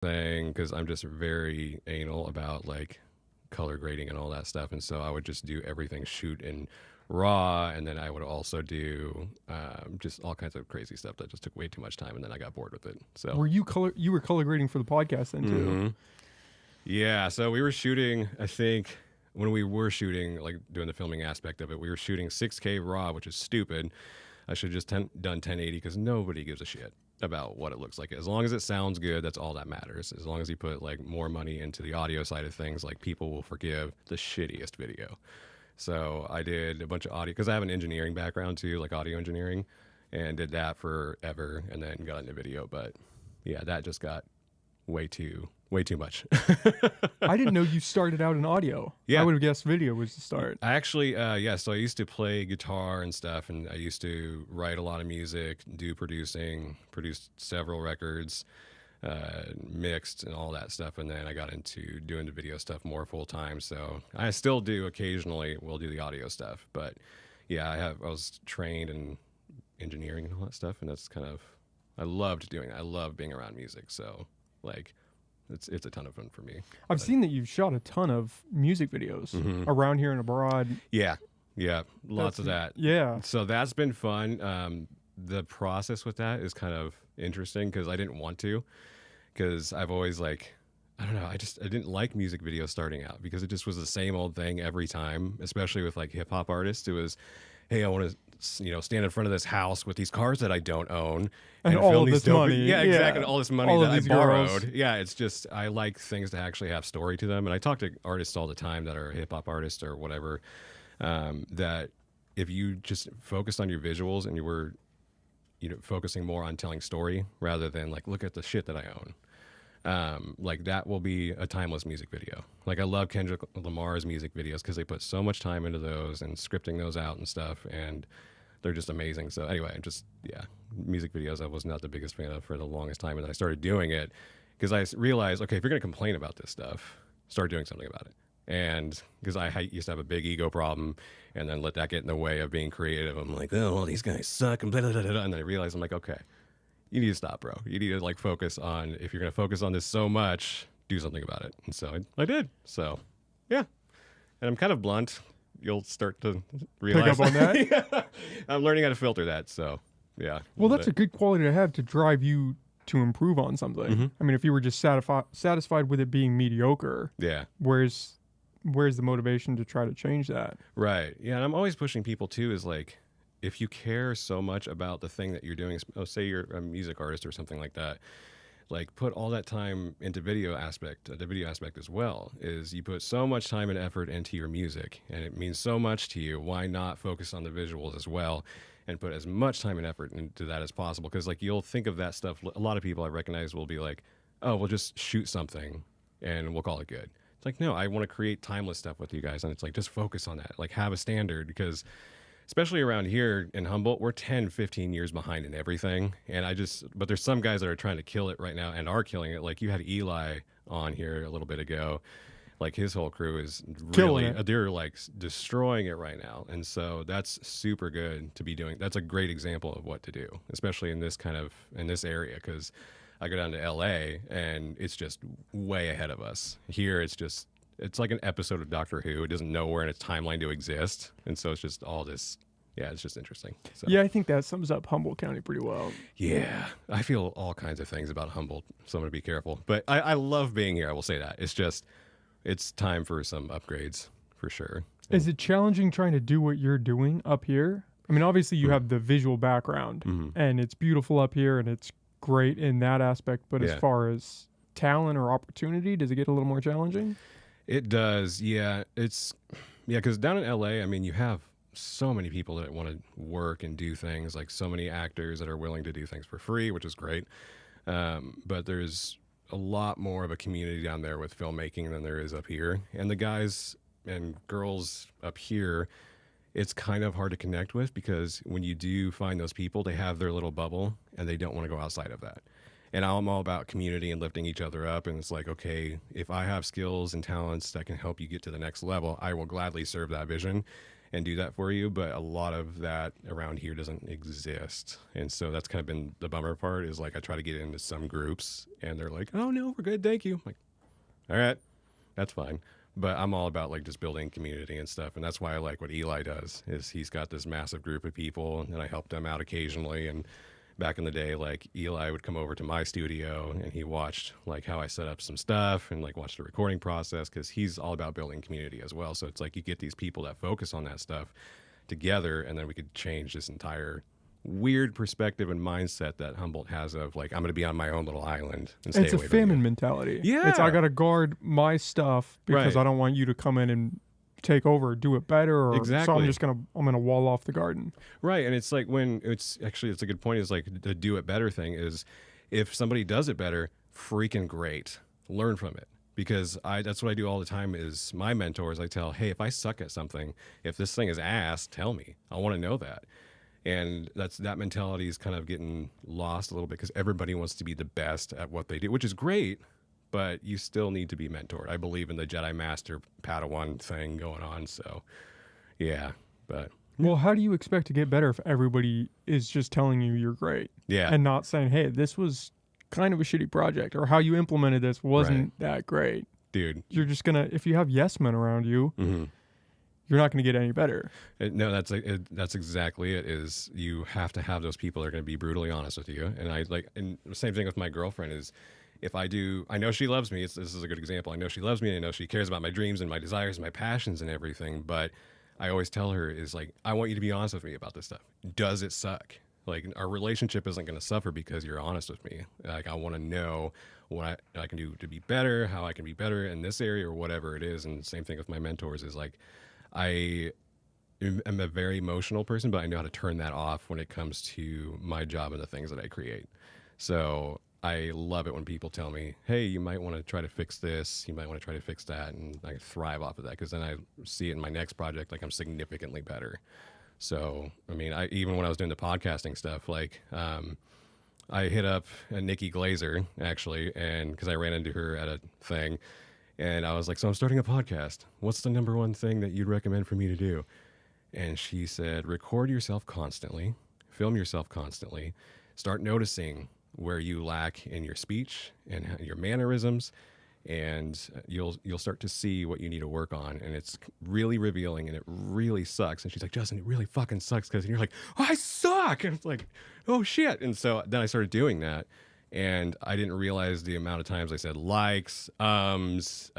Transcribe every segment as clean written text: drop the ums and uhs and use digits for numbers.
thing because I'm just very anal about like color grading and all that stuff, and so I would just do everything shoot in raw, and then I would also do just all kinds of crazy stuff that just took way too much time, and then I got bored with it. So, Were you color? You were color grading for the podcast then too. mhm. Yeah, so we were shooting, I think when we were shooting, like doing the filming aspect of it, we were shooting 6K raw, which is stupid. I should have just done 1080 because nobody gives a shit about what it looks like. As long as it sounds good, that's all that matters. As long as you put like more money into the audio side of things, like people will forgive the shittiest video. So I did a bunch of audio because I have an engineering background too, like audio engineering, and did that forever, and then got into video. But yeah, that just got way too much. I didn't know you started out in audio. Yeah. I would have guessed video was the start. I actually, yeah, so I used to play guitar and stuff, and I used to write a lot of music, do producing, produced several records, mixed and all that stuff, and then I got into doing the video stuff more full time. So I still do occasionally, will do the audio stuff, but yeah, I was trained in engineering and all that stuff, and that's kind of, I loved doing that. I love being around music, so like it's a ton of fun for me. I've seen that you've shot a ton of music videos around here and abroad. Yeah, lots of that. Yeah. So that's been fun. The process with that is kind of interesting because I didn't want to, because I've always like, I don't know, I didn't like music videos starting out because it just was the same old thing every time, especially with like hip hop artists. It was, hey, I want to, stand in front of this house with these cars that I don't own And all film of these this money. Yeah, Yeah. exactly. All this money All of that I these girls. borrowed. Yeah, it's just, I like things to actually have story to them. And I talk to artists all the time that are hip hop artists or whatever, that if you just focused on your visuals and you were, focusing more on telling story rather than like, look at the shit that I own. Like that will be a timeless music video. Like I love Kendrick Lamar's music videos because they put so much time into those and scripting those out and stuff, and they're just amazing. So anyway, music videos I was not the biggest fan of for the longest time, and then I started doing it because I realized, okay, if you're gonna complain about this stuff, start doing something about it. And because I used to have a big ego problem, and then let that get in the way of being creative. I'm like, oh, well, these guys suck, and blah, blah, blah, blah. And then I realized, I'm like, okay, you need to stop, bro. You need to like focus on, if you're going to focus on this so much, do something about it. And so I did. So yeah. And I'm kind of blunt. You'll start to realize. Pick up on that? Yeah. I'm learning how to filter that. So yeah. Well, that's a good quality to have to drive you to improve on something. I mean, if you were just satisfied with it being mediocre, yeah. where's the motivation to try to change that? Right. Yeah. And I'm always pushing people too, is like, if you care so much about the thing that you're doing, say you're a music artist or something like that, like put all that time into the video aspect as well. Is you put so much time and effort into your music and it means so much to you, why not focus on the visuals as well and put as much time and effort into that as possible? Because like you'll think of that stuff, a lot of people I recognize will be like, oh, we'll just shoot something and we'll call it good. It's like, no, I want to create timeless stuff with you guys, and it's like, just focus on that, like have a standard, because especially around here in Humboldt, we're 10, 15 years behind in everything. And but there's some guys that are trying to kill it right now and are killing it. Like you had Eli on here a little bit ago. Like his whole crew is Killing really, it. they're like destroying it right now. And so that's super good to be doing. That's a great example of what to do, especially in this area. Cause I go down to LA and it's just way ahead of us. Here it's like an episode of Doctor Who. It doesn't know where in its timeline to exist. And so it's just all this, yeah, it's just interesting. So, Yeah, I think that sums up Humboldt County pretty well. yeah, I feel all kinds of things about Humboldt, so I'm going to be careful. But I love being here, I will say that. It's just, it's time for some upgrades, for sure. Is it challenging trying to do what you're doing up here? I mean, obviously you have the visual background, and it's beautiful up here, and it's great in that aspect. But as far as talent or opportunity, does it get a little more challenging? It does, yeah. Because down in LA, I mean, you have so many people that want to work and do things, like so many actors that are willing to do things for free, which is great. But there's a lot more of a community down there with filmmaking than there is up here. And the guys and girls up here, it's kind of hard to connect with, because when you do find those people, they have their little bubble and they don't want to go outside of that. And I'm all about community and lifting each other up. And it's like, okay, if I have skills and talents that can help you get to the next level, I will gladly serve that vision. and do that for you. But a lot of that around here doesn't exist. And so that's kind of been the bummer part is like I try to get into some groups and they're like, oh no, we're good. Thank you. I'm like, all right, that's fine. But I'm all about like just building community and stuff. And that's why I like what Eli does is he's got this massive group of people and I help them out occasionally. And back in the day, like Eli would come over to my studio and he watched like how I set up some stuff and like watched the recording process because he's all about building community as well. So it's like you get these people that focus on that stuff together and then we could change this entire weird perspective and mindset that Humboldt has of like I'm going to be on my own little island and stay It's a away from famine you. mentality. Yeah. It's I got to guard my stuff because Right. I don't want you to come in and take over, do it better, or so Exactly. I'm gonna wall off the garden. Right. And it's like when it's a good point is like the do it better thing is if somebody does it better, freaking great. Learn from it. Because that's what I do all the time is my mentors, I tell, hey, if I suck at something, if this thing is ass, tell me. I want to know that. And that mentality is kind of getting lost a little bit because everybody wants to be the best at what they do, which is great, but you still need to be mentored. I believe in the Jedi Master Padawan thing going on. So, yeah, but Well, how do you expect to get better if everybody is just telling you you're great yeah, and not saying, hey, this was kind of a shitty project, or how you implemented this wasn't that great? dude. You're just gonna, if you have yes men around you, Mm-hmm. you're not gonna get any better. No, that's exactly it. Is you have to have those people that are going to be brutally honest with you. And and the same thing with my girlfriend is, if I know she loves me. This is a good example. I know she loves me. And I know she cares about my dreams and my desires and my passions and everything. But I always tell her is like, I want you to be honest with me about this stuff. Does it suck? Like our relationship isn't going to suffer because you're honest with me. Like I want to know what I can do to be better, how I can be better in this area or whatever it is. And same thing with my mentors is like, I'm a very emotional person, but I know how to turn that off when it comes to my job and the things that I create. So I love it when people tell me, hey, you might want to try to fix this. You might want to try to fix that. And I thrive off of that because then I see it in my next project, like I'm significantly better. So, I mean, even when I was doing the podcasting stuff, like I hit up Nikki Glazer, actually, and because I ran into her at a thing. And I was like, so I'm starting a podcast. What's the number one thing that you'd recommend for me to do? And she said, record yourself constantly, film yourself constantly, start noticing where you lack in your speech and your mannerisms, and you'll start to see what you need to work on. And it's really revealing and it really sucks. And she's like, Justin, it really fucking sucks because you're like, oh, I suck. And it's like, oh shit. And so then I started doing that. And I didn't realize the amount of times I said likes, I was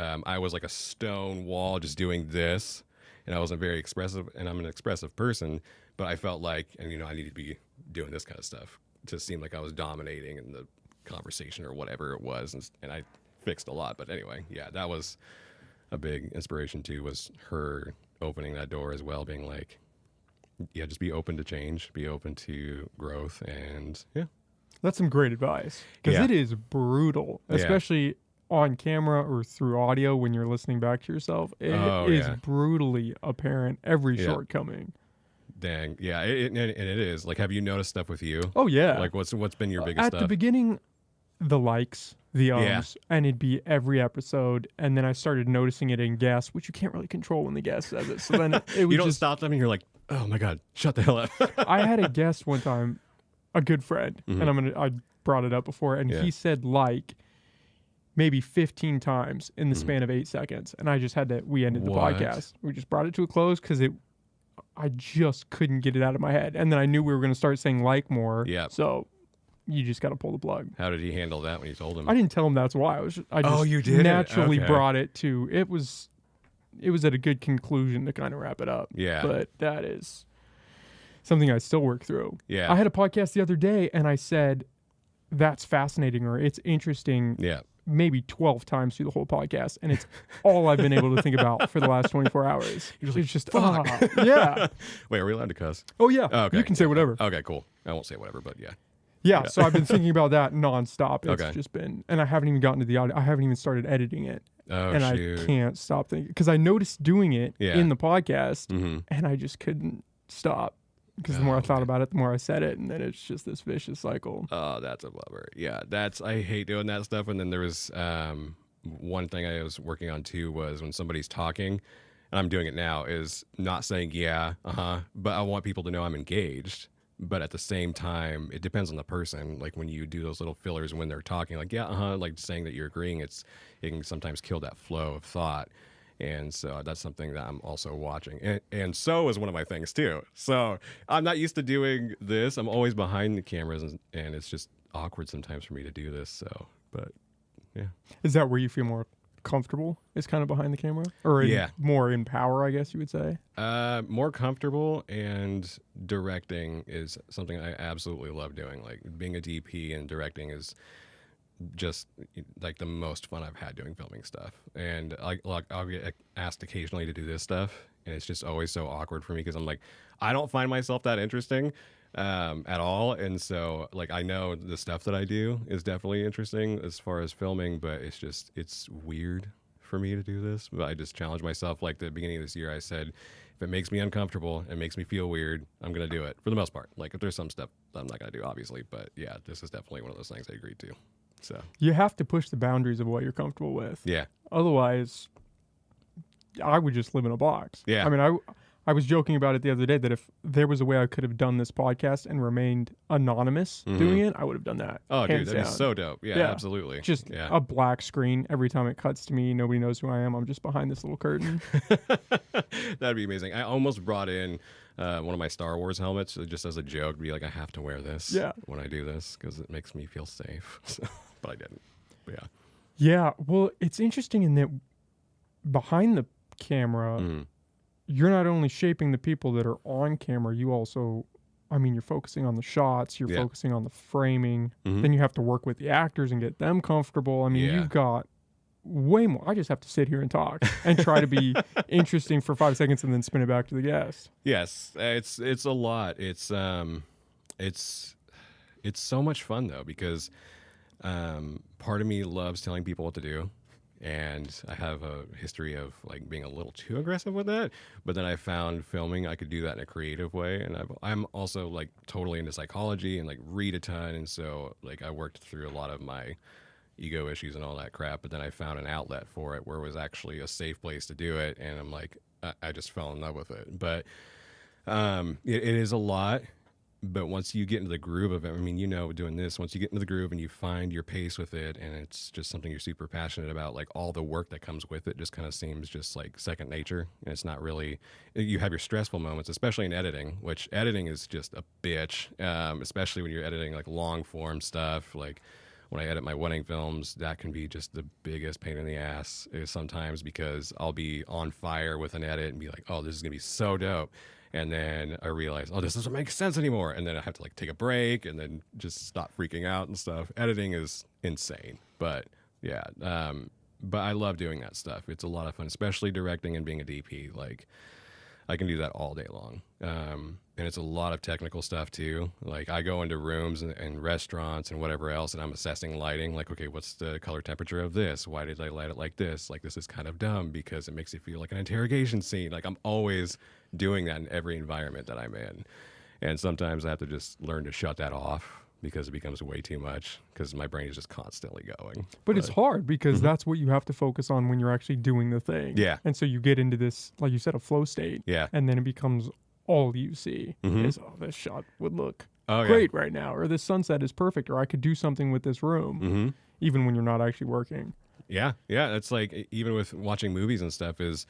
like a stone wall just doing this. And I wasn't very expressive, and I'm an expressive person, but I felt like, and I needed to be doing this kind of stuff to seem like I was dominating in the conversation or whatever it was. And I fixed a lot. But anyway, yeah, that was a big inspiration too, was her opening that door as well, being like, yeah, just be open to change, be open to growth. And yeah. That's some great advice because Yeah. it is brutal, Yeah. especially on camera or through audio when you're listening back to yourself. It is yeah. brutally apparent, every Yeah. shortcoming. Dang. Yeah. And it is. Like, have you noticed stuff with you? Oh, yeah. Like, what's been your biggest At stuff? the beginning, the likes, the Yeah. and it'd be every episode. And then I started noticing it in guests, which you can't really control when the guest says it. So then it would You don't just, stop them and you're like, oh my God, shut the hell up. I had a guest one time, a good friend, Mhm. and I brought it up before, and Yeah. he said like maybe 15 times in the Mhm. span of 8 seconds. And I just we ended the What? podcast. We just brought it to a close because I just couldn't get it out of my head. And then I knew we were going to start saying like more. Yeah. So you just got to pull the plug. How did he handle that when you told him? I didn't tell him that's why. I just Oh, you did it? naturally Okay. brought it to, it was at a good conclusion to kind of wrap it up. Yeah. But that is something I still work through. Yeah. I had a podcast the other day and I said, that's fascinating, or it's interesting, Yeah. maybe 12 times through the whole podcast. And it's all I've been able to think about for the last 24 hours. You're just like, It's just, fuck. yeah. Wait, are we allowed to cuss? Oh, yeah. Oh, okay. You can say whatever. Okay, cool. I won't say whatever, but yeah. Yeah. So I've been thinking about that nonstop. It's Okay. just been, and I haven't even gotten to the audio. I haven't even started editing it. Oh, And shoot. I can't stop thinking because I noticed doing it Yeah. in the podcast Mm-hmm. and I just couldn't stop because the more I Oh, thought man. about it, the more I said it. And then it's just this vicious cycle. Oh, that's a bummer. Yeah, I hate doing that stuff. And then there was one thing I was working on too was when somebody's talking and I'm doing it now, is not saying yeah, but I want people to know I'm engaged. But at the same time, it depends on the person. Like when you do those little fillers when they're talking, like yeah, like saying that you're agreeing, it can sometimes kill that flow of thought. And so that's something that I'm also watching. And so is one of my things too. So I'm not used to doing this. I'm always behind the cameras, and it's just awkward sometimes for me to do this. So, but yeah. Is that where you feel more comfortable? Is kind of behind the camera, or more in power, I guess you would say. More comfortable, and directing is something I absolutely love doing. Like being a DP and directing is just like the most fun I've had doing filming stuff. And I'll get asked occasionally to do this stuff, and it's just always so awkward for me because I'm like, I don't find myself that interesting at all. And so like I know the stuff that I do is definitely interesting as far as filming, but it's weird for me to do this. But I just challenge myself. Like the beginning of this year, I said, if it makes me uncomfortable and makes me feel weird, I'm gonna do it for the most part. Like if there's some stuff I'm not gonna do, obviously, but yeah, this is definitely one of those things I agreed to. So you have to push the boundaries of what you're comfortable with. Yeah. Otherwise, I would just live in a box. Yeah. I mean, I was joking about it the other day that if there was a way I could have done this podcast and remained anonymous doing it, I would have done that. Oh, dude, that'd be so dope. Yeah, absolutely. Just a black screen every time it cuts to me. Nobody knows who I am. I'm just behind this little curtain. That'd be amazing. I almost brought in one of my Star Wars helmets just as a joke. Be like, I have to wear this when I do this because it makes me feel safe. But I didn't. But yeah. Yeah. Well, it's interesting in that behind the camera, you're not only shaping the people that are on camera, you also, I mean, you're focusing on the shots, you're focusing on the framing. Then you have to work with the actors and get them comfortable. I mean, you've got way more. I just have to sit here and talk and try to be interesting for 5 seconds and then spin it back to the guest. Yes, it's a lot. It's so much fun though because part of me loves telling people what to do, and I have a history of like being a little too aggressive with that. But then I found filming I could do that in a creative way, and I'm also like totally into psychology and like read a ton, and so like I worked through a lot of my ego issues and all that crap. But then I found an outlet for it where it was actually a safe place to do it, and I'm like I just fell in love with it. But it is a lot. But once you get into the groove of it, I mean, doing this, once you get into the groove and you find your pace with it, and it's just something you're super passionate about, like all the work that comes with it just kind of seems just like second nature. And it's not really, you have your stressful moments, especially in editing, which editing is just a bitch, especially when you're editing like long form stuff. Like when I edit my wedding films, that can be just the biggest pain in the ass sometimes because I'll be on fire with an edit and be like, oh, this is going to be so dope. And then I realize, oh, this doesn't make sense anymore. And then I have to like take a break and then just stop freaking out and stuff. Editing is insane. But yeah, but I love doing that stuff. It's a lot of fun, especially directing and being a DP. Like I can do that all day long. And it's a lot of technical stuff too. Like I go into rooms and restaurants and whatever else, and I'm assessing lighting. Like, okay, what's the color temperature of this? Why did I light it like this? Like this is kind of dumb because it makes it feel like an interrogation scene. Like I'm always doing that in every environment that I'm in. And sometimes I have to just learn to shut that off because it becomes way too much because my brain is just constantly going. But it's hard because that's what you have to focus on when you're actually doing the thing. Yeah. And so you get into this, like you said, a flow state. Yeah. And then it becomes all you see is, oh, this shot would look great right now, or this sunset is perfect, or I could do something with this room, even when you're not actually working. Yeah. Yeah. That's like, even with watching movies and stuff is,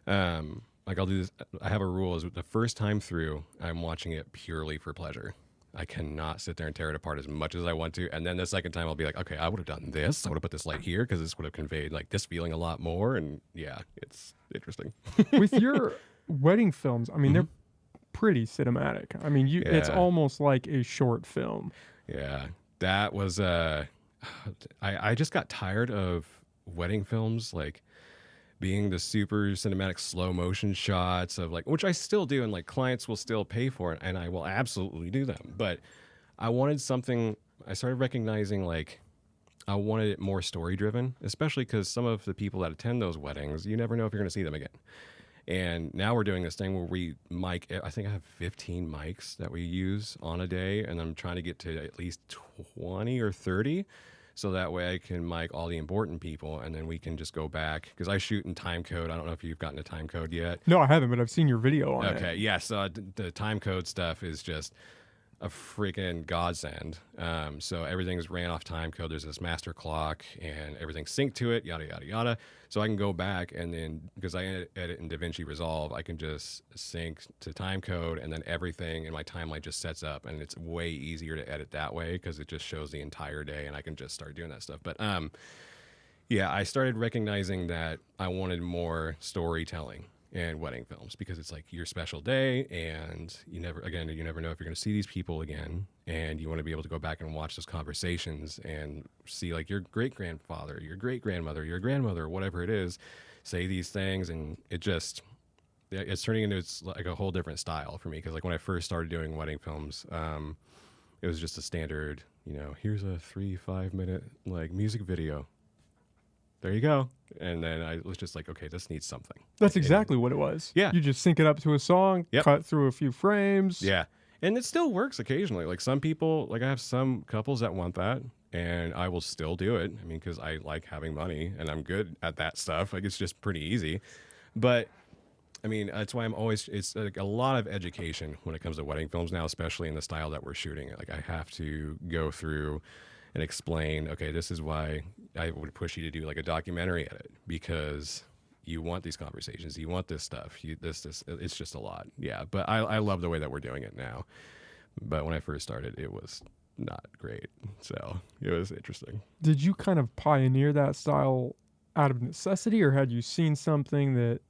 like I'll do this. I have a rule is the first time through, I'm watching it purely for pleasure. I cannot sit there and tear it apart as much as I want to. And then the second time I'll be like, okay, I would have done this. I would have put this light here because this would have conveyed like this feeling a lot more. And yeah, it's interesting. With your wedding films, I mean, they're pretty cinematic. I mean, it's almost like a short film. Yeah, that was, I just got tired of wedding films, like being the super cinematic slow motion shots of like, which I still do, and like clients will still pay for it, and I will absolutely do them. But I wanted something, I started recognizing like I wanted it more story driven, especially because some of the people that attend those weddings, you never know if you're going to see them again. And now we're doing this thing where we mic, I think I have 15 mics that we use on a day, and I'm trying to get to at least 20 or 30. so that way I can mic all the important people, and then we can just go back because I shoot in time code. I don't know if you've gotten to time code yet. No, I haven't, but I've seen your video on it. Okay, yeah. So the time code stuff is just a freaking godsend. So everything's ran off time code. There's this master clock, and everything's synced to it. Yada yada yada. So I can go back and then because I edit in DaVinci Resolve, I can just sync to time code, and then everything in my timeline just sets up, and it's way easier to edit that way because it just shows the entire day, and I can just start doing that stuff. But yeah, I started recognizing that I wanted more storytelling and wedding films because it's like your special day, and you never know if you're going to see these people again, and you want to be able to go back and watch those conversations and see like your great grandfather, your great grandmother, your grandmother, whatever it is, say these things, and it's turning into like a whole different style for me because like when I first started doing wedding films, it was just a standard, here's a 3-5 minute like music video. There you go. And then I was just like, okay, this needs something. That's exactly what it was. Yeah. You just sync it up to a song, cut through a few frames. Yeah. And it still works occasionally. Like some people, like I have some couples that want that, and I will still do it. I mean, because I like having money and I'm good at that stuff. Like it's just pretty easy. But I mean, that's why it's like a lot of education when it comes to wedding films now, especially in the style that we're shooting. Like I have to go through and explain, okay, this is why I would push you to do like a documentary edit because you want these conversations, you want this stuff, it's just a lot. Yeah, but I love the way that we're doing it now. But when I first started, it was not great. So it was interesting. Did you kind of pioneer that style out of necessity, or had you seen something that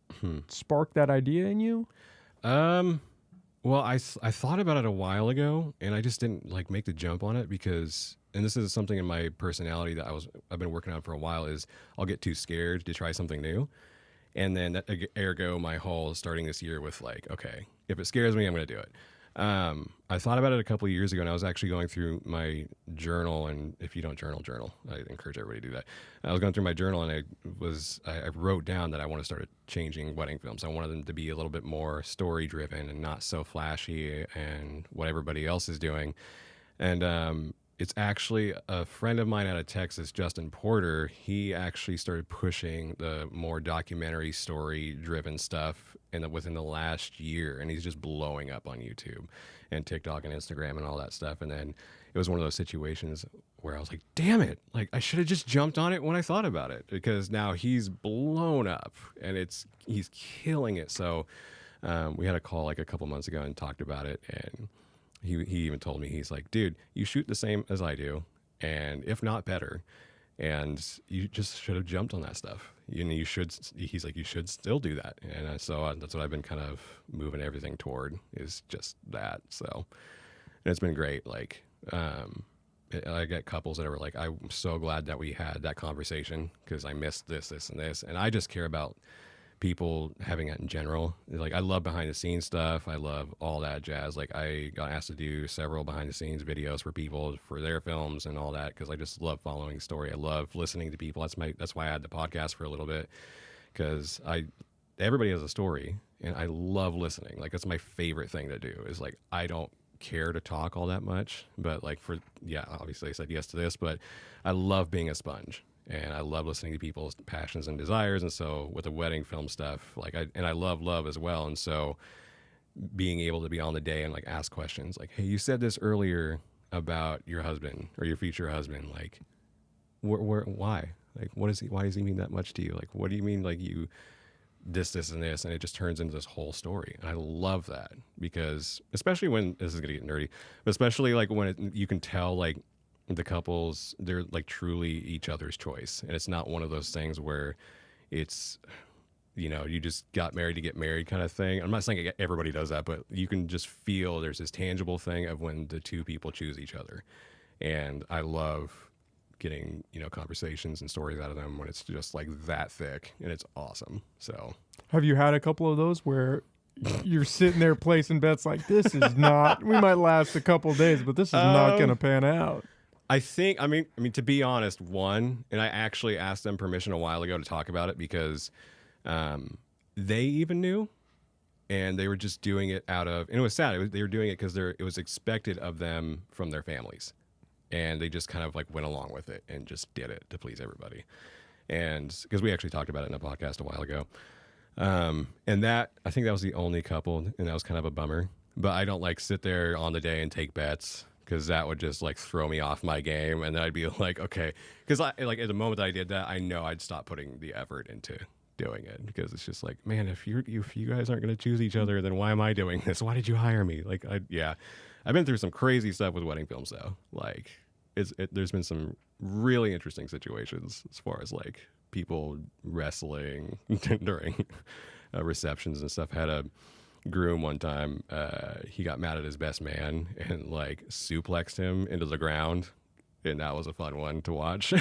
sparked that idea in you? Well, I thought about it a while ago, and I just didn't like make the jump on it because, and this is something in my personality that I've been working on for a while, is I'll get too scared to try something new. And then ergo my whole starting this year with like, okay, if it scares me, I'm going to do it. I thought about it a couple of years ago, and I was actually going through my journal. And if you don't journal, I encourage everybody to do that. I was going through my journal, and I wrote down that I want to start changing wedding films. I wanted them to be a little bit more story driven and not so flashy and what everybody else is doing. And it's actually a friend of mine out of Texas, Justin Porter. He actually started pushing the more documentary story driven stuff within the last year, and he's just blowing up on YouTube and TikTok and Instagram and all that stuff. And then it was one of those situations where I was like, damn it, like I should have just jumped on it when I thought about it, because now he's blown up and he's killing it. So we had a call like a couple months ago and talked about it, and he even told me, he's like, dude, you shoot the same as I do, and if not better, and you just should have jumped on that stuff. He's like, you should still do that. And so that's what I've been kind of moving everything toward, is just that. So, and it's been great. Like, I get couples that are like, I'm so glad that we had that conversation because I missed this, and this. And I just care about people having it in general. Like I love behind the scenes stuff. I love all that jazz. Like I got asked to do several behind the scenes videos for people for their films and all that because I just love following the story. I love listening to people. That's why I had the podcast for a little bit, because everybody has a story and I love listening. Like that's my favorite thing to do, is like I don't care to talk all that much, but like obviously I said yes to this, but I love being a sponge. And I love listening to people's passions and desires. And so with the wedding film stuff, I love love as well. And so being able to be on the day and like ask questions like, hey, you said this earlier about your husband or your future husband. Like, why? Like, why does he mean that much to you? Like, what do you mean? Like you this, and this, and it just turns into this whole story. And I love that because especially when this is going to get nerdy, but especially like when you can tell like, the couples, they're like truly each other's choice, and it's not one of those things where it's you just got married to get married kind of thing. I'm not saying everybody does that, but you can just feel there's this tangible thing of when the two people choose each other. And I love getting conversations and stories out of them when it's just like that thick, and it's awesome. So have you had a couple of those where you're sitting there placing bets like, this is not, we might last a couple of days, but this is not going to pan out? I mean, to be honest, and I actually asked them permission a while ago to talk about it because they even knew, and they were just doing it and it was sad. They were doing it because it was expected of them from their families. and they just kind of like went along with it and just did it to please everybody. And because we actually talked about it in a podcast a while ago. And that, I think that was the only couple, and that was kind of a bummer. But I don't like sit there on the day and take bets, because that would just like throw me off my game. And then I'd be like, okay, because I like at the moment that I did that, I know I'd stop putting the effort into doing it, because it's just like, man, if you guys aren't going to choose each other, then why am I doing this? Why did you hire me? Like, I've been through some crazy stuff with wedding films though. Like, there's been some really interesting situations as far as like people wrestling during receptions and stuff. Had a groom one time, he got mad at his best man and like suplexed him into the ground, and that was a fun one to watch.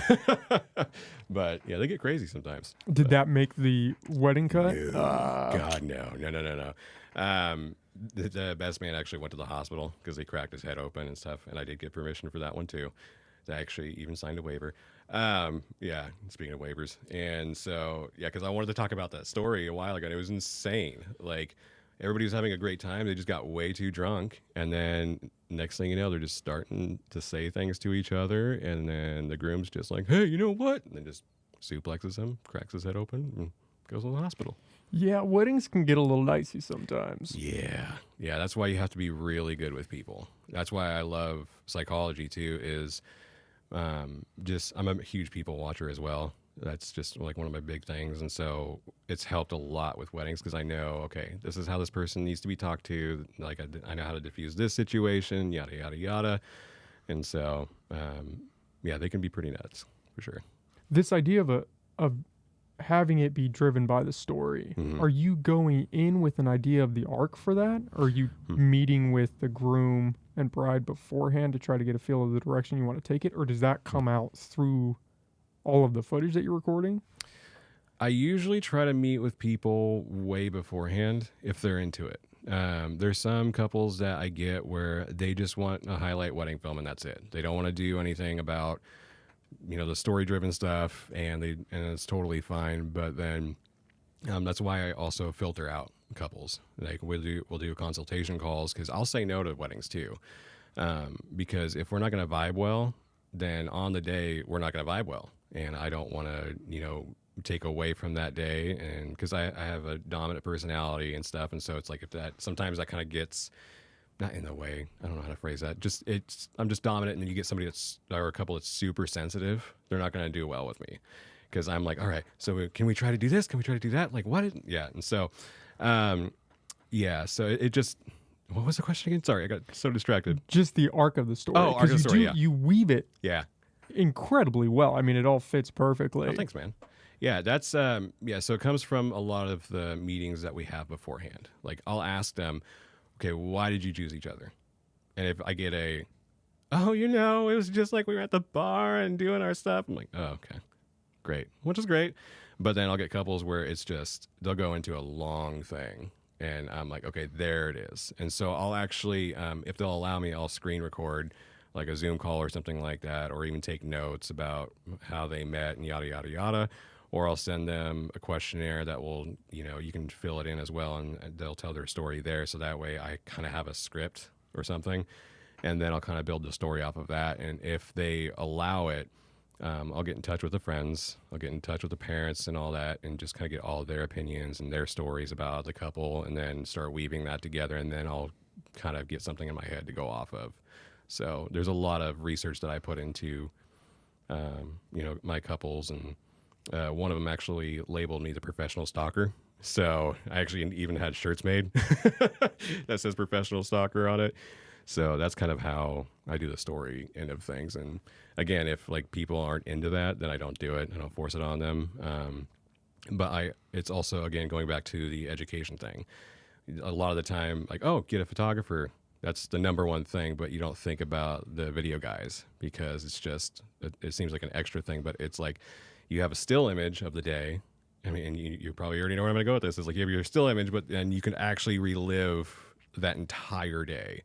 But yeah, they get crazy sometimes. Did that make the wedding cut? No. God, no. The best man actually went to the hospital because he cracked his head open and stuff, and I did get permission for that one too. I actually even signed a waiver. Yeah, speaking of waivers. And so, yeah, because I wanted to talk about that story a while ago, and it was insane. Like, everybody was having a great time. They just got way too drunk. And then next thing you know, they're just starting to say things to each other. And then the groom's just like, hey, you know what? And then just suplexes him, cracks his head open, and goes to the hospital. Yeah, weddings can get a little dicey sometimes. Yeah. That's why you have to be really good with people. That's why I love psychology too, is just, I'm a huge people watcher as well. That's just like one of my big things. And so it's helped a lot with weddings, because I know, okay, this is how this person needs to be talked to. Like, I know how to diffuse this situation, yada, yada, yada. And so, yeah, they can be pretty nuts for sure. This idea of having it be driven by the story, are you going in with an idea of the arc for that? Or are you meeting with the groom and bride beforehand to try to get a feel of the direction you want to take it? Or does that come out through all of the footage that you're recording? I usually try to meet with people way beforehand if they're into it. There's some couples that I get where they just want a highlight wedding film and that's it. They don't want to do anything about, the story-driven stuff, and it's totally fine. But then that's why I also filter out couples. Like, we'll do consultation calls, because I'll say no to weddings too, because if we're not going to vibe well, then on the day we're not going to vibe well, and I don't want to take away from that day. And because I have a dominant personality and stuff, and so it's like, if that sometimes that kind of gets not in the way, I don't know how to phrase that, I'm just dominant, and then you get somebody or a couple that's super sensitive, they're not going to do well with me, because I'm like, all right, so can we try to do this, can we try to do that, like, what and so so it just, what was the question again? Sorry, I got so distracted. Just the arc of the story. Oh, arc of the story, yeah. You weave it incredibly well. I mean, it all fits perfectly. Oh, thanks, man. Yeah, that's so it comes from a lot of the meetings that we have beforehand. Like, I'll ask them, okay, why did you choose each other? And if I get it was just like we were at the bar and doing our stuff, I'm like, oh, okay, great, which is great. But then I'll get couples where it's just, they'll go into a long thing, and I'm like, okay, there it is. And so I'll actually, if they'll allow me, I'll screen record like a Zoom call or something like that, or even take notes about how they met and yada, yada, yada. Or I'll send them a questionnaire that will, you can fill it in as well, and they'll tell their story there. So that way I kind of have a script or something, and then I'll kind of build the story off of that. And if they allow it, I'll get in touch with the friends, I'll get in touch with the parents and all that, and just kind of get all their opinions and their stories about the couple, and then start weaving that together. And then I'll kind of get something in my head to go off of. So there's a lot of research that I put into, my couples, and one of them actually labeled me the professional stalker. So I actually even had shirts made that says professional stalker on it. So that's kind of how I do the story end of things. And again, if like people aren't into that, then I don't do it. I don't force it on them. But it's also, again, going back to the education thing. A lot of the time, like, oh, get a photographer. That's the number one thing, but you don't think about the video guys, because it's just, it seems like an extra thing, but it's like, you have a still image of the day. I mean, and you probably already know where I'm going to go with this. It's like, you have your still image, but then you can actually relive that entire day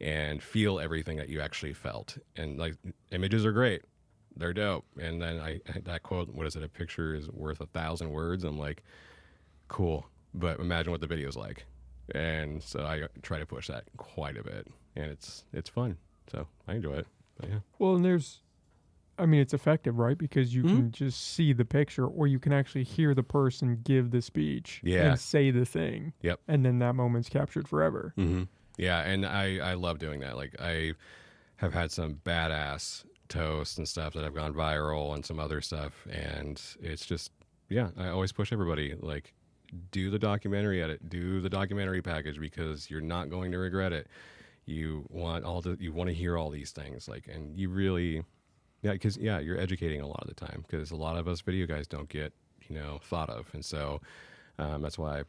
and feel everything that you actually felt. And like, images are great. They're dope. And then that quote, what is it? A picture is worth 1,000 words. I'm like, cool, but imagine what the video's like. And so I try to push that quite a bit, and it's fun. So I enjoy it. But yeah. Well, and it's effective, right? Because you can just see the picture, or you can actually hear the person give the speech Yeah. and say the thing. Yep. And then that moment's captured forever. Yeah, and I love doing that. Like, I have had some badass toasts and stuff that have gone viral and some other stuff, and it's just, yeah, I always push everybody, like, do the documentary edit, do the documentary package, because you're not going to regret it. You want to hear all these things, like, and you really, yeah, because you're educating a lot of the time, because a lot of us video guys don't get thought of, and so that's why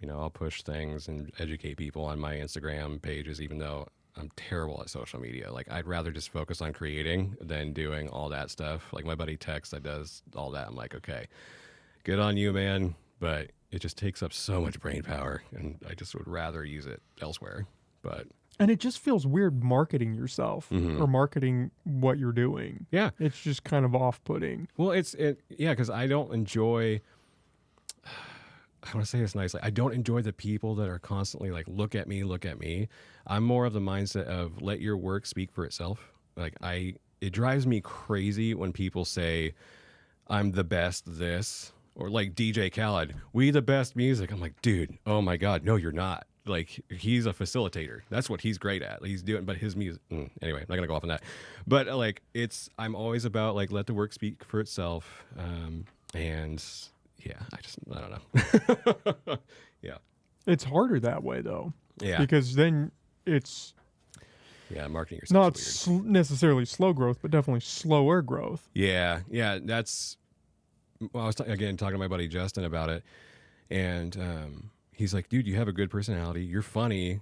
I'll push things and educate people on my Instagram pages, even though I'm terrible at social media. Like, I'd rather just focus on creating than doing all that stuff. Like, my buddy Tex that does all that, I'm like, okay, good on you, man, but it just takes up so much brain power, and I just would rather use it elsewhere. And it just feels weird marketing yourself or marketing what you're doing. Yeah. It's just kind of off-putting. Well, because I don't enjoy, I want to say this nicely, I don't enjoy the people that are constantly like, look at me, look at me. I'm more of the mindset of let your work speak for itself. Like, it drives me crazy when people say, I'm the best this, or like DJ Khaled, we the best music. I'm like, dude, oh my God, no, you're not. Like, he's a facilitator. That's what he's great at. He's doing, but his music, anyway, I'm not gonna go off on that. But like, I'm always about like, let the work speak for itself. And yeah, I don't know. Yeah. It's harder that way though. Yeah. Because then it's marketing yourself. Not necessarily slow growth, but definitely slower growth. Yeah. Yeah. That's, well, I was talking to my buddy Justin about it, and he's like, dude, you have a good personality. You're funny.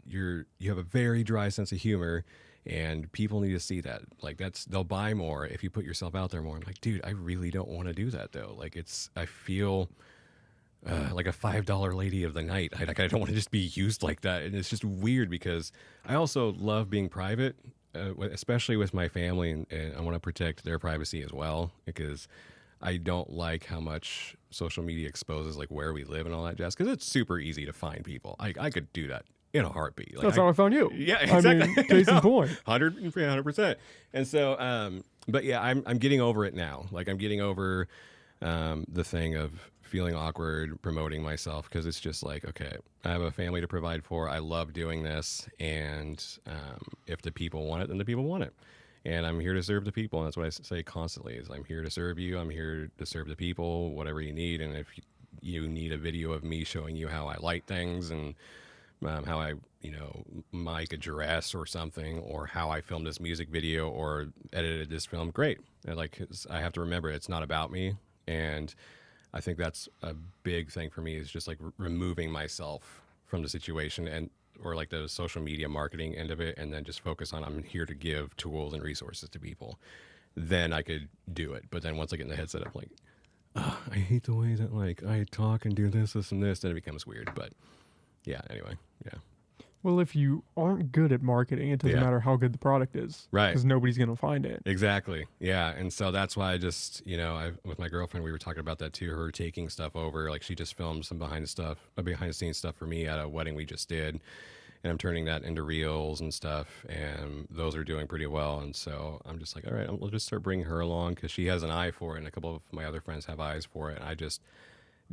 You have a very dry sense of humor, and people need to see that. Like, they'll buy more if you put yourself out there more. I'm like, dude, I really don't want to do that though. Like, I feel like a $5 lady of the night. I don't want to just be used like that. And it's just weird because I also love being private, especially with my family, and I want to protect their privacy as well, because I don't like how much social media exposes like where we live and all that jazz, because it's super easy to find people. I could do that in a heartbeat. Like, that's how I found you. Yeah, exactly. I mean, case in point. 100%. And so, but yeah, I'm getting over it now. Like, I'm getting over the thing of feeling awkward promoting myself, because it's just like, okay, I have a family to provide for. I love doing this, and if the people want it, then the people want it. And I'm here to serve the people, and that's what I say constantly: is I'm here to serve you. I'm here to serve the people, whatever you need. And if you need a video of me showing you how I light things, and how I, mic a dress or something, or how I filmed this music video or edited this film, great. And like, I have to remember, it's not about me. And I think that's a big thing for me, is just like removing myself from the situation, or like the social media marketing end of it, and then just focus on, I'm here to give tools and resources to people. Then I could do it. But then once I get in the headset, I'm like, I hate the way that like I talk and do this, and this, then it becomes weird. But yeah, anyway, yeah. Well, if you aren't good at marketing, it doesn't matter how good the product is. Right. Because nobody's going to find it. Exactly. Yeah. And so that's why I just, with my girlfriend, we were talking about that too, her taking stuff over. Like, she just filmed some behind the scenes stuff for me at a wedding we just did. And I'm turning that into reels and stuff. And those are doing pretty well. And so I'm just like, all right, we'll just start bringing her along, because she has an eye for it. And a couple of my other friends have eyes for it. And I just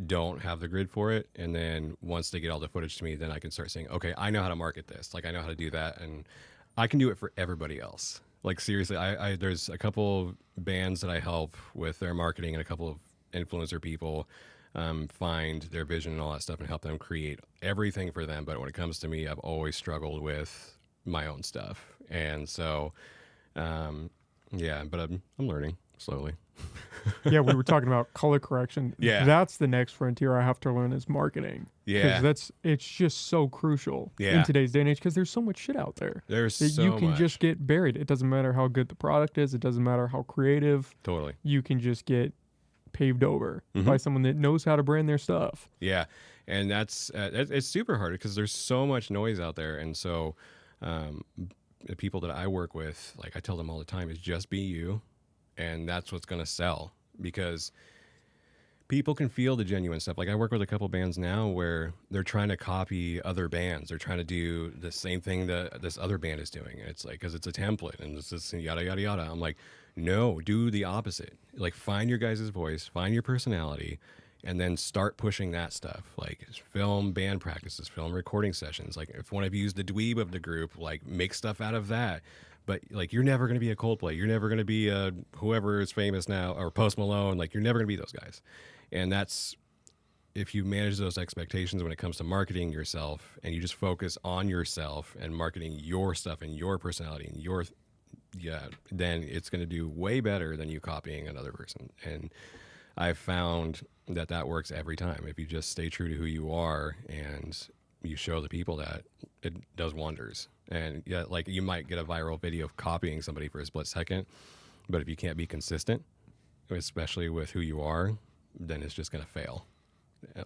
don't have the grid for it. And then once they get all the footage to me, then I can start saying, okay, I know how to market this. Like, I know how to do that, and I can do it for everybody else. Like, seriously, I there's a couple bands that I help with their marketing, and a couple of influencer people find their vision and all that stuff, and help them create everything for them. But when it comes to me, I've always struggled with my own stuff. And so, yeah, but I'm learning slowly. Yeah, we were talking about color correction. Yeah. That's the next frontier I have to learn, is marketing. Yeah. Because it's just so crucial Yeah. in today's day and age, because there's so much shit out there. There's that so you can much. just get buried. It doesn't matter how good the product is. It doesn't matter how creative. Totally. You can just get paved over by someone that knows how to brand their stuff. Yeah. And that's, it's super hard, because there's so much noise out there. And so the people that I work with, like, I tell them all the time, is just be you. And that's what's going to sell, because people can feel the genuine stuff. Like I work with a couple bands now where they're trying to copy other bands. They're trying to do the same thing that this other band is doing. And it's like, because it's a template and it's this yada, yada, yada. I'm like, no, do the opposite. Like find your guys' voice, find your personality, and then start pushing that stuff. Like film band practices, film recording sessions. Like if one of you is the dweeb of the group, like make stuff out of that. But like you're never going to be a Coldplay. You're never going to be a whoever is famous now or Post Malone. Like you're never going to be those guys. And that's if you manage those expectations when it comes to marketing yourself, and you just focus on yourself and marketing your stuff and your personality and your then it's going to do way better than you copying another person. And I've found that works every time. If you just stay true to who you are and you show the people that, it does wonders. And yeah, like you might get a viral video of copying somebody for a split second, but if you can't be consistent, especially with who you are, then it's just going to fail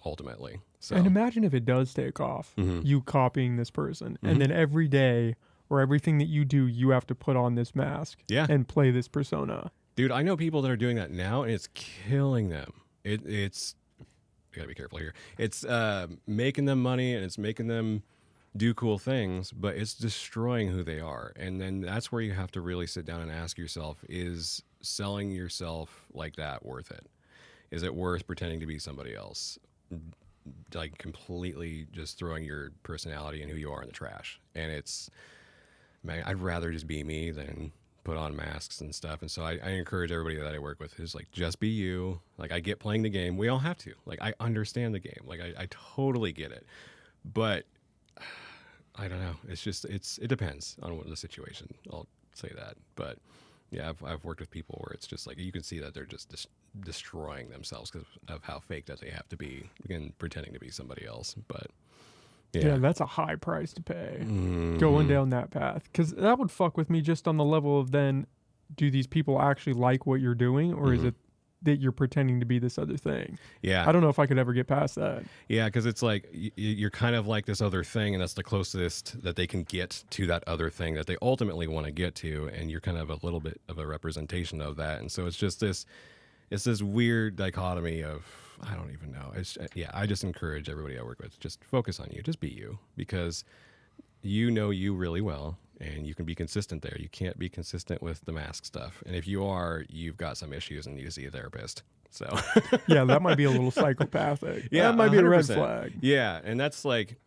ultimately. So, and imagine if it does take off, you copying this person, and then every day or everything that you do, you have to put on this mask and play this persona. Dude, I know people that are doing that now, and it's killing them. It's you gotta be careful here. It's making them money, and it's making them do cool things, but it's destroying who they are. And then that's where you have to really sit down and ask yourself, is selling yourself like that worth it? Is it worth pretending to be somebody else? Like completely just throwing your personality and who you are in the trash. And it's, man, I'd rather just be me than put on masks and stuff. And so I encourage everybody that I work with is like, just be you. Like I get playing the game. We all have to. Like I understand the game. Like I totally get it. But I don't know. It's just, it depends on what the situation. I'll say that. But yeah, I've worked with people where it's just like, you can see that they're just destroying themselves because of how fake that they have to be, again, pretending to be somebody else. But yeah, that's a high price to pay going down that path. Because that would fuck with me just on the level of then, do these people actually like what you're doing, or is it that you're pretending to be this other thing? Yeah. I don't know if I could ever get past that. Yeah, because it's like you're kind of like this other thing, and that's the closest that they can get to that other thing that they ultimately want to get to, and you're kind of a little bit of a representation of that. And so it's just this weird dichotomy of, I don't even know. I just encourage everybody I work with, just focus on you, just be you, because you know you really well, and you can be consistent there. You can't be consistent with the mask stuff. And if you are, you've got some issues and need to see a therapist. So yeah, that might be a little psychopathic. Yeah, that might be a red 100%. flag. Yeah, and that's like,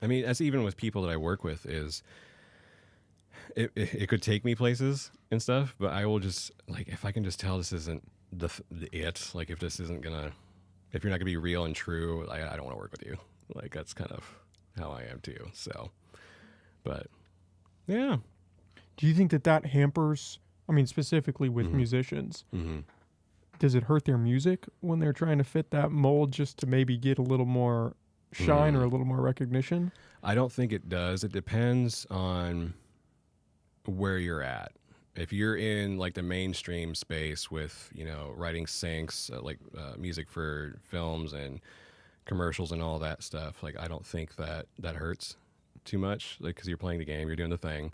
I mean, that's even with people that I work with is, it could take me places and stuff, but I will just, like, if I can just tell this isn't like if this isn't gonna, if you're not gonna be real and true, I don't want to work with you. Like that's kind of how I am too. So, but yeah. Do you think that hampers, I mean, specifically with musicians, does it hurt their music when they're trying to fit that mold just to maybe get a little more shine or a little more recognition? I don't think it does. It depends on where you're at. If you're in like the mainstream space with, writing syncs, music for films and commercials and all that stuff, like I don't think that hurts too much, like because you're playing the game, you're doing the thing,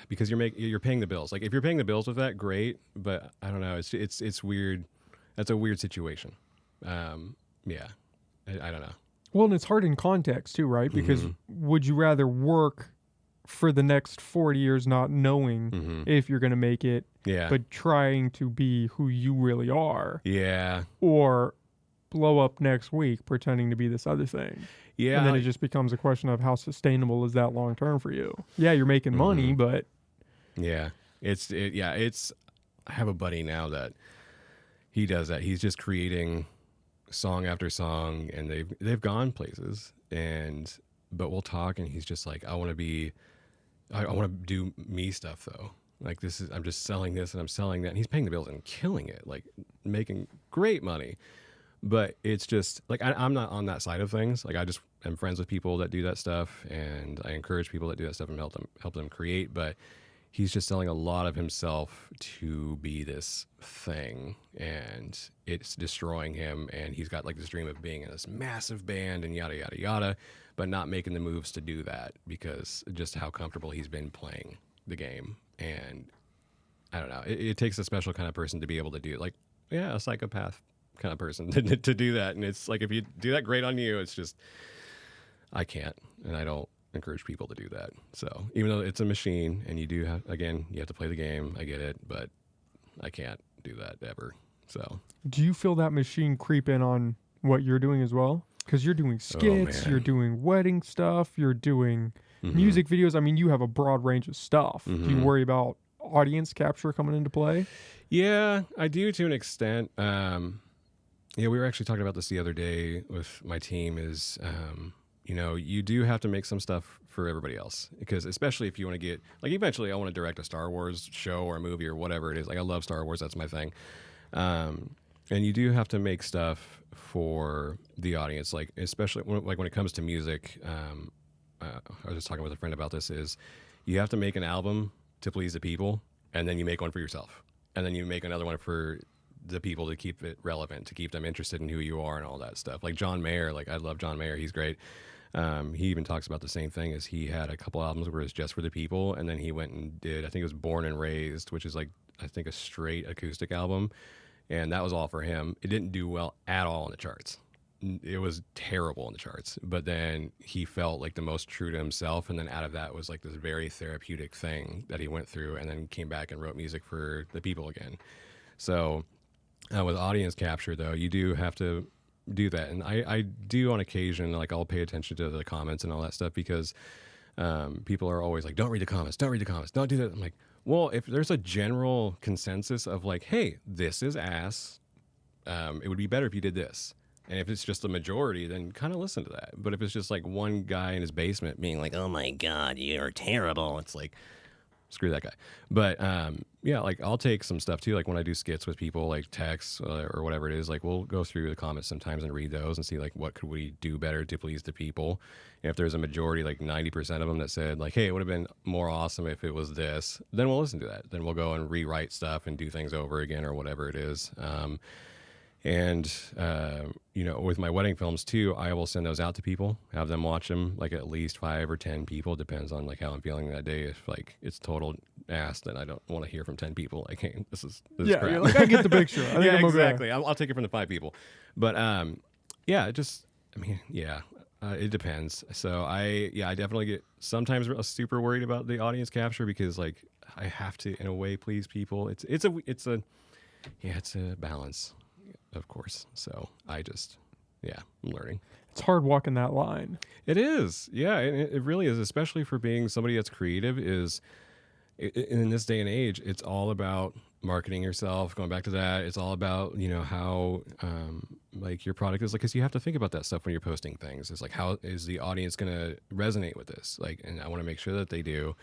because you're paying the bills. Like if you're paying the bills with that, great. But I don't know, it's weird. That's a weird situation. Yeah, I don't know. Well, and it's hard in context too, right? Because would you rather work for the next 40 years not knowing if you're going to make it, but trying to be who you really are? Yeah. Or blow up next week pretending to be this other thing? Yeah. And then it just becomes a question of how sustainable is that long term for you? Yeah, you're making money, but yeah, I have a buddy now that he does that. He's just creating song after song, and they've gone places, but we'll talk, and he's just like, I want to do me stuff though. Like I'm just selling this and I'm selling that, and he's paying the bills and killing it, like making great money. But it's just like, I'm not on that side of things. Like I just am friends with people that do that stuff, and I encourage people that do that stuff and help them create. But he's just selling a lot of himself to be this thing, and it's destroying him. And he's got like this dream of being in this massive band and yada, yada, yada, but not making the moves to do that because just how comfortable he's been playing the game. And I don't know, it takes a special kind of person to be able to do it. Like a psychopath kind of person to do that. And it's like, if you do that, great on you. It's just, I can't, and I don't encourage people to do that. So even though it's a machine and you do have, again, you have to play the game, I get it, but I can't do that ever. So do you feel that machine creep in on what you're doing as well? Because you're doing skits, you're doing wedding stuff, you're doing music videos. I mean, you have a broad range of stuff. Do you worry about audience capture coming into play? Yeah, I do to an extent. We were actually talking about this the other day with my team is, you do have to make some stuff for everybody else, because especially if you want to get, like, eventually I want to direct a Star Wars show or a movie or whatever it is. Like, I love Star Wars. That's my thing. And you do have to make stuff for the audience, like, especially when it comes to music. I was just talking with a friend about this, is you have to make an album to please the people, and then you make one for yourself, and then you make another one for the people to keep it relevant, to keep them interested in who you are and all that stuff. Like John Mayer, like, I love John Mayer. He's great. He even talks about the same thing, as he had a couple albums where it was just for the people, and then he went and did, I think it was Born and Raised, which is like, I think, a straight acoustic album, and that was all for him. It didn't do well at all in the charts. It was terrible in the charts, but then he felt like the most true to himself, and then out of that was like this very therapeutic thing that he went through, and then came back and wrote music for the people again. So with audience capture, though, you do have to do that, and I do on occasion, like, I'll pay attention to the comments and all that stuff, because people are always like, don't read the comments, don't read the comments, don't do that. I'm like, well, if there's a general consensus of like, hey, this is ass, it would be better if you did this. And if it's just the majority, then kind of listen to that. But if it's just like one guy in his basement being like, oh my God, you're terrible, it's like, screw that guy. But like, I'll take some stuff too. Like, when I do skits with people, like texts or whatever it is, like, we'll go through the comments sometimes and read those and see like, what could we do better to please the people. And if there's a majority, like 90% of them that said like, hey, it would have been more awesome if it was this, then we'll listen to that. Then we'll go and rewrite stuff and do things over again or whatever it is. And with my wedding films too, I will send those out to people, have them watch them, like at least 5 or 10 people, depends on like how I'm feeling that day. If like it's total ass, then I don't want to hear from 10 people. Like, hey, this is crap. You're like, I get the picture. I think I'm exactly. I'll take it from the 5 people. But it depends. So I definitely get sometimes super worried about the audience capture, because like, I have to, in a way, please people. It's a balance, of course. So I'm learning. It's hard walking that line. It is. Yeah, it really is, especially for being somebody that's creative. In this day and age, it's all about marketing yourself, going back to that. It's all about, how like your product is, like, because you have to think about that stuff when you're posting things. It's like, how is the audience going to resonate with this? Like, and I want to make sure that they do.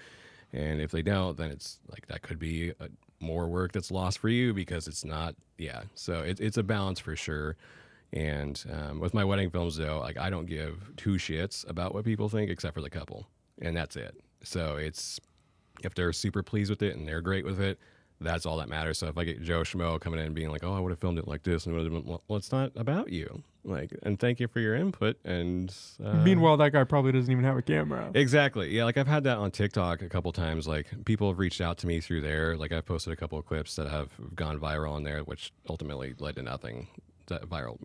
And if they don't, then it's like, that could be more work that's lost for you, because it's not. Yeah. So it's a balance for sure. And with my wedding films, though, like, I don't give 2 shits about what people think, except for the couple, and that's it. So it's, if they're super pleased with it and they're great with it, that's all that matters. So if I get Joe Schmo coming in and being like, oh, I would have filmed it like this, and well, it's not about you. Like, and thank you for your input. And meanwhile, that guy probably doesn't even have a camera. Exactly. Yeah. Like, I've had that on TikTok a couple times. Like, people have reached out to me through there. Like, I've posted a couple of clips that have gone viral on there, which ultimately led to nothing. That virality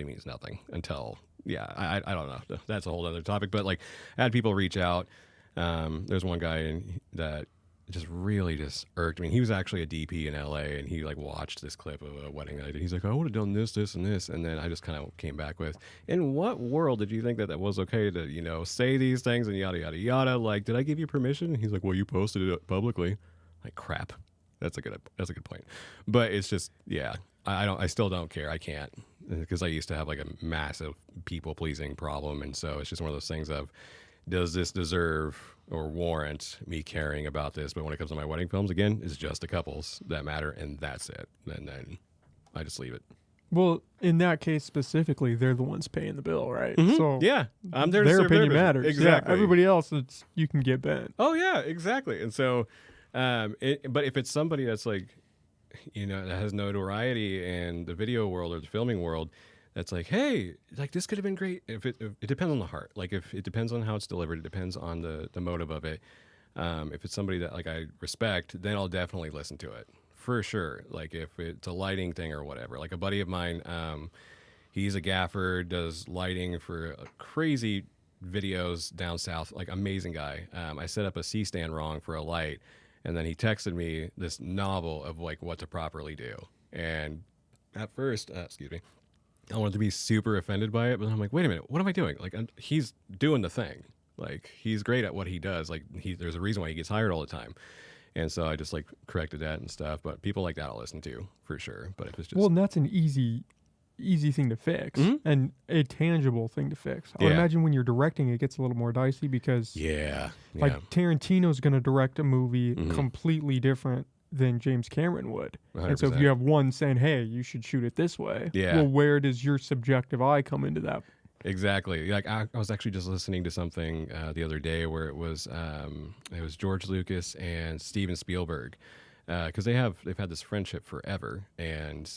means nothing until, I don't know. That's a whole other topic. But like, I had people reach out. There's one guy that just really just irked me. He was actually a DP in LA, and he like watched this clip of a wedding that I did. He's like, I would have done this, this, and this. And then I just kind of came back with, in what world did you think that was okay to, say these things and yada, yada, yada? Like, did I give you permission? And he's like, well, you posted it publicly. Like, crap. That's a good point. But it's just, I still don't care. I can't, because I used to have like a massive people pleasing problem. And so it's just one of those things of, does this deserve or warrant me caring about this? But when it comes to my wedding films, again, it's just the couples that matter, and that's it. And then I just leave it. Well, in that case specifically, they're the ones paying the bill, right? Mm-hmm. So yeah, I'm there to their serve opinion their matters. Exactly. Yeah, everybody else, you can get bent. Oh yeah, exactly. And so, but if it's somebody that's like, that has notoriety in the video world or the filming world, that's like, hey, like, this could have been great. If it depends on the heart. Like, if it depends on how it's delivered, it depends on the motive of it. If it's somebody that like I respect, then I'll definitely listen to it for sure. Like if it's a lighting thing or whatever. Like a buddy of mine, he's a gaffer, does lighting for crazy videos down south. Like amazing guy. I set up a C stand wrong for a light, and then he texted me this novel of like what to properly do. And at first, excuse me, I wanted to be super offended by it, but I'm like, wait a minute, what am I doing? Like he's doing the thing. Like he's great at what he does. Like there's a reason why he gets hired all the time. And so I just like corrected that and stuff. But people like that I'll listen to for sure. But if it's just Well, and that's an easy thing to fix and a tangible thing to fix. I would imagine when you're directing, it gets a little more dicey because like Tarantino's going to direct a movie completely different than James Cameron would. 100%. And so if you have one saying, hey, you should shoot it this way, well, where does your subjective eye come into that? Exactly. Like I was actually just listening to something the other day where it was George Lucas and Steven Spielberg, because they've had this friendship forever, and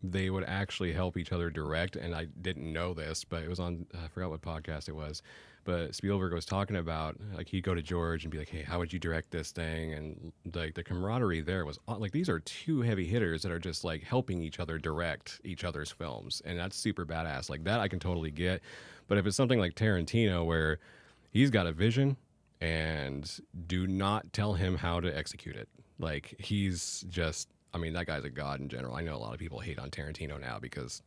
they would actually help each other direct. And I didn't know this, but it was on I forgot what podcast it was. But Spielberg was talking about like he'd go to George and be like, "Hey, how would you direct this thing?" And like the camaraderie there was like these are two heavy hitters that are just like helping each other direct each other's films, and that's super badass. Like that I can totally get. But if it's something like Tarantino where he's got a vision and do not tell him how to execute it. Like he's just, I mean, that guy's a god in general. I know a lot of people hate on Tarantino now because,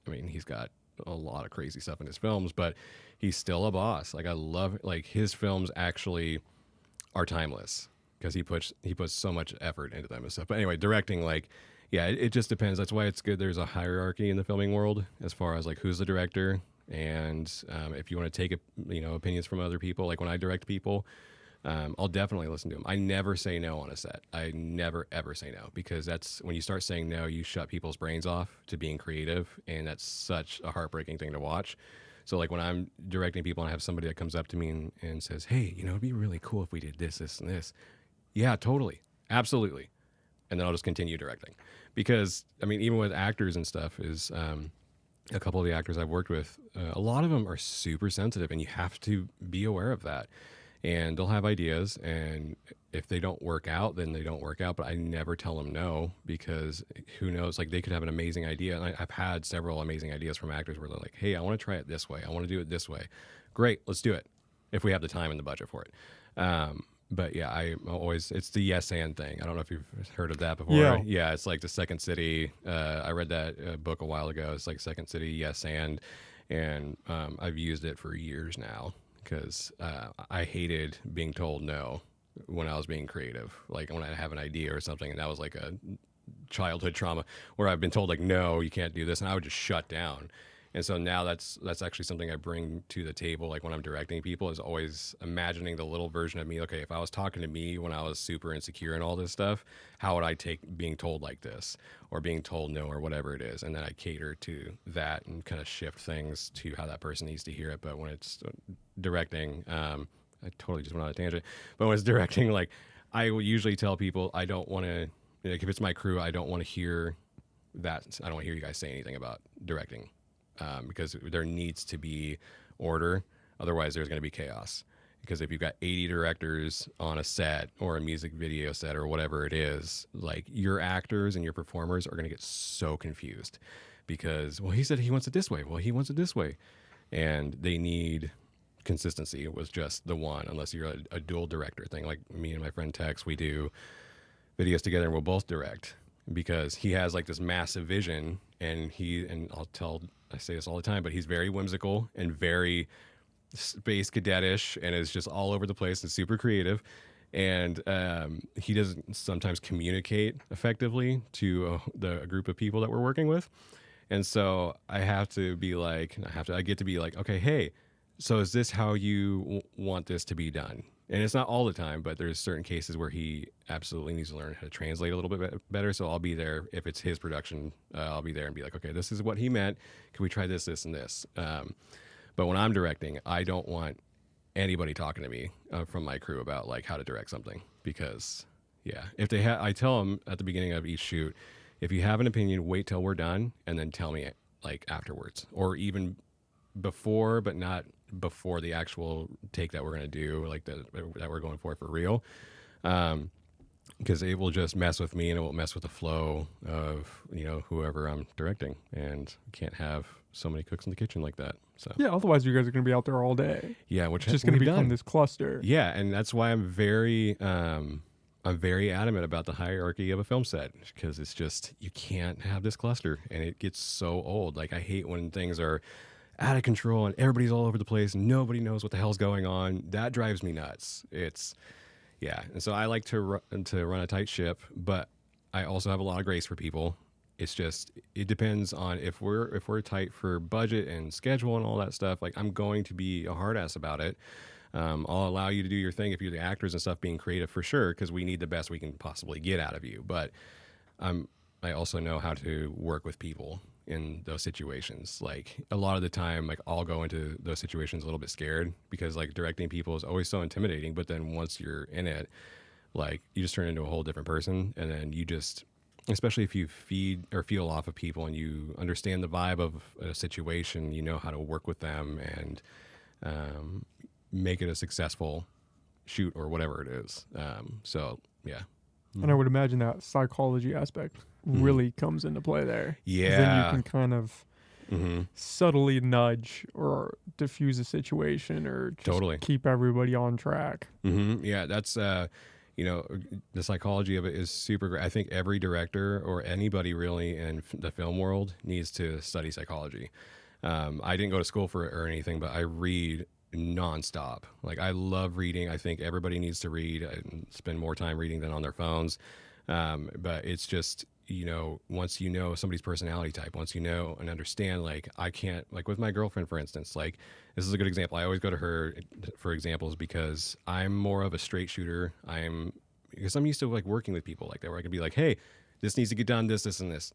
I mean, he's got a lot of crazy stuff in his films, but he's still a boss. Like I love, like his films actually are timeless because he puts so much effort into them and stuff. But anyway, directing, like, yeah, it just depends. That's why it's good. There's a hierarchy in the filming world as far as like who's the director, and if you want to take opinions from other people. Like when I direct people, I'll definitely listen to them. I never say no on a set. I never, ever say no, because that's when you start saying no, you shut people's brains off to being creative. And that's such a heartbreaking thing to watch. So like when I'm directing people and I have somebody that comes up to me and says, hey, it'd be really cool if we did this, this, and this. Yeah, totally. Absolutely. And then I'll just continue directing. Because, I mean, even with actors and stuff is a couple of the actors I've worked with, a lot of them are super sensitive, and you have to be aware of that. And they'll have ideas, and if they don't work out, then they don't work out. But I never tell them no, because who knows? Like they could have an amazing idea, and I've had several amazing ideas from actors where they're like, "Hey, I want to try it this way. I want to do it this way." Great, let's do it if we have the time and the budget for it. But yeah, it's the yes and thing. I don't know if you've heard of that before. Yeah, it's like the Second City. I read that book a while ago. It's like Second City yes and I've used it for years now. Because I hated being told no when I was being creative. Like when I have an idea or something, and that was like a childhood trauma where I've been told like, no, you can't do this, and I would just shut down. And so now that's actually something I bring to the table. Like when I'm directing people, is always imagining the little version of me. Okay, if I was talking to me when I was super insecure and all this stuff, how would I take being told like this or being told no or whatever it is? And then I cater to that and kind of shift things to how that person needs to hear it. But when it's directing, I totally just went on a tangent. But when it's directing, like I will usually tell people I don't want to, like if it's my crew, I don't want to hear that. I don't want to hear you guys say anything about directing. Because there needs to be order. Otherwise, there's going to be chaos. Because if you've got 80 directors on a set or a music video set or whatever it is, like your actors and your performers are going to get so confused. Because, well, he said he wants it this way. Well, he wants it this way. And they need consistency. It was just the one, unless you're a dual director thing. Like me and my friend Tex, we do videos together and we'll both direct. Because he has like this massive vision, and I say this all the time, but he's very whimsical and very space cadetish, and is just all over the place and super creative. And he doesn't sometimes communicate effectively to the group of people that we're working with. And so I get to be like, okay, hey, so is this how you want this to be done? And it's not all the time, but there's certain cases where he absolutely needs to learn how to translate a little bit better. So I'll be there. If it's his production, I'll be there and be like, okay, this is what he meant. Can we try this, this, and this? But when I'm directing, I don't want anybody talking to me from my crew about like how to direct something, because yeah, if they I tell them at the beginning of each shoot, if you have an opinion, wait till we're done and then tell me like afterwards, or even before, but not before the actual take that we're going to do, like that we're going for real. because it will just mess with me and it will mess with the flow of whoever I'm directing, and can't have so many cooks in the kitchen like that. So Yeah, otherwise you guys are going to be out there all day. yeah, which It's just going to we've become done. this cluster. Yeah, and that's why I'm very adamant about the hierarchy of a film set, because it's just, you can't have this cluster and it gets so old. Like, I hate when things are out of control and everybody's all over the place and nobody knows what the hell's going on. That drives me nuts. Yeah, and so I like to run a tight ship, but I also have a lot of grace for people. It's just, it depends on if we're tight for budget and schedule and all that stuff. Like, I'm going to be a hard ass about it. I'll allow you to do your thing if you're the actors and stuff, being creative, for sure, because we need the best we can possibly get out of you. But I also know how to work with people in those situations. Like, a lot of the time, like, I'll go into those situations a little bit scared, because like directing people is always so intimidating. But then once you're in it, like, you just turn into a whole different person, and then you just, especially if you feed or feel off of people and you understand the vibe of a situation, you know how to work with them and make it a successful shoot or whatever it is. So yeah. And I would imagine that psychology aspect really comes into play there. 'Cause Yeah. then you can kind of subtly nudge or diffuse a situation, or just Totally. keep everybody on track. Yeah, that's the psychology of it is super great. I think every director or anybody really in the film world needs to study psychology. I didn't go to school for it or anything, but I read nonstop. Like, I love reading. I think everybody needs to read and spend more time reading than on their phones. But it's just, once you know somebody's personality type, once you know and understand, like, I can't, like with my girlfriend, for instance, like, this is a good example. I always go to her for examples because I'm more of a straight shooter. Because I'm used to like working with people like that, where I can be like, hey, this needs to get done, this, and this.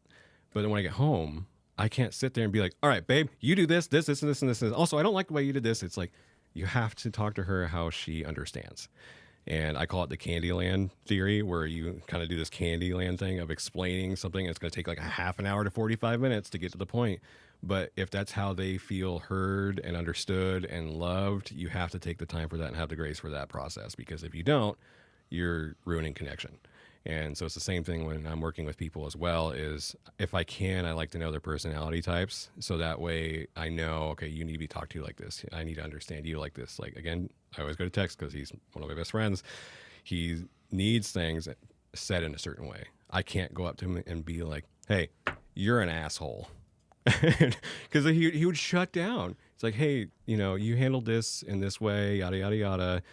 But then when I get home, I can't sit there and be like, all right, babe, you do this, and this. Also, I don't like the way you did this. It's like, you have to talk to her how she understands. And I call it the Candyland theory, where you kind of do this Candyland thing of explaining something. It's going to take like a half an hour to 45 minutes to get to the point. But if that's how they feel heard and understood and loved, you have to take the time for that and have the grace for that process. Because if you don't, you're ruining connection. And so it's the same thing when I'm working with people as well, is if I can, I like to know their personality types. So that way I know, okay, you need to be talked to like this. I need to understand you like this. Like, again, I always go to Tex because he's one of my best friends. He needs things said in a certain way. I can't go up to him and be like, hey, you're an asshole. Because he would shut down. It's like, hey, you handled this in this way, yada, yada, yada.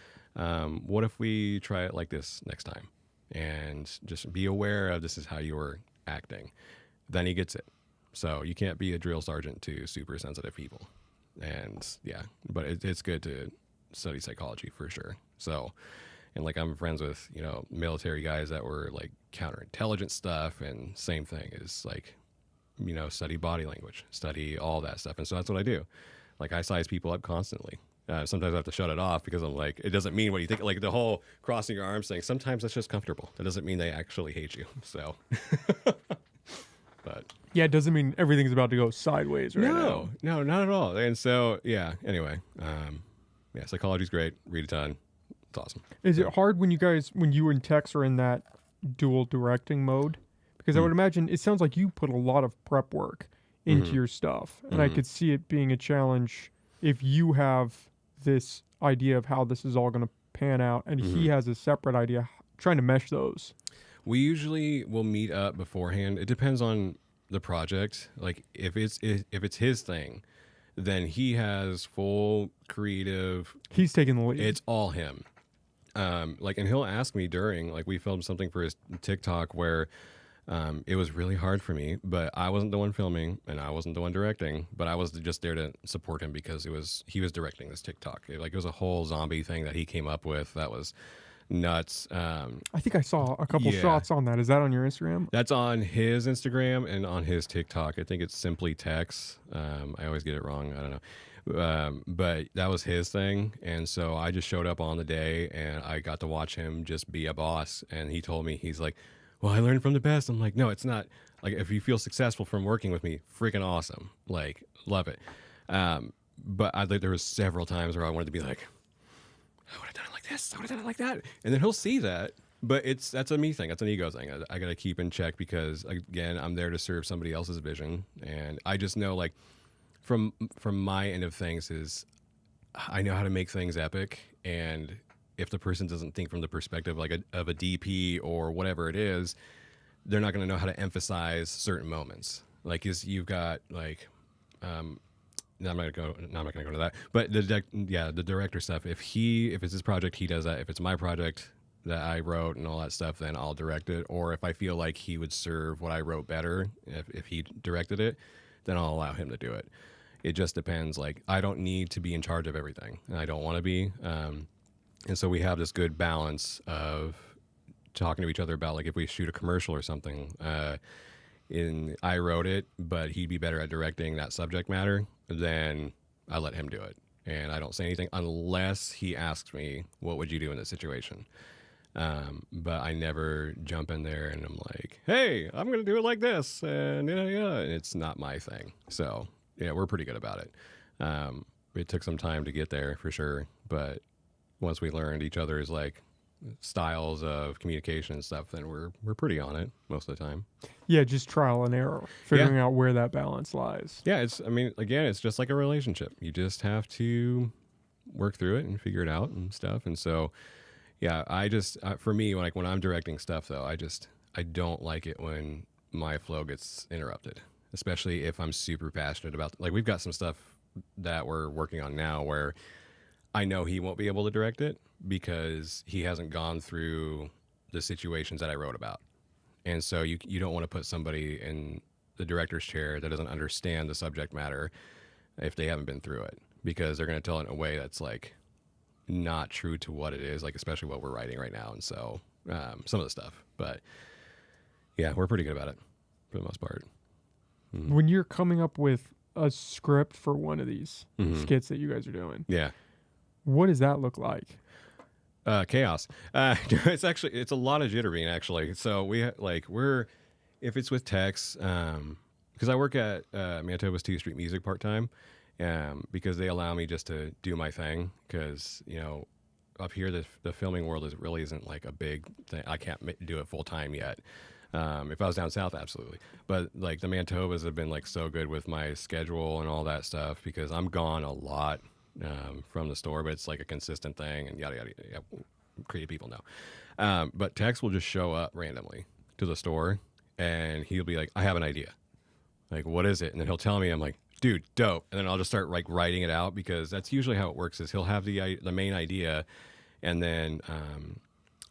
What if we try it like this next time? And just be aware of, this is how you're acting. Then he gets it. So you can't be a drill sergeant to super sensitive people. And yeah, but it's good to study psychology for sure. So, and like, I'm friends with, military guys that were like counterintelligence stuff, and same thing is like, study body language, study all that stuff. And so that's what I do. Like, I size people up constantly. Sometimes I have to shut it off because I'm like, it doesn't mean what you think. Like the whole crossing your arms thing, sometimes that's just comfortable. That doesn't mean they actually hate you. So, but Yeah, it doesn't mean everything's about to go sideways right now. No, not at all. And so, yeah, anyway, yeah, psychology's great. Read a ton. It's awesome. Is it hard when you and Tex are in that dual directing mode? Because I would imagine it sounds like you put a lot of prep work into your stuff. And I could see it being a challenge if you have this idea of how this is all going to pan out and he has a separate idea, trying to mesh those. We usually will meet up beforehand. It depends on the project. Like, if it's his thing, then he has full creative. He's taking the lead. It's all him. Like, and he'll ask me during, like, we filmed something for his TikTok where it was really hard for me, but I wasn't the one filming and I wasn't the one directing, but I was just there to support him because he was directing this TikTok. It was a whole zombie thing that he came up with that was nuts. I think I saw a couple shots on that. Is that on your Instagram? That's on his Instagram and on his TikTok. I think it's Simply Tex. I always get it wrong. I don't know. But that was his thing. And so I just showed up on the day and I got to watch him just be a boss. And he told me, he's like, well, I learned from the best. I'm like, no, it's not. Like, if you feel successful from working with me, freaking awesome. Like, love it. But there was several times where I wanted to be like, I would have done it like this. I would have done it like that. And then he'll see that But that's a me thing. That's an ego thing. I got to keep in check because again, I'm there to serve somebody else's vision, and I just know like from my end of things is I know how to make things epic, and if the person doesn't think from the perspective like of a DP or whatever it is, they're not going to know how to emphasize certain moments. Like you've got like. No, I'm not gonna go. No, I'm not gonna go to that. But the director stuff. If it's his project, he does that. If it's my project that I wrote and all that stuff, then I'll direct it. Or if I feel like he would serve what I wrote better, if he directed it, then I'll allow him to do it. It just depends. Like I don't need to be in charge of everything, and I don't want to be. And so we have this good balance of talking to each other about like if we shoot a commercial or something. I wrote it, but he'd be better at directing that subject matter. Then I let him do it, and I don't say anything unless he asks me, "What would you do in this situation?" But I never jump in there and I'm like, "Hey, I'm going to do it like this," and and it's not my thing. So yeah, we're pretty good about it. It took some time to get there for sure, but once we learned each other's like styles of communication and stuff, then we're pretty on it most of the time. Yeah, just trial and error, figuring out where that balance lies. Yeah, it's just like a relationship. You just have to work through it and figure it out and stuff. And so, yeah, for me, when I'm directing stuff though, I don't like it when my flow gets interrupted, especially if I'm super passionate about. Like we've got some stuff that we're working on now where I know he won't be able to direct it because he hasn't gone through the situations that I wrote about. And so you don't want to put somebody in the director's chair that doesn't understand the subject matter if they haven't been through it, because they're going to tell it in a way that's like not true to what it is, like especially what we're writing right now. And so some of the stuff, but yeah, we're pretty good about it for the most part. Mm-hmm. When you're coming up with a script for one of these skits that you guys are doing, what does that look like? Chaos. It's a lot of jittering actually. So if it's with Tex, because I work at Manitoba's 2 Street Music part time, because they allow me just to do my thing. Because up here the filming world isn't like a big thing. I can't do it full time yet. If I was down south, absolutely. But like the Manitobas have been like so good with my schedule and all that stuff because I'm gone a lot. From the store, but it's like a consistent thing and yada yada yada. Creative people know. But Tex will just show up randomly to the store and he'll be like, "I have an idea." Like, "What is it?" And then he'll tell me. I'm like, "Dude, dope." And then I'll just start like writing it out because that's usually how it works. Is he'll have the main idea, and then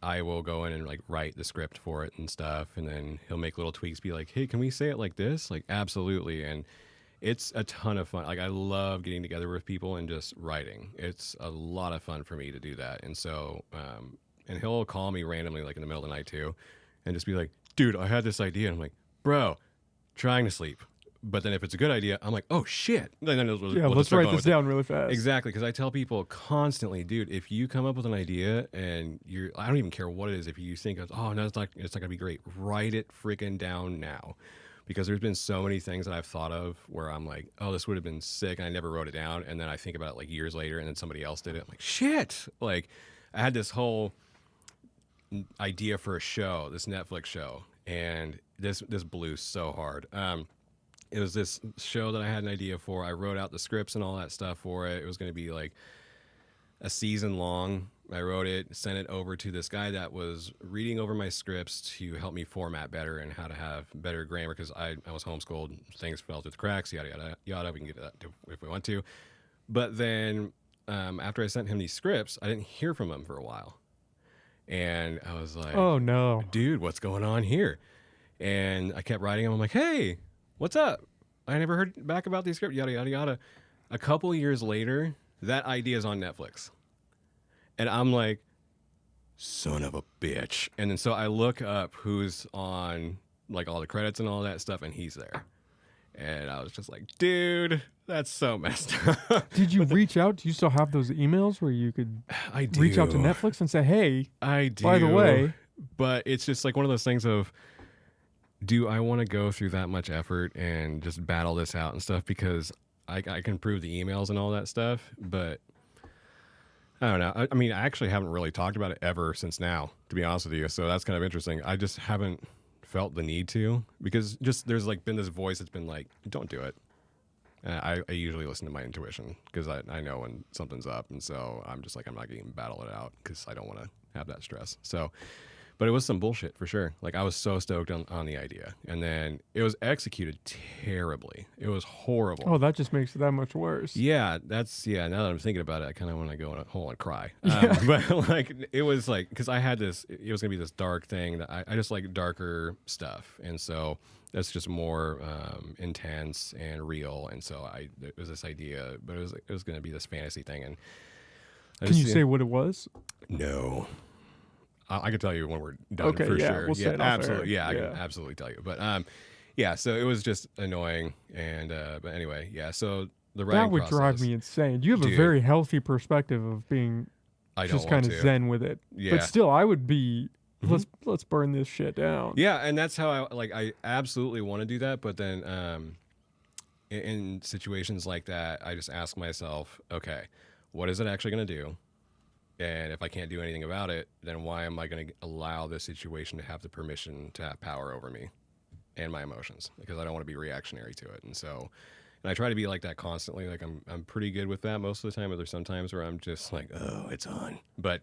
I will go in and like write the script for it and stuff, and then he'll make little tweaks. Be like, "Hey, can we say it like this?" Like, absolutely. And it's a ton of fun. Like I love getting together with people and just writing. It's a lot of fun for me to do that. And so, and he'll call me randomly, like in the middle of the night too, and just be like, "Dude, I had this idea." And I'm like, "Bro, trying to sleep." But then if it's a good idea, I'm like, "Oh shit!" Then let's write this down really fast. Exactly, because I tell people constantly, dude, if you come up with an idea and I don't even care what it is. If you think, "Oh no, it's not gonna be great," write it freaking down now. Because there's been so many things that I've thought of where I'm like, "Oh, this would have been sick," and I never wrote it down. And then I think about it like years later, and then somebody else did it. I'm like, "Shit!" Like, I had this whole idea for a show, this Netflix show, and this blew so hard. It was this show that I had an idea for. I wrote out the scripts and all that stuff for it. It was going to be like a season long. I wrote it, sent it over to this guy that was reading over my scripts to help me format better and how to have better grammar because I was homeschooled. Things fell through the cracks, yada, yada, yada. We can get to that if we want to. But then after I sent him these scripts, I didn't hear from him for a while. And I was like, "Oh, no. Dude, what's going on here?" And I kept writing him. I'm like, "Hey, what's up? I never heard back about these scripts, yada, yada, yada." A couple years later, that idea is on Netflix. And I'm like, "Son of a bitch." And then so I look up who's on like all the credits and all that stuff, and he's there. And I was just like, "Dude, that's so messed up." Did you reach out? Do you still have those emails where you could reach out to Netflix and say, "Hey, I do. By the way." But it's just like one of those things of, do I want to go through that much effort and just battle this out and stuff? Because I can prove the emails and all that stuff, but I don't know. I mean, I actually haven't really talked about it ever since now, to be honest with you. So that's kind of interesting. I just haven't felt the need to, because just there's like been this voice that's been like, don't do it. I usually listen to my intuition because I know when something's up. And so I'm just like, I'm not going to even battle it out because I don't want to have that stress. So, but it was some bullshit for sure. Like I was so stoked on the idea, and then it was executed terribly. It was horrible. Oh, that just makes it that much worse. Yeah, now that I'm thinking about it, I kind of want to go in a hole and cry. Yeah. But like, it was like, because I had this, it was gonna be this dark thing that I just like darker stuff, and so that's just more intense and real. And so it was this idea, but it was gonna be this fantasy thing. And Can you say what it was? No. I can tell you when we're done, Okay, for yeah, sure. we'll say it off absolutely. air. Yeah, I Yeah. can absolutely tell you. But yeah, so it was just annoying, and but anyway, yeah. So the writing That would drive process, me insane. You have a Dude. very healthy perspective of being I don't just want kind of to. zen with it. Yeah. But still, I would be, Mhm. let's burn this shit down. Yeah, and that's how I absolutely want to do that, but then in situations like that, I just ask myself, okay, what is it actually going to do? And if I can't do anything about it, then why am I going to allow this situation to have the permission to have power over me and my emotions? Because I don't want to be reactionary to it. And so, and I try to be like that constantly. Like I'm pretty good with that most of the time, but there's some times where I'm just like, oh, it's on. But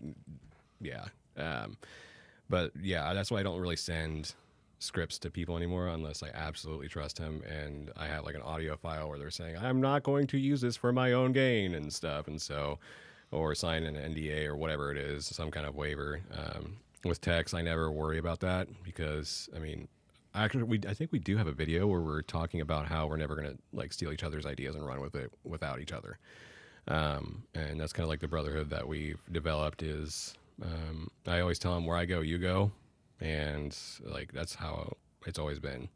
yeah. But yeah, that's why I don't really send scripts to people anymore unless I absolutely trust him, and I have like an audio file where they're saying I'm not going to use this for my own gain and stuff, and so, or sign an NDA or whatever it is, some kind of waiver. With text, I never worry about that because I mean, actually, I think we do have a video where we're talking about how we're never gonna like steal each other's ideas and run with it without each other, and that's kind of like the brotherhood that we've developed. Is I always tell him where I go, you go, and like that's how it's always been.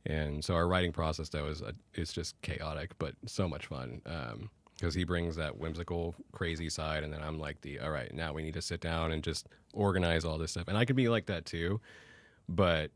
And so our writing process though it's just chaotic but so much fun, because he brings that whimsical crazy side, and then I'm like all right, now we need to sit down and just organize all this stuff. And I can be like that too, but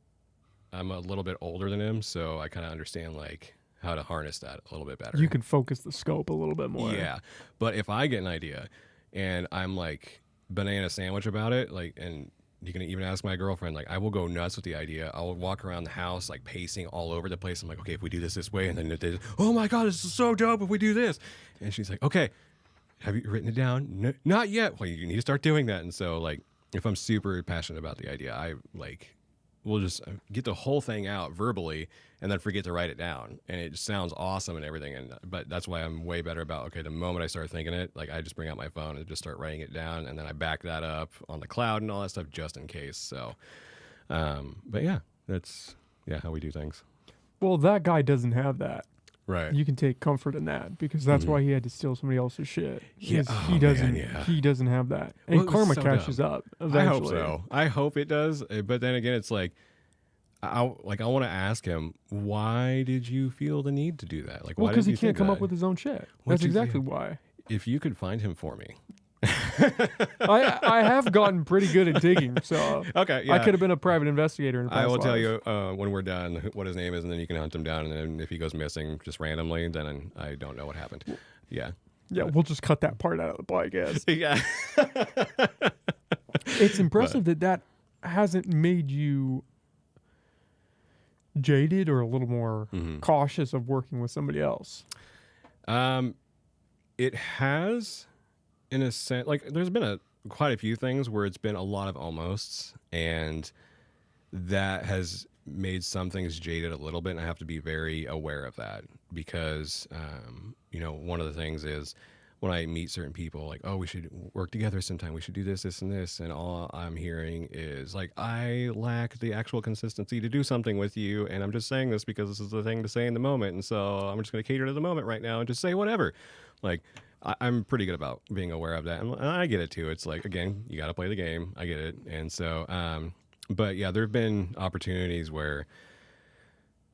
I'm a little bit older than him, so I kind of understand like how to harness that a little bit better. You can focus the scope a little bit more. Yeah, but if I get an idea and I'm like banana sandwich about it, like, and you can even ask my girlfriend, like I will go nuts with the idea. I'll walk around the house like pacing all over the place. I'm like, okay, if we do this way, and then oh my god, this is so dope if we do this. And she's like, okay, have you written it down? No, not yet. Well, you need to start doing that. And so like if I'm super passionate about the idea, I like will just get the whole thing out verbally and then forget to write it down, and it just sounds awesome and everything. And but that's why I'm way better about, okay, the moment I start thinking it, like I just bring out my phone and just start writing it down, and then I back that up on the cloud and all that stuff just in case. So but yeah, that's how we do things. Well, that guy doesn't have that. Right. You can take comfort in that because that's why he had to steal somebody else's shit. Yeah. is Oh, he doesn't. man, yeah. He doesn't have that, and Well, it's karma so catches dumb. up eventually. I hope so. I hope it does. But then again, it's like, I want to ask him, why did you feel the need to do that? Like, Well, why because did he you can't think come that? up with his own shit. What'd That's you exactly think? why. If you could find him for me. I have gotten pretty good at digging, so Okay, yeah. I could have been a private investigator in the past I will tell life. you when we're done what his name is, and then you can hunt him down. And then if he goes missing just randomly, then I don't know what happened. Yeah. Yeah, we'll just cut that part out of the podcast. Yeah. It's impressive that hasn't made you jaded or a little more cautious of working with somebody else. It has, in a sense, like there's been quite a few things where it's been a lot of almosts, and that has made some things jaded a little bit, and I have to be very aware of that because, one of the things is when I meet certain people, like, oh, we should work together sometime, we should do this, this, and this, and all I'm hearing is like, I lack the actual consistency to do something with you, and I'm just saying this because this is the thing to say in the moment, and so I'm just going to cater to the moment right now and just say whatever. Like, I'm pretty good about being aware of that, and I get it too. It's like, again, you got to play the game. I get it. And so, but yeah, there have been opportunities where,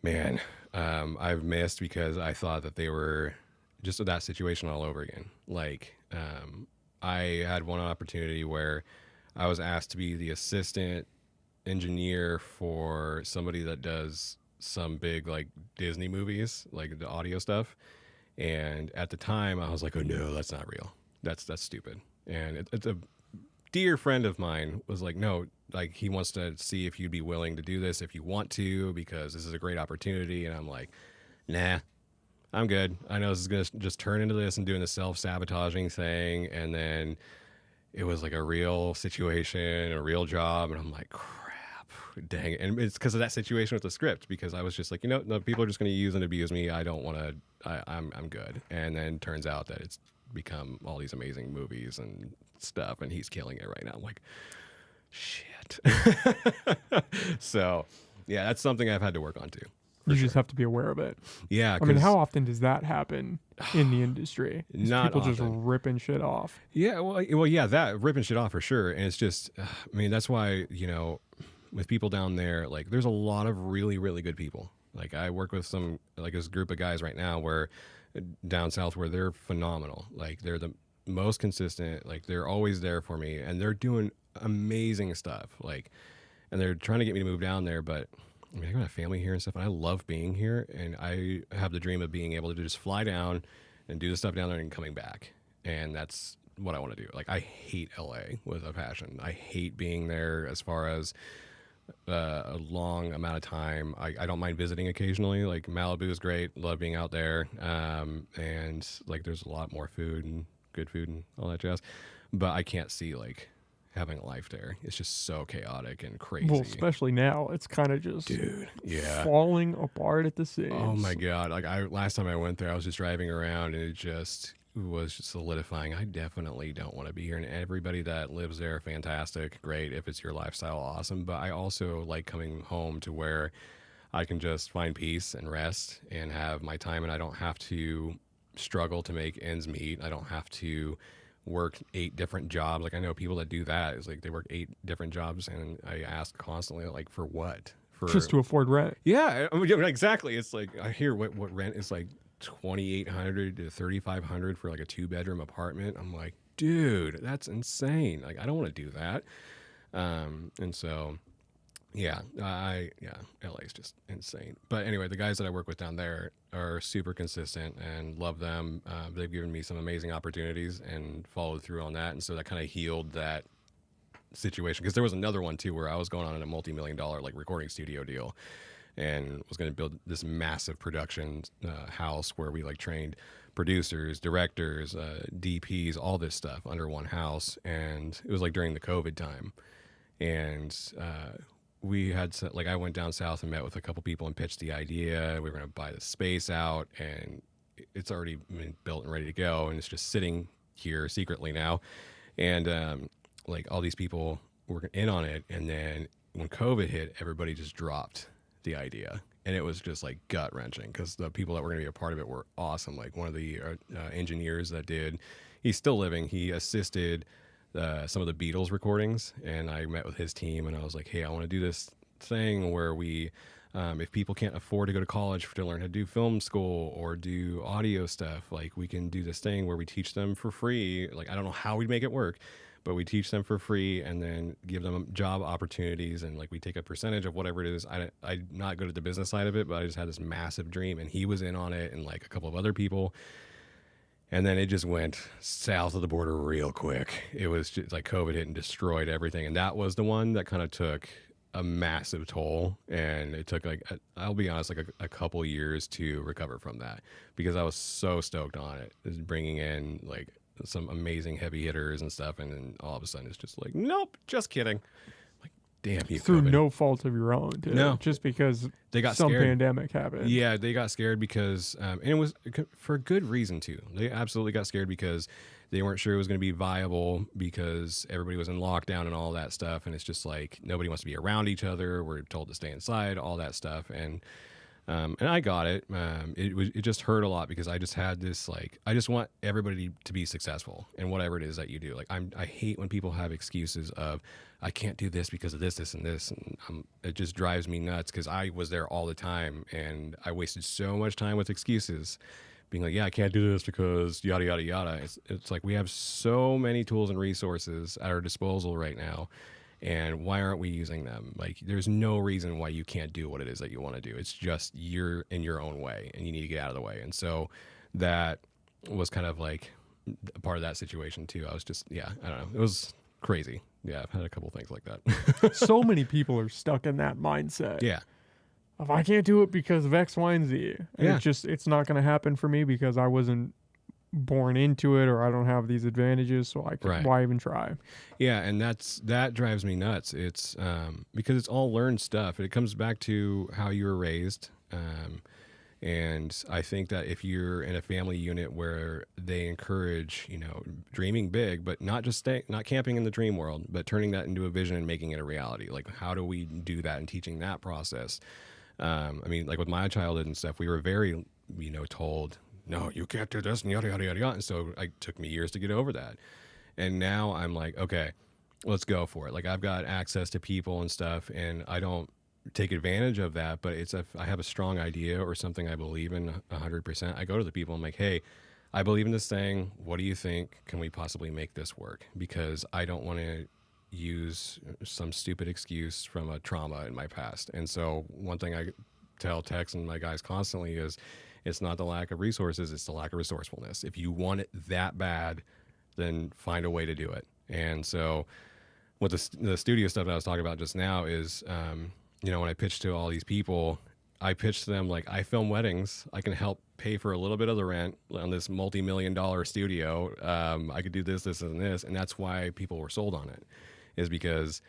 man, I've missed because I thought that they were just that situation all over again. Like, I had one opportunity where I was asked to be the assistant engineer for somebody that does some big like Disney movies, like the audio stuff. And at the time I was like, oh no, that's not real. That's stupid. And it's a dear friend of mine was like, no, like he wants to see if you'd be willing to do this if you want to, because this is a great opportunity. And I'm like, nah, I'm good. I know this is going to just turn into this and doing the self-sabotaging thing. And then it was like a real situation, a real job. And I'm like, crap, dang it. And it's because of that situation with the script, because I was just like, no, people are just going to use and abuse me. I don't want to, I'm good. And then turns out that it's become all these amazing movies and stuff. And he's killing it right now. I'm like, shit. So yeah, that's something I've had to work on too. You just have to be aware of it. Yeah. I mean, how often does that happen in the industry? Not people often. just ripping shit off. Yeah, well, yeah, that ripping shit off for sure. And it's just, I mean, that's why, with people down there, like, there's a lot of really, really good people. Like, I work with this group of guys right now down south where they're phenomenal. Like, they're the most consistent. Like, they're always there for me, and they're doing amazing stuff. Like, and they're trying to get me to move down there, but I mean, I got a family here and stuff, and I love being here, and I have the dream of being able to just fly down and do the stuff down there and coming back, and that's what I want to do. Like, I hate LA with a passion. I hate being there as far as a long amount of time. I don't mind visiting occasionally. Like, Malibu is great, love being out there, and like there's a lot more food and good food and all that jazz, but I can't see like having a life there. It's just so chaotic and crazy. Well, especially now, it's kind of just falling apart at the seams. Oh my god! Like last time I went there, I was just driving around, and it just was just solidifying. I definitely don't want to be here. And everybody that lives there, fantastic, great. If it's your lifestyle, awesome. But I also like coming home to where I can just find peace and rest and have my time, and I don't have to struggle to make ends meet. I don't have to work 8 different jobs. Like, I know people that do that. It's like they work 8 different jobs, and I ask constantly, like, for what? For just to afford rent. Yeah, I mean, exactly. It's like I hear what rent is like $2,800 to $3,500 for like a 2-bedroom apartment. I'm like, dude, that's insane. Like, I don't want to do that. And so yeah, LA is just insane. But anyway, the guys that I work with down there are super consistent and love them. They've given me some amazing opportunities and followed through on that. And so that kind of healed that situation, because there was another one too where I was going on in a multi-million-dollar like recording studio deal and was going to build this massive production house where we like trained producers, directors, DPs, all this stuff under one house. And it was like during the COVID time. And we had like, I went down south and met with a couple people and pitched the idea. We were going to buy the space out, and it's already been built and ready to go, and it's just sitting here secretly now. And like all these people were in on it, and then when COVID hit, everybody just dropped the idea, and it was just like gut wrenching because the people that were going to be a part of it were awesome. Like one of the engineers that he's still living. He assisted some of the Beatles recordings, and I met with his team, and I was like, hey, I want to do this thing where we, if people can't afford to go to college to learn how to do film school or do audio stuff, like we can do this thing where we teach them for free. Like, I don't know how we'd make it work, but we teach them for free and then give them job opportunities, and like we take a percentage of whatever it is. I'm not good at the business side of it, but I just had this massive dream, and he was in on it, and like a couple of other people. And then it just went south of the border real quick. It was just like COVID hit and destroyed everything. And that was the one that kind of took a massive toll. And it took like, I'll be honest, like a couple years to recover from that, because I was so stoked on it. It was bringing in like some amazing heavy hitters and stuff. And then all of a sudden it's just like, nope, just kidding. Like, damn you, through COVID. No fault of your own, too. No. Just because They got some scared. pandemic happened. Yeah, they got scared because, and it was for good reason too. They absolutely got scared because they weren't sure it was going to be viable, because everybody was in lockdown and all that stuff. And it's just like, nobody wants to be around each other. We're told to stay inside, all that stuff. And I got it. It just hurt a lot, because I just had this, like, I just want everybody to be successful in whatever it is that you do. Like, I hate when people have excuses of, I can't do this because of this, this, and this. And it just drives me nuts, because I was there all the time, and I wasted so much time with excuses, being like, yeah, I can't do this because yada, yada, yada. It's like we have so many tools and resources at our disposal right now. And why aren't we using them? Like, there's no reason why you can't do what it is that you want to do. It's just you're in your own way, and you need to get out of the way. And so that was kind of like a part of that situation too. I was just, yeah, I don't know. It was crazy. Yeah, I've had a couple things like that. So many people are stuck in that mindset. Yeah. If I can't do it because of X, Y, and Z, and Yeah. it's not going to happen for me because I wasn't born into it or I don't have these advantages, so why even try? Yeah, and that drives me nuts. It's because it's all learned stuff. It comes back to how you were raised. And I think that if you're in a family unit where they encourage, dreaming big, but not camping in the dream world, but turning that into a vision and making it a reality. Like, how do we do that and teaching that process? I mean, like with my childhood and stuff, we were very, told, no, you can't do this and yada, yada, yada, yada. And so it took me years to get over that. And now I'm like, okay, let's go for it. Like, I've got access to people and stuff, and I don't take advantage of that, but if I have a strong idea or something I believe in 100%, I go to the people and I'm like, hey, I believe in this thing. What do you think? Can we possibly make this work? Because I don't want to use some stupid excuse from a trauma in my past. And so one thing I tell Tex and my guys constantly is it's not the lack of resources, it's the lack of resourcefulness. If you want it that bad, then find a way to do it. And so what the studio stuff that I was talking about just now is, when I pitch to all these people, I pitch to them like, I film weddings. I can help pay for a little bit of the rent on this multi-million-dollar studio. I could do this, this, and this. And that's why people were sold on it, is because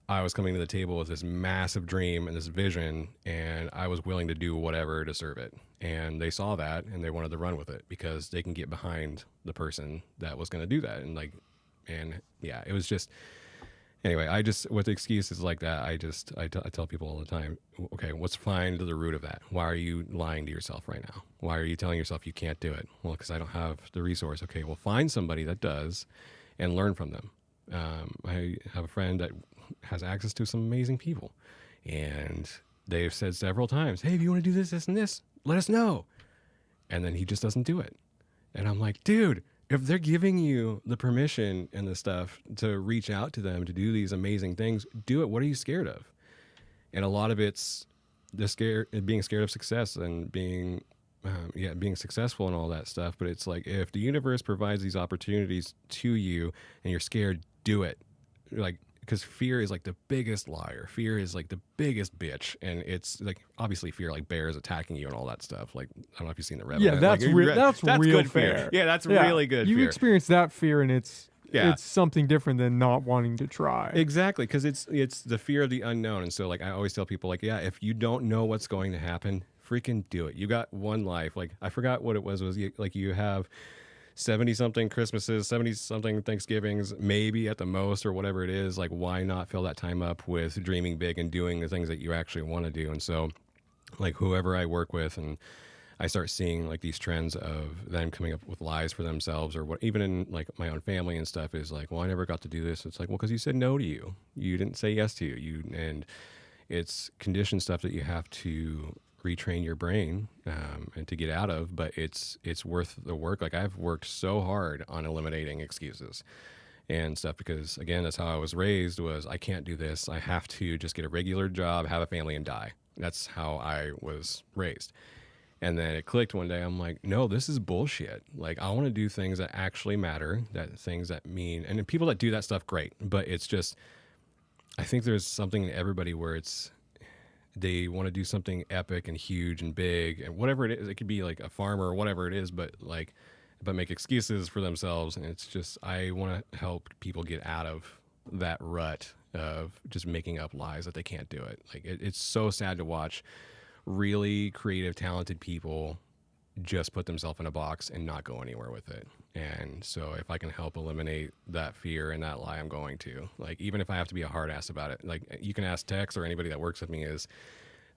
I was coming to the table with this massive dream and this vision, and I was willing to do whatever to serve it. And they saw that, and they wanted to run with it because they can get behind the person that was going to do that. And yeah, it was just... Anyway, with excuses like that, I tell people all the time, okay, let's find the root of that. Why are you lying to yourself right now? Why are you telling yourself you can't do it? Well, because I don't have the resource. Okay, well, find somebody that does and learn from them. I have a friend that has access to some amazing people, and they've said several times, hey, if you want to do this, this, and this, let us know. And then he just doesn't do it. And I'm like, dude, if they're giving you the permission and the stuff to reach out to them to do these amazing things, do it. What are you scared of? And a lot of it's being scared of success and being successful and all that stuff. But it's like, if the universe provides these opportunities to you and you're scared, do it. Like, because fear is like the biggest liar. Fear is like the biggest bitch. And it's like, obviously fear, like bears attacking you and all that stuff. Like, I don't know if you've seen The Revenant. Yeah, that's real good fair. Fear. Yeah, that's really good you fear. Experience that fear, and it's something different than not wanting to try. Exactly, because it's the fear of the unknown. And so, like, I always tell people, like, yeah, if you don't know what's going to happen, freaking do it. You got one life. Like, I forgot what it was. You have 70-something Christmases, 70-something Thanksgivings, maybe at the most, or whatever it is. Like, why not fill that time up with dreaming big and doing the things that you actually want to do? And so, like, whoever I work with, and I start seeing like these trends of them coming up with lies for themselves, or what, even in like my own family and stuff, is like, well, I never got to do this. It's like, well, because you said no to you. You didn't say yes to you. And it's conditioned stuff that you have to retrain your brain and to get out of, but it's worth the work. Like, I've worked so hard on eliminating excuses and stuff, because again, that's how I was raised, was I can't do this. I have to just get a regular job, have a family, and die. That's how I was raised. And then it clicked one day. I'm like, no, this is bullshit. Like, I want to do things that actually matter, things that mean, and people that do that stuff, great. But it's just, I think there's something in everybody where they want to do something epic and huge and big and whatever it is. It could be like a farmer or whatever it is, but make excuses for themselves. And it's just, I want to help people get out of that rut of just making up lies that they can't do it. Like, it's so sad to watch really creative, talented people just put themselves in a box and not go anywhere with it. And so if I can help eliminate that fear and that lie, I'm going to. Like, even if I have to be a hard ass about it. Like, you can ask Tex or anybody that works with me, is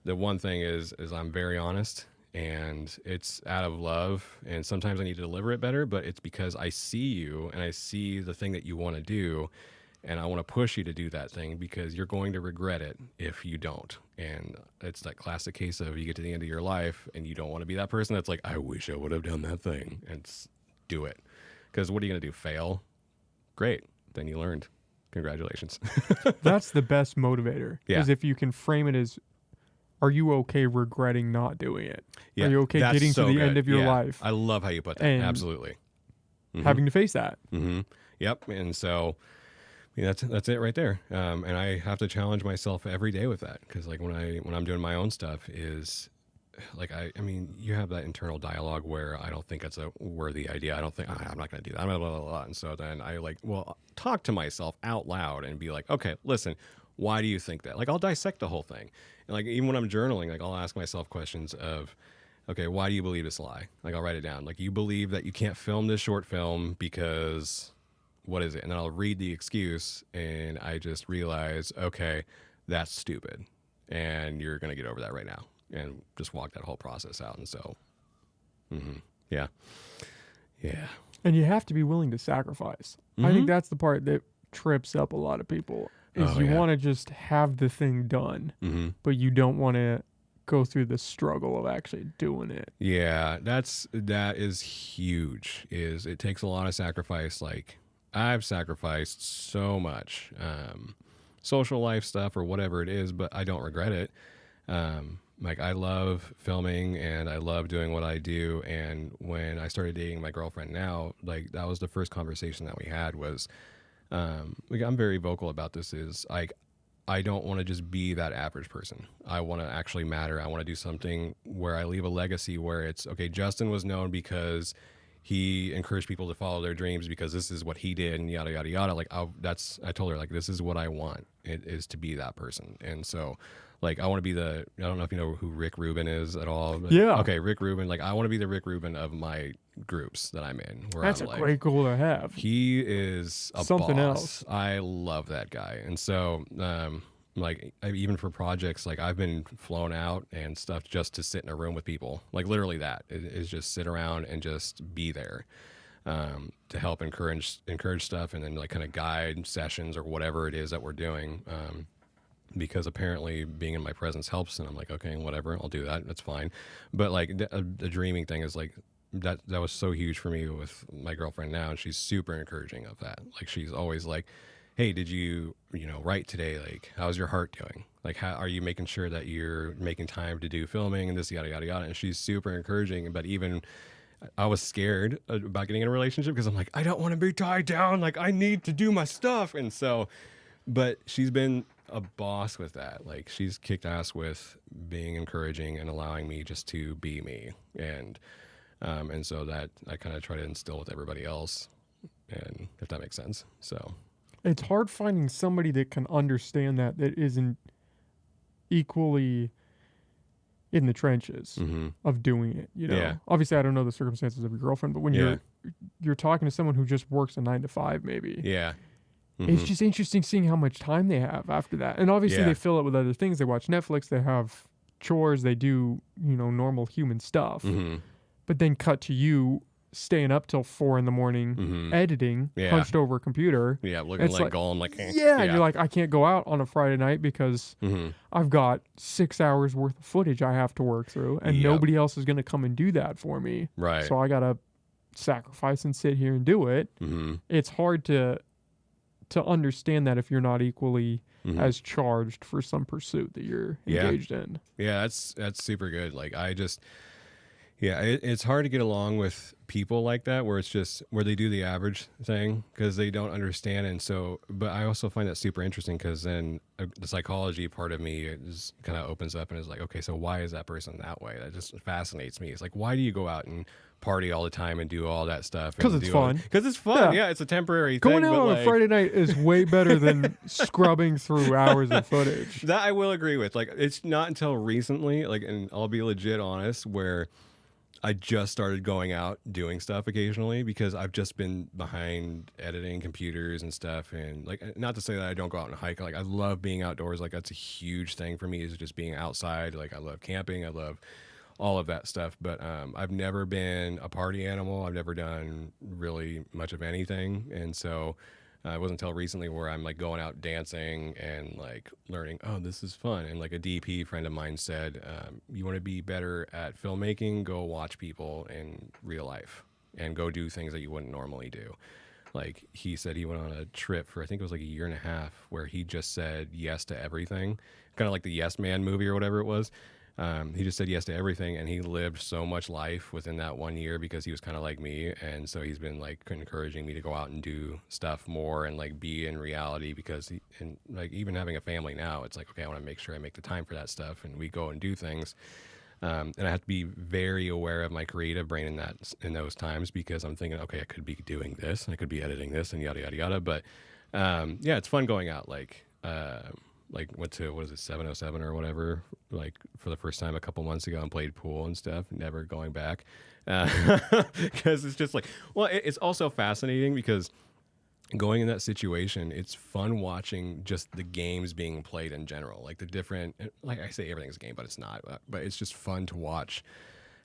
the one thing is I'm very honest, and it's out of love, and sometimes I need to deliver it better, but it's because I see you and I see the thing that you want to do, and I want to push you to do that thing, because you're going to regret it if you don't. And it's that classic case of, you get to the end of your life and you don't want to be that person that's like, I wish I would have done that thing. And do it. Because what are you going to do? Fail? Great. Then you learned. Congratulations. That's the best motivator. Yeah. Is if you can frame it as, are you okay regretting not doing it? Yeah, are you okay getting to the end of your life? I love how you put that. Absolutely. having to face that. Yep. And so that's it right there. And I have to challenge myself every day with that. Cause like when I'm doing my own stuff is like, I mean, you have that internal dialogue where I don't think that's a worthy idea. I don't think I'm not going to do that. Blah, blah, blah, blah. And so then I talk to myself out loud and be like, okay, listen, why do you think that? Like, I'll dissect the whole thing. And like, even when I'm journaling, like I'll ask myself questions of, okay, why do you believe this lie? Like, I'll write it down. Like, you believe that you can't film this short film because what is it? And then I'll read the excuse and I just realize, okay, that's stupid. And you're going to get over that right now. And just walk that whole process out. And so, yeah. Yeah. And you have to be willing to sacrifice. I think that's the part that trips up a lot of people is you want to just have the thing done, but you don't want to go through the struggle of actually doing it. Yeah, that is huge. Is it takes a lot of sacrifice. Like I've sacrificed so much, social life stuff or whatever it is, but I don't regret it. Like I love filming and I love doing what I do. And when I started dating my girlfriend now, like that was the first conversation that we had was, like I'm very vocal about this is like, I don't want to just be that average person. I want to actually matter. I want to do something where I leave a legacy where it's, okay, Justin was known because he encouraged people to follow their dreams because this is what he did and yada, yada, yada. Like I told her like, this is what I want. It is to be that person. And so like, I want to be I don't know if you know who Rick Rubin is at all. But, yeah. Okay. Rick Rubin. Like I want to be the Rick Rubin of my groups that I'm in. Where That's I'm a like, great goal to have. He is a something boss. else. I love that guy. And so, like even for projects, like I've been flown out and stuff just to sit in a room with people, like literally that is just sit around and just be there, to help encourage stuff and then like kind of guide sessions or whatever it is that we're doing. Because apparently being in my presence helps and I'm like, okay, whatever, I'll do that. That's fine. But like the dreaming thing is like, that was so huge for me with my girlfriend now. And she's super encouraging of that. Like she's always like, hey, did you write today? Like, how's your heart doing? Like, how are you making sure that you're making time to do filming and this, yada, yada, yada. And she's super encouraging. But even I was scared about getting in a relationship because I'm like, I don't want to be tied down. Like, I need to do my stuff. And so, but she's been a boss with that. Like, she's kicked ass with being encouraging and allowing me just to be me. And so that I kind of try to instill with everybody else. And if that makes sense. So. It's hard finding somebody that can understand that isn't equally in the trenches of doing it. Yeah. Obviously, I don't know the circumstances of your girlfriend, but when you're talking to someone who just works a 9 to 5, maybe. Yeah. It's just interesting seeing how much time they have after that. And obviously, they fill it with other things. They watch Netflix. They have chores. They do normal human stuff. But then cut to you staying up till 4 a.m, editing, hunched over a computer. Yeah, looking like Gollum, like and you're like, I can't go out on a Friday night because I've got 6 hours worth of footage I have to work through, and nobody else is going to come and do that for me. Right. So I got to sacrifice and sit here and do it. It's hard to understand that if you're not equally as charged for some pursuit that you're engaged in. Yeah, that's super good. Like it's hard to get along with people like that where it's just where they do the average thing because they don't understand. And so, but I also find that super interesting because then the psychology part of me is kind of opens up and is like, okay, so why is that person that way? That just fascinates me. It's like, why do you go out and party all the time and do all that stuff? Because it's fun. Because it's fun. Yeah, it's a temporary Going thing. Going out on a Friday night is way better than scrubbing through hours of footage. That I will agree with. Like, it's not until recently, like, and I'll be legit honest, where I just started going out doing stuff occasionally because I've just been behind editing computers and stuff. And like, not to say that I don't go out and hike. Like, I love being outdoors. Like, that's a huge thing for me is just being outside. Like, I love camping. I love all of that stuff. But I've never been a party animal. I've never done really much of anything. And so it wasn't until recently where I'm like going out dancing and like learning, oh, this is fun. And like a DP friend of mine said, you want to be better at filmmaking, go watch people in real life and go do things that you wouldn't normally do. Like he said he went on a trip for, I think it was like a year and a half where he just said yes to everything, kind of like the Yes Man movie or whatever it was. He just said yes to everything, and he lived so much life within that 1 year because he was kind of like me, and so he's been like encouraging me to go out and do stuff more and like be in reality because and like even having a family now, it's like okay, I want to make sure I make the time for that stuff, and we go and do things. And I have to be very aware of my creative brain in those times because I'm thinking, okay, I could be doing this and I could be editing this and yada yada yada. But yeah, it's fun going out. Like went to what is it 707 or whatever like for the first time a couple months ago and played pool and stuff. Never going back because it's just like well, it's also fascinating because going in that situation, it's fun watching just the games being played in general. Like the different, like I say, everything's a game, but it's not. But it's just fun to watch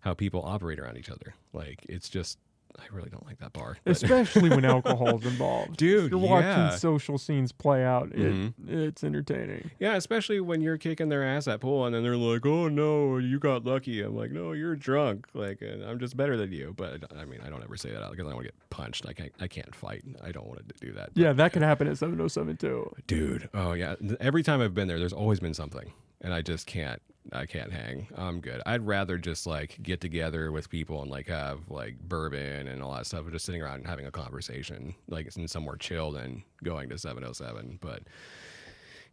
how people operate around each other. Like it's just, I really don't like that bar. Especially when alcohol's involved. Dude, you're watching social scenes play out. It's entertaining. Yeah, especially when you're kicking their ass at pool and then they're like, oh no, you got lucky. I'm like, no, you're drunk. Like, and I'm just better than you. But I mean, I don't ever say that out because I don't want to get punched. I can't fight. I don't want to do that. Yeah, that could happen at 707 too. Dude, oh yeah. Every time I've been there, there's always been something. And I just can't. I can't hang. I'm good. I'd rather just like get together with people and like have like bourbon and all that stuff, just sitting around and having a conversation, like it's in somewhere chill than going to 707. But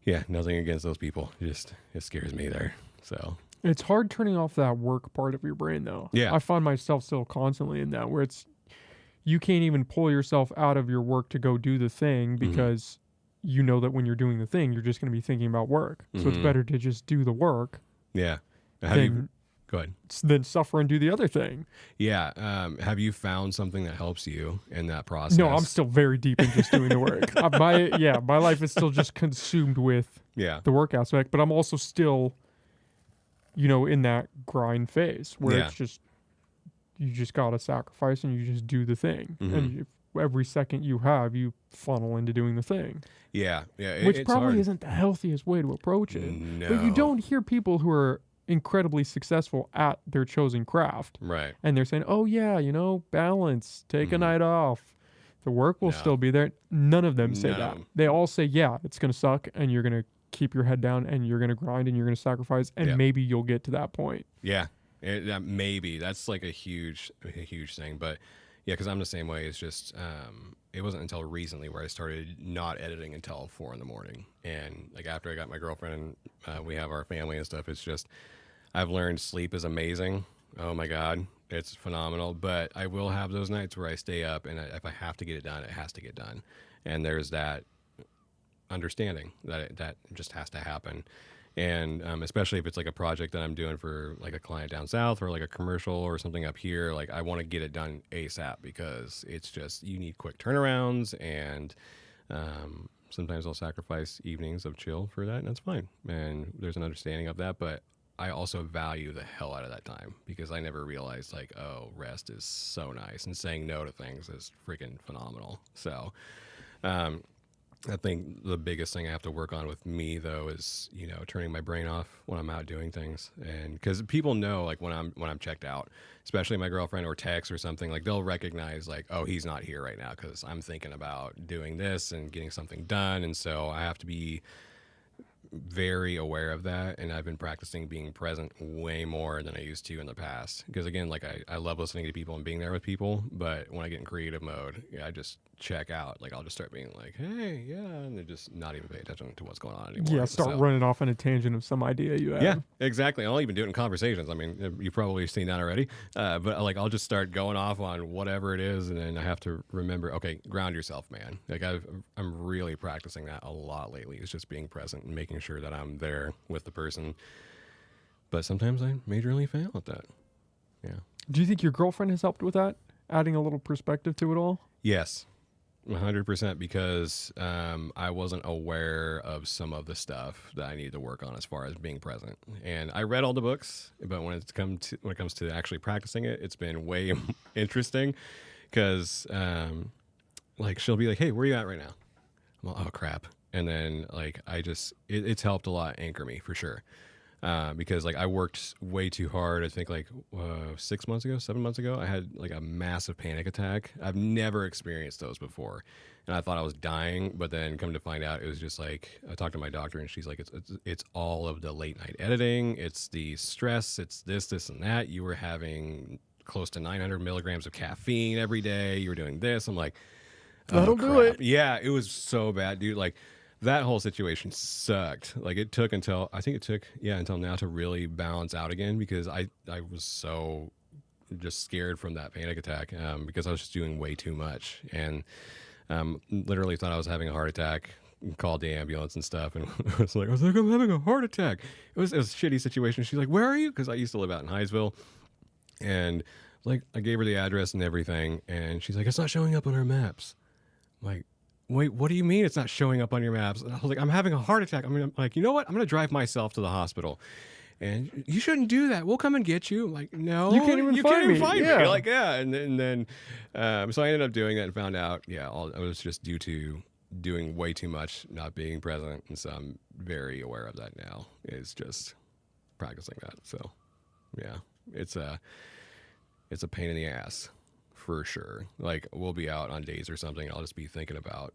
yeah, nothing against those people. Just it scares me there. So it's hard turning off that work part of your brain though. Yeah, I find myself still constantly in that where it's you can't even pull yourself out of your work to go do the thing because you know that when you're doing the thing, you're just going to be thinking about work. So it's better to just do the work. Yeah. Go ahead. Then suffer and do the other thing. Yeah. Have you found something that helps you in that process? No, I'm still very deep in just doing the work. My life is still just consumed with the work aspect, but I'm also still, in that grind phase where it's just, you just got to sacrifice and you just do the thing. And every second you have, you funnel into doing the thing. Yeah. Which probably isn't the healthiest way to approach it. No. But you don't hear people who are incredibly successful at their chosen craft. Right. And they're saying, oh yeah, balance, take a night off. The work will still be there. None of them say that. They all say, yeah, it's going to suck and you're going to keep your head down and you're going to grind and you're going to sacrifice and maybe you'll get to that point. Yeah. Maybe. That's like a huge thing. But yeah, because I'm the same way. It's just it wasn't until recently where I started not editing until 4 a.m. And like after I got my girlfriend and we have our family and stuff, it's just I've learned sleep is amazing. Oh my God, it's phenomenal. But I will have those nights where I stay up and if I have to get it done, it has to get done. And there's that understanding that that just has to happen. And especially if it's like a project that I'm doing for like a client down south or like a commercial or something up here, like I want to get it done ASAP because it's just you need quick turnarounds and sometimes I'll sacrifice evenings of chill for that and that's fine. And there's an understanding of that, but I also value the hell out of that time because I never realized like, oh, rest is so nice and saying no to things is freaking phenomenal. So I think the biggest thing I have to work on with me though is, turning my brain off when I'm out doing things. And cause people know like when I'm checked out, especially my girlfriend or text or something, like they'll recognize like, oh, he's not here right now. Cause I'm thinking about doing this and getting something done. And so I have to be very aware of that. And I've been practicing being present way more than I used to in the past. Because again, like I love listening to people and being there with people, but when I get in creative mode, I just check out. Like I'll just start being like, hey, yeah, and then just not even pay attention to what's going on anymore. Yeah, start running off on a tangent of some idea you have. Yeah, exactly. I'll even do it in conversations. I mean, you've probably seen that already. But like I'll just start going off on whatever it is, and then I have to remember, okay, ground yourself, man. Like I'm really practicing that a lot lately. It's just being present and making sure that I'm there with the person. But sometimes I majorly fail at that. Yeah. Do you think your girlfriend has helped with that? Adding a little perspective to it all? Yes. 100% because I wasn't aware of some of the stuff that I needed to work on as far as being present. And I read all the books, but when it comes to actually practicing it, it's been way interesting because like she'll be like, "Hey, where are you at right now?" I'm like, "Oh crap!" And then like it's helped a lot anchor me for sure. because like I worked way too hard. I think like 6 months ago, 7 months ago, I had like a massive panic attack. I've never experienced those before, and I thought I was dying. But then come to find out, it was just like I talked to my doctor, and she's like, it's all of the late night editing. It's the stress. It's this, and that. You were having close to 900 milligrams of caffeine every day. You were doing this. I'm like, oh, That'll do crap. it. Yeah, it was so bad, dude. Like that whole situation sucked. Like it took until I think it took until now to really balance out again because I was so just scared from that panic attack because I was just doing way too much and literally thought I was having a heart attack. Called the ambulance and stuff, and I was like, I'm having a heart attack. It was a shitty situation. She's like, where are you? Because I used to live out in Highsville, and like I gave her the address and everything, and she's like, it's not showing up on our maps. I'm like, wait, what do you mean it's not showing up on your maps? And I was like, I'm having a heart attack. I'm like, you know what? I'm going to drive myself to the hospital. And you shouldn't do that. We'll come and get you. I'm like, no, You can't even find me. Yeah. Like, yeah. And then, so I ended up doing that and found out, it was just due to doing way too much, not being present. And so I'm very aware of that now. It's just practicing that. So, yeah, it's a pain in the ass. For sure. Like we'll be out on dates or something. And I'll just be thinking about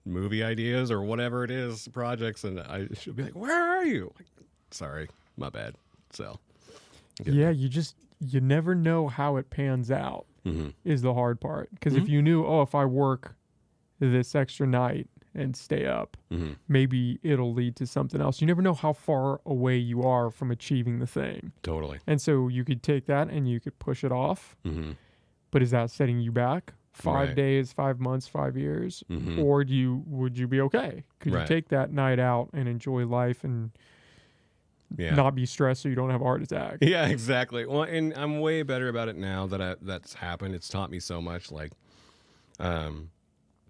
movie ideas or whatever it is, projects, and she'll be like, "Where are you?" Like, sorry, my bad. So, yeah, you never know how it pans out. Is the hard part because if you knew, if I work this extra night and stay up, maybe it'll lead to something else. You never know how far away you are from achieving the thing. Totally. And so you could take that and you could push it off. But is that setting you back 5 days, 5 months, 5 years? Or would you be okay? Could you take that night out and enjoy life and not be stressed so you don't have a heart attack? Yeah, exactly. Well, and I'm way better about it now that that's happened. It's taught me so much, like,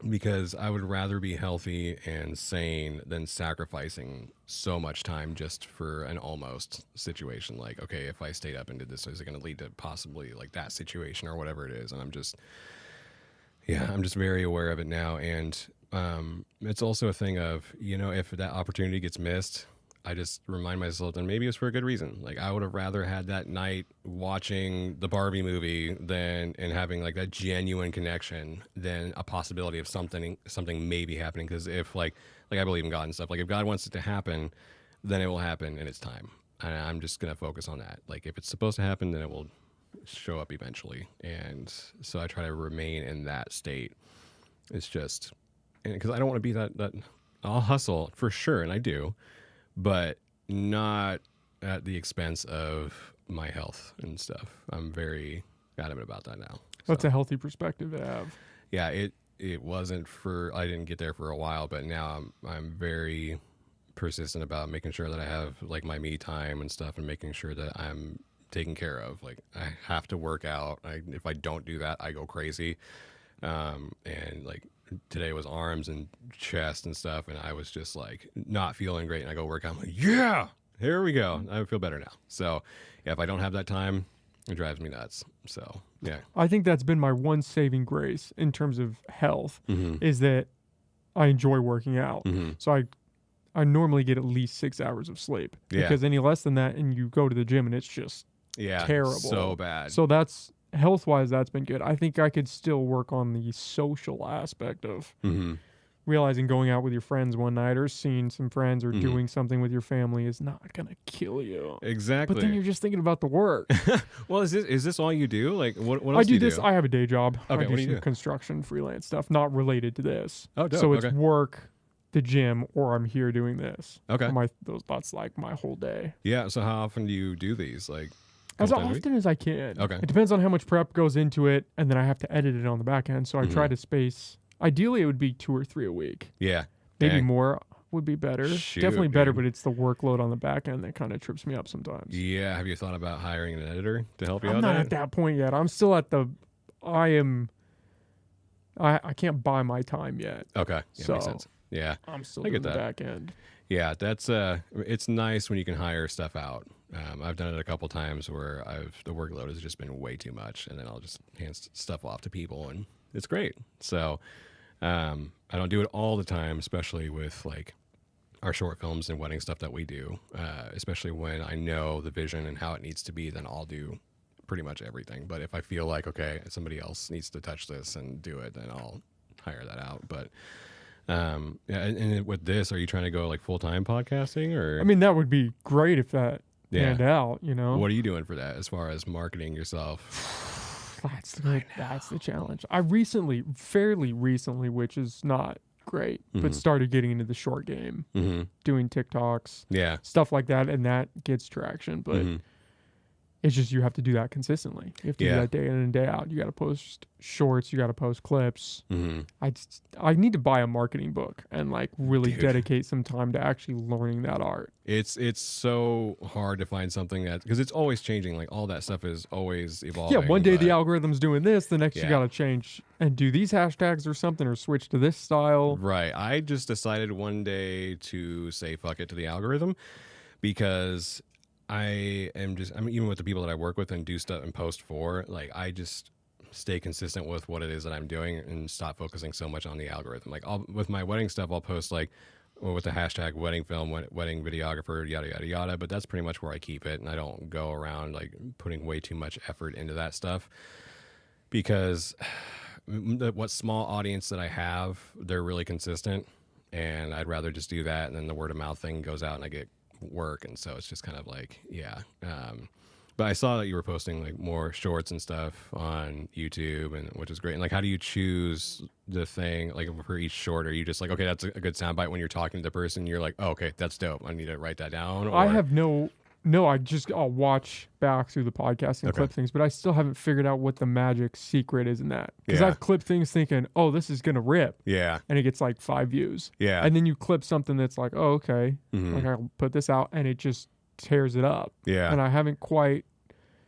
because I would rather be healthy and sane than sacrificing so much time just for an almost situation. Like, okay, if I stayed up and did this, is it going to lead to possibly like that situation or whatever it is? And I'm just very aware of it now. And it's also a thing of, if that opportunity gets missed, I just remind myself that maybe it's for a good reason. Like I would have rather had that night watching the Barbie movie and having like that genuine connection than a possibility of something maybe happening. Because if like I believe in God and stuff, like if God wants it to happen, then it will happen and it's time. And I'm just going to focus on that. Like if it's supposed to happen, then it will show up eventually. And so I try to remain in that state. It's just, because I don't want to be that I'll hustle for sure. And I do. But not at the expense of my health and stuff. I'm very adamant about that now. That's a healthy perspective to have. Yeah, it wasn't I didn't get there for a while, but now I'm very persistent about making sure that I have like my me time and stuff and making sure that I'm taken care of. Like I have to work out. If I don't do that, I go crazy. And like today was arms and chest and stuff, and I was just like not feeling great. And I go work out. I'm like, yeah, here we go. I feel better now. So yeah, if I don't have that time, it drives me nuts. So yeah, I think that's been my one saving grace in terms of health is that I enjoy working out. So I normally get at least 6 hours of sleep because any less than that, and you go to the gym and it's just terrible, so bad. So that's health-wise, that's been good. I think I could still work on the social aspect of realizing going out with your friends one night or seeing some friends or doing something with your family is not going to kill you. Exactly. But then you're just thinking about the work. Well, is this all you do? Like, what else I do you this. do? I have a day job. Okay, I do what do you some do? construction, freelance stuff, not related to this. Oh, dope. So it's Okay. work, the gym, or I'm here doing this. Okay. That's like my whole day. Yeah. So how often do you do these? Like As couple times a week? often as I can. Okay. It depends on how much prep goes into it, and then I have to edit it on the back end. So I try to space. Ideally, it would be 2 or 3 a week. Yeah. Maybe Dang. more would be better. Shoot, Definitely better, dude. but it's the workdown on the back end that kind of trips me up sometimes. Yeah. Have you thought about hiring an editor to help you I'm out not there? at that point yet. I'm still at the. I can't buy my time yet. Okay. Yeah, So- makes sense. Yeah. I'm still I in get the that. back end. Yeah, that's it's nice when you can hire stuff out. I've done it a couple times where the workload has just been way too much, and then I'll just hand stuff off to people, and it's great. So I don't do it all the time, especially with like our short films and wedding stuff that we do, especially when I know the vision and how it needs to be, then I'll do pretty much everything. But if I feel like, okay, somebody else needs to touch this and do it, then I'll hire that out. But yeah, and with this, are you trying to go like full-time podcasting, or? I mean, that would be great if that Yeah. panned out, you know? What are you doing for that as far as marketing yourself? That's the challenge. I fairly recently, which is not great, Mhm. but started getting into the short game, Mm-hmm. doing TikToks, Yeah. stuff like that, and that gets traction. But Mhm. it's just you have to do that consistently. You have to do Yeah. that day in and day out. You got to post shorts. You got to post clips. Mm-hmm. I need to buy a marketing book and like really Dude. dedicate some time to actually learning that art. It's so hard to find something that, because it's always changing. Like all that stuff is always evolving. Yeah, one day the but- algorithm's doing this, the next Yeah. you got to change and do these hashtags or something, or switch to this style. Right. I just decided one day to say fuck it to the algorithm, because I mean, even with the people that I work with and do stuff and post for, like, I just stay consistent with what it is that I'm doing and stop focusing so much on the algorithm. Like, with my wedding stuff, I'll post like, well, with the hashtag wedding film, wedding videographer, yada, yada, yada. But that's pretty much where I keep it. And I don't go around like putting way too much effort into that stuff, because what small audience that I have, they're really consistent. And I'd rather just do that. And then the word of mouth thing goes out and I get work. And so it's just kind of like, yeah. But I saw that you were posting like more shorts and stuff on YouTube, and which is great. And like, how do you choose the thing like for each short? Are you just like, okay, that's a good soundbite when you're talking to the person? You're like, oh, okay, that's dope. I need to write that down. Or... I have I'll watch back through the podcast and Okay. clip things, but I still haven't figured out what the magic secret is in that. Because Yeah. I've clipped things thinking, oh, this is going to rip. Yeah. And it gets like 5 views. Yeah. And then you clip something that's like, oh, okay. Mhm. Like I'll put this out and it just tears it up. Yeah. And I haven't quite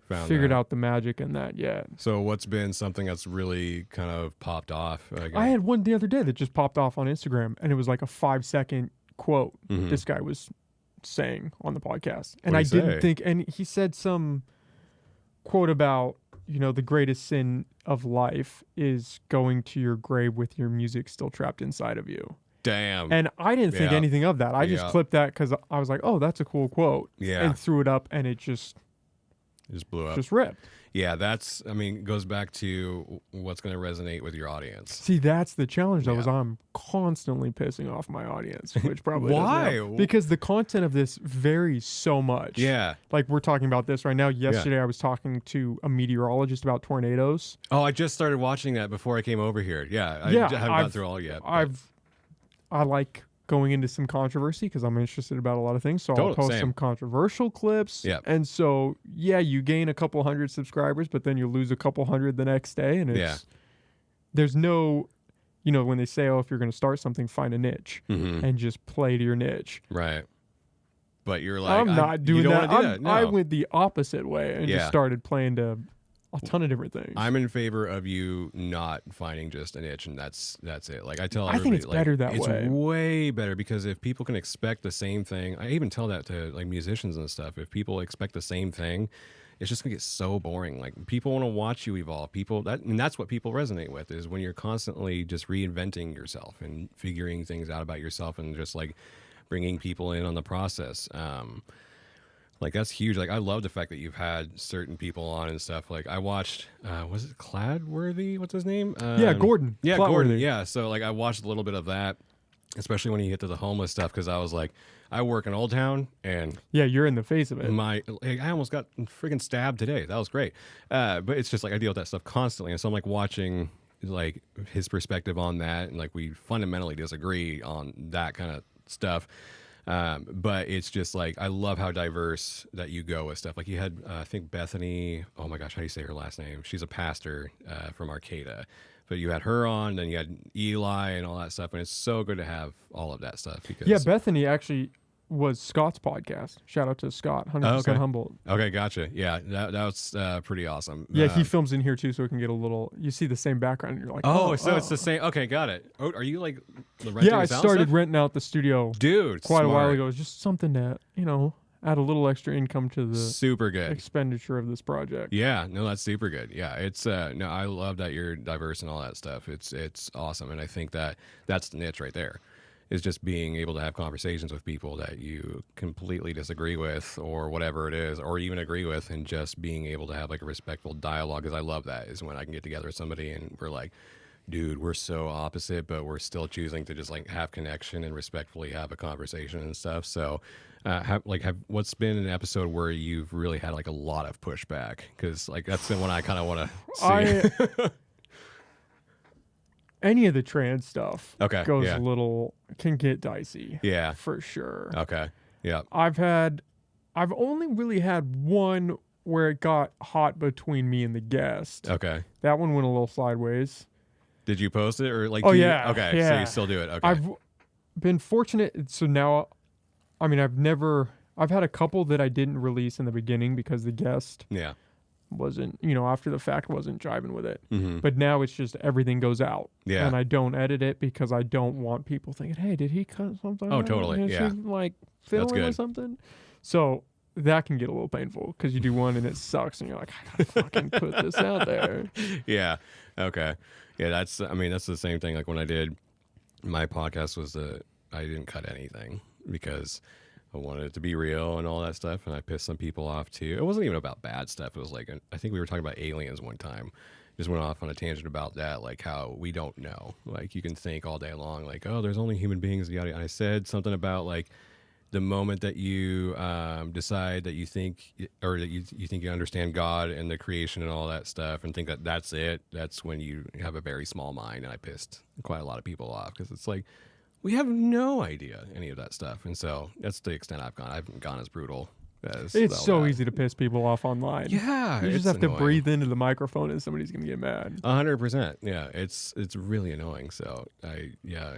Found figured that. out the magic in that yet. So what's been something that's really kind of popped off? I had one the other day that just popped off on Instagram, and it was like a 5-second quote Mhm. this guy was saying on the podcast. And What'd I he didn't say? think, and he said some quote about, the greatest sin of life is going to your grave with your music still trapped inside of you. Damn. And I didn't think Yeah. anything of that. I just Yeah. clipped that because I was like, oh, that's a cool quote. Yeah. And threw it up, and it just It just blew up. ripped. Yeah, that's, I mean, goes back to what's going to resonate with your audience. See, that's the challenge, though, Yeah. is I'm constantly pissing off my audience, which probably Why? doesn't help. Because the content of this varies so much. Yeah. Like we're talking about this right now. Yesterday, I was talking to a meteorologist about tornadoes. Oh, I just started watching that before I came over here. Yeah. I Yeah, haven't gone through all yet. but- I like going into some controversy because I'm interested about a lot of things. So I'll Totally, post same. some controversial clips. Yep. And so, yeah, you gain a couple hundred subscribers, but then you lose a couple hundred the next day. And there's no, when they say, oh, if you're going to start something, find a niche Mhm. and just play to your niche. Right. But you're like, I'm not doing you don't that. wanna do that. No. I went the opposite way and Yeah. just started playing to a ton of different things. I'm in favor of you not finding just an itch, and that's it. Like I tell I everybody, think it's better that it's way. way better, because if people can expect the same thing, I even tell that to like musicians and stuff. If people expect the same thing, it's just gonna get so boring. Like people want to watch you evolve. And that's what people resonate with, is when you're constantly just reinventing yourself and figuring things out about yourself, and just like bringing people in on the process. Like that's huge. Like I love the fact that you've had certain people on and stuff. Like I watched, was it Cladworthy? What's his name? Yeah, Gordon. Yeah, Cladworthy. Gordon. Yeah. So like I watched a little bit of that, especially when you get to the homeless stuff, because I was like, I work in Old Town, and Yeah, you're in the face of it. I almost got freaking stabbed today. That was great. But it's just like I deal with that stuff constantly, and so I'm like watching like his perspective on that, and like we fundamentally disagree on that kind of stuff. But it's just like I love how diverse that you go with stuff. Like you had, I think Bethany. Oh my gosh, how do you say her last name? She's a pastor from Arcata. But you had her on, then you had Eli and all that stuff, and it's so good to have all of that stuff. Because Yeah, Bethany actually was Scott's podcast. Shout out to Scott, 100% okay. Humboldt. Okay, gotcha. Yeah, that was pretty awesome. Yeah, he films in here too, so we can get a little. You see the same background, and you're like, Oh, so it's the same. Okay, got it. Oh, are you like the renting Yeah, I us out started stuff? renting out the studio Dude, quite a while smart. ago. It's just something to add a little extra income to the Super good. expenditure of this project. Yeah, no, that's super good. Yeah, it's no, I love that you're diverse and all that stuff. It's awesome, and I think that that's the niche right there. is just being able to have conversations with people that you completely disagree with or whatever it is, or even agree with, and just being able to have like a respectful dialogue. Because I love that is when I can get together with somebody and we're like, dude, we're so opposite, but we're still choosing to just like have connection and respectfully have a conversation and stuff. So what's been an episode where you've really had like a lot of pushback? Because like that's the one I kind of want to see. Any of the trans stuff goes yeah. can get dicey. Yeah. For sure. Okay. Yeah. I've only really had one where it got hot between me and the guest. Okay. That one went a little sideways. Did you post it or like? Oh, yeah. Okay. Yeah. So you still do it. Okay. I've been fortunate. So now, I mean, I've had a couple that I didn't release in the beginning because the guest wasn't, after the fact wasn't jiving with it. Mm-hmm. But now it's just everything goes out. Yeah. And I don't edit it because I don't want people thinking, hey, did he cut something? Oh, totally. Is Yeah. he, like filming or something? So that can get a little painful because you do one and it sucks and you're like, I gotta fucking put this out there. Yeah. Okay. Yeah. That's the same thing. Like when I did my podcast I didn't cut anything because I wanted it to be real and all that stuff. And I pissed some people off too. It wasn't even about bad stuff. It was like, I think we were talking about aliens one time. Just went off on a tangent about that, like how we don't know. Like you can think all day long, like, oh, there's only human beings. Yada. And I said something about like the moment that you decide that you think, or that you think you understand God and the creation and all that stuff, and think that that's it. That's when you have a very small mind. And I pissed quite a lot of people off because it's like, we have no idea any of that stuff. And so that's the extent I've gone. I haven't gone as brutal as it's so easy to piss people off online. Yeah. You just have to breathe into the microphone and somebody's going to get mad. 100%. Yeah. It's really annoying. So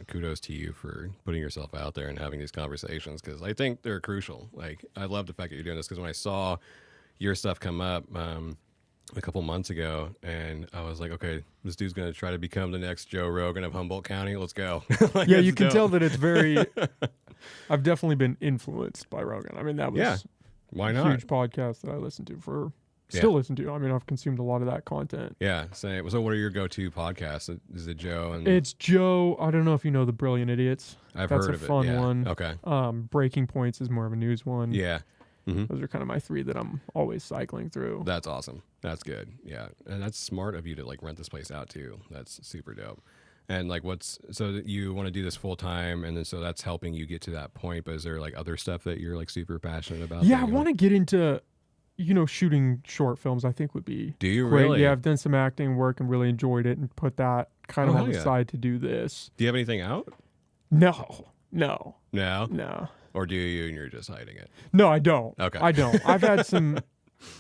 kudos to you for putting yourself out there and having these conversations because I think they're crucial. Like I love the fact that you're doing this because when I saw your stuff come up, a couple months ago, and I was like, okay, this dude's going to try to become the next Joe Rogan of Humboldt County. Let's go. Like, yeah, you can tell that it's very. I've definitely been influenced by Rogan. I mean, that was why not? A huge podcast that I listened to still listen to. I mean, I've consumed a lot of that content. Yeah, same. So what are your go-to podcasts? Is it Joe? It's Joe. I don't know if you know The Brilliant Idiots. I've That's heard a of it. fun Yeah. one. Okay. Breaking Points is more of a news one. Yeah. Mm-hmm. Those are kind of my three that I'm always cycling through. That's awesome. That's good. Yeah. And that's smart of you to like rent this place out too. That's super dope. And like so that you want to do this full time and then so that's helping you get to that point. But is there like other stuff that you're like super passionate about? Yeah, I want to get into, shooting short films I think would be Do you great. really? Yeah, I've done some acting work and really enjoyed it and put that kind of on the side to do this. Do you have anything out? No. No? Or do you and you're just hiding it? No, I don't. Okay. I don't. I've had some.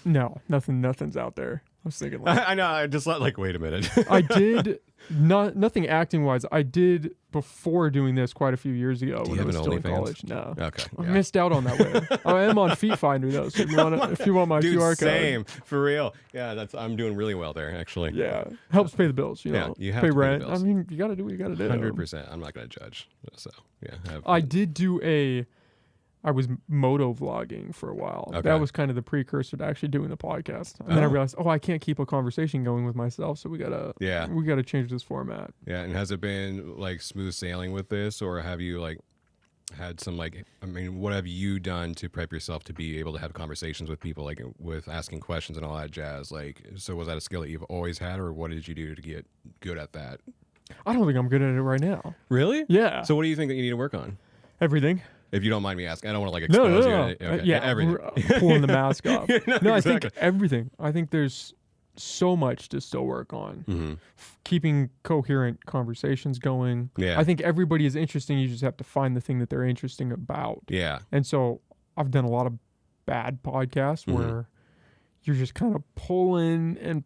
No, nothing's out there. I was thinking like. I know. I just like, wait a minute. I did nothing acting wise. I did before doing this quite a few years ago when I was still in college. No. Okay. I missed out on that way. I am on Feet Finder though, so if you want my Dude, QR code. same for real. Yeah, I'm doing really well there actually. Yeah, helps pay the bills. You know, you have pay to rent. Pay the bills. I mean, you got to do what you got to do. 100%. I'm not going to judge. So yeah. I did do I was moto vlogging for a while. Okay. That was kind of the precursor to actually doing the podcast. And then I realized, I can't keep a conversation going with myself, so we gotta change this format. Yeah, and has it been like smooth sailing with this, or have you like had some what have you done to prep yourself to be able to have conversations with people, like with asking questions and all that jazz? Like, so was that a skill that you've always had, or what did you do to get good at that? I don't think I'm good at it right now. Really? Yeah. So what do you think that you need to work on? Everything. If you don't mind me asking, I don't want to like expose you. Okay. Yeah, everything. Pulling the mask off. No, exactly. I think everything. I think there's so much to still work on. Mm-hmm. Keeping coherent conversations going. Yeah. I think everybody is interesting. You just have to find the thing that they're interesting about. Yeah. And so I've done a lot of bad podcasts where you're just kind of pulling and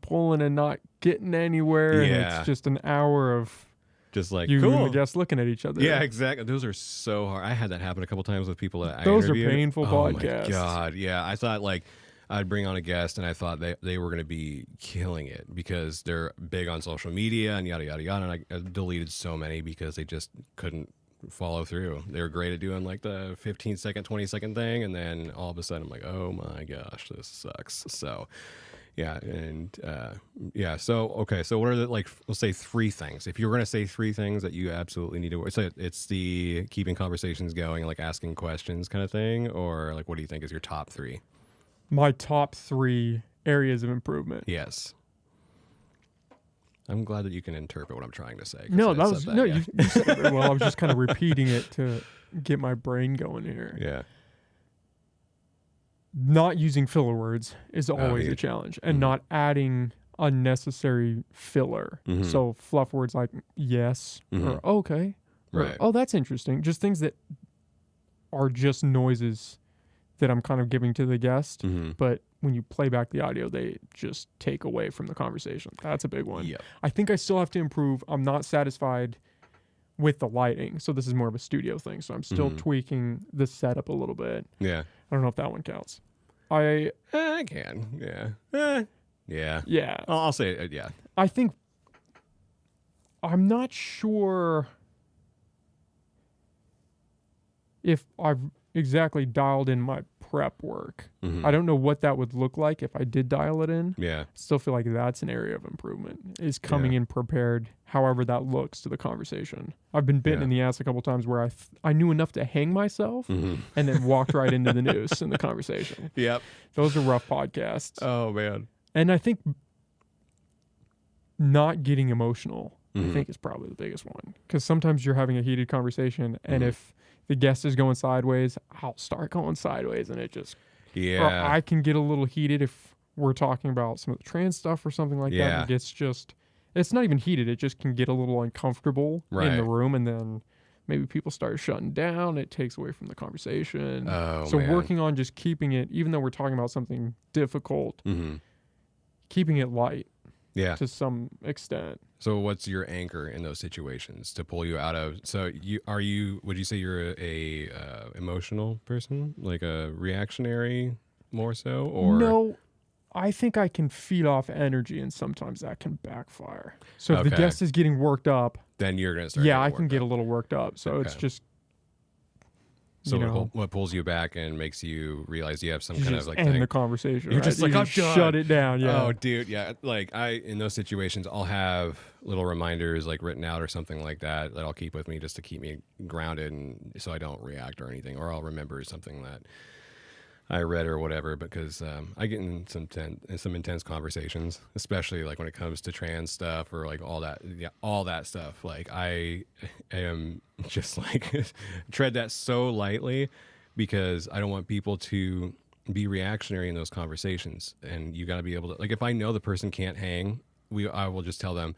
not getting anywhere. Yeah. And it's just an hour of just like you cool. and the guests looking at each other. Yeah, exactly. Those are so hard. I had that happen a couple times with people that I Those interviewed. are painful podcasts. Oh my God. Yeah. I thought like I'd bring on a guest and I thought they were going to be killing it because they're big on social media and yada, yada, yada. And I deleted so many because they just couldn't follow through. They were great at doing like the 15-second, 20-second thing. And then all of a sudden I'm like, oh my gosh, this sucks. So Yeah, and yeah. So okay, so what are the like? Let's say 3 things. If you were going to say 3 things that you absolutely need to, so it's the keeping conversations going, like asking questions, kind of thing, or like what do you think is your top 3? My top 3 areas of improvement. Yes. I'm glad that you can interpret what I'm trying to say. No, that I was said no. yeah. You said it very well. I was just kind of repeating it to get my brain going here. Yeah. Not using filler words is always yeah. a challenge, and not adding unnecessary filler. So fluff words like yes or okay, right? Or, oh, that's interesting. Just things that are just noises that I'm kind of giving to the guest, but when you play back the audio, they just take away from the conversation. That's a big one. Yep. I think I still have to improve. I'm not satisfied with the lighting, so this is more of a studio thing. So I'm still tweaking the setup a little bit. Yeah. I don't know if that one counts. I can. Yeah. Yeah. Yeah. I'll say it. Yeah. I think I'm not sure if I've exactly dialed in my prep work. I don't know what that would look like if I did dial it in. Yeah. Still feel like that's an area of improvement, is coming in prepared, however that looks to the conversation. I've been bitten in the ass a couple times where I knew enough to hang myself and then walked right into the noose in the conversation. Yep. Those are rough podcasts. Oh man. And I think not getting emotional, I think, is probably the biggest one. Because sometimes you're having a heated conversation, and if the guest is going sideways, I'll start going sideways, and it just... Yeah. Or I can get a little heated if we're talking about some of the trans stuff or something like that. It gets just... It's not even heated. It just can get a little uncomfortable in the room, and then maybe people start shutting down. It takes away from the conversation. So working on just keeping it, even though we're talking about something difficult, keeping it light to some extent. So what's your anchor in those situations to pull you out of? So would you say you're a emotional person, like a reactionary more so, or no? I think I can feed off energy, and sometimes that can backfire. So if the guest is getting worked up, then you're gonna start. Yeah, I can get a little worked up. So it's just. So what pulls you back and makes you realize you have some kind of like end thing? the conversation. You're just like, I'm done. Shut it down. Yeah. Oh, dude. Yeah. Like in those situations, I'll have little reminders like written out or something like that I'll keep with me just to keep me grounded, and so I don't react or anything, or I'll remember something that I read or whatever, because I get in some intense conversations, especially like when it comes to trans stuff or like all that stuff. Like I am just like tread that so lightly, because I don't want people to be reactionary in those conversations. And you got to be able to, like, if I know the person can't hang, I will just tell them,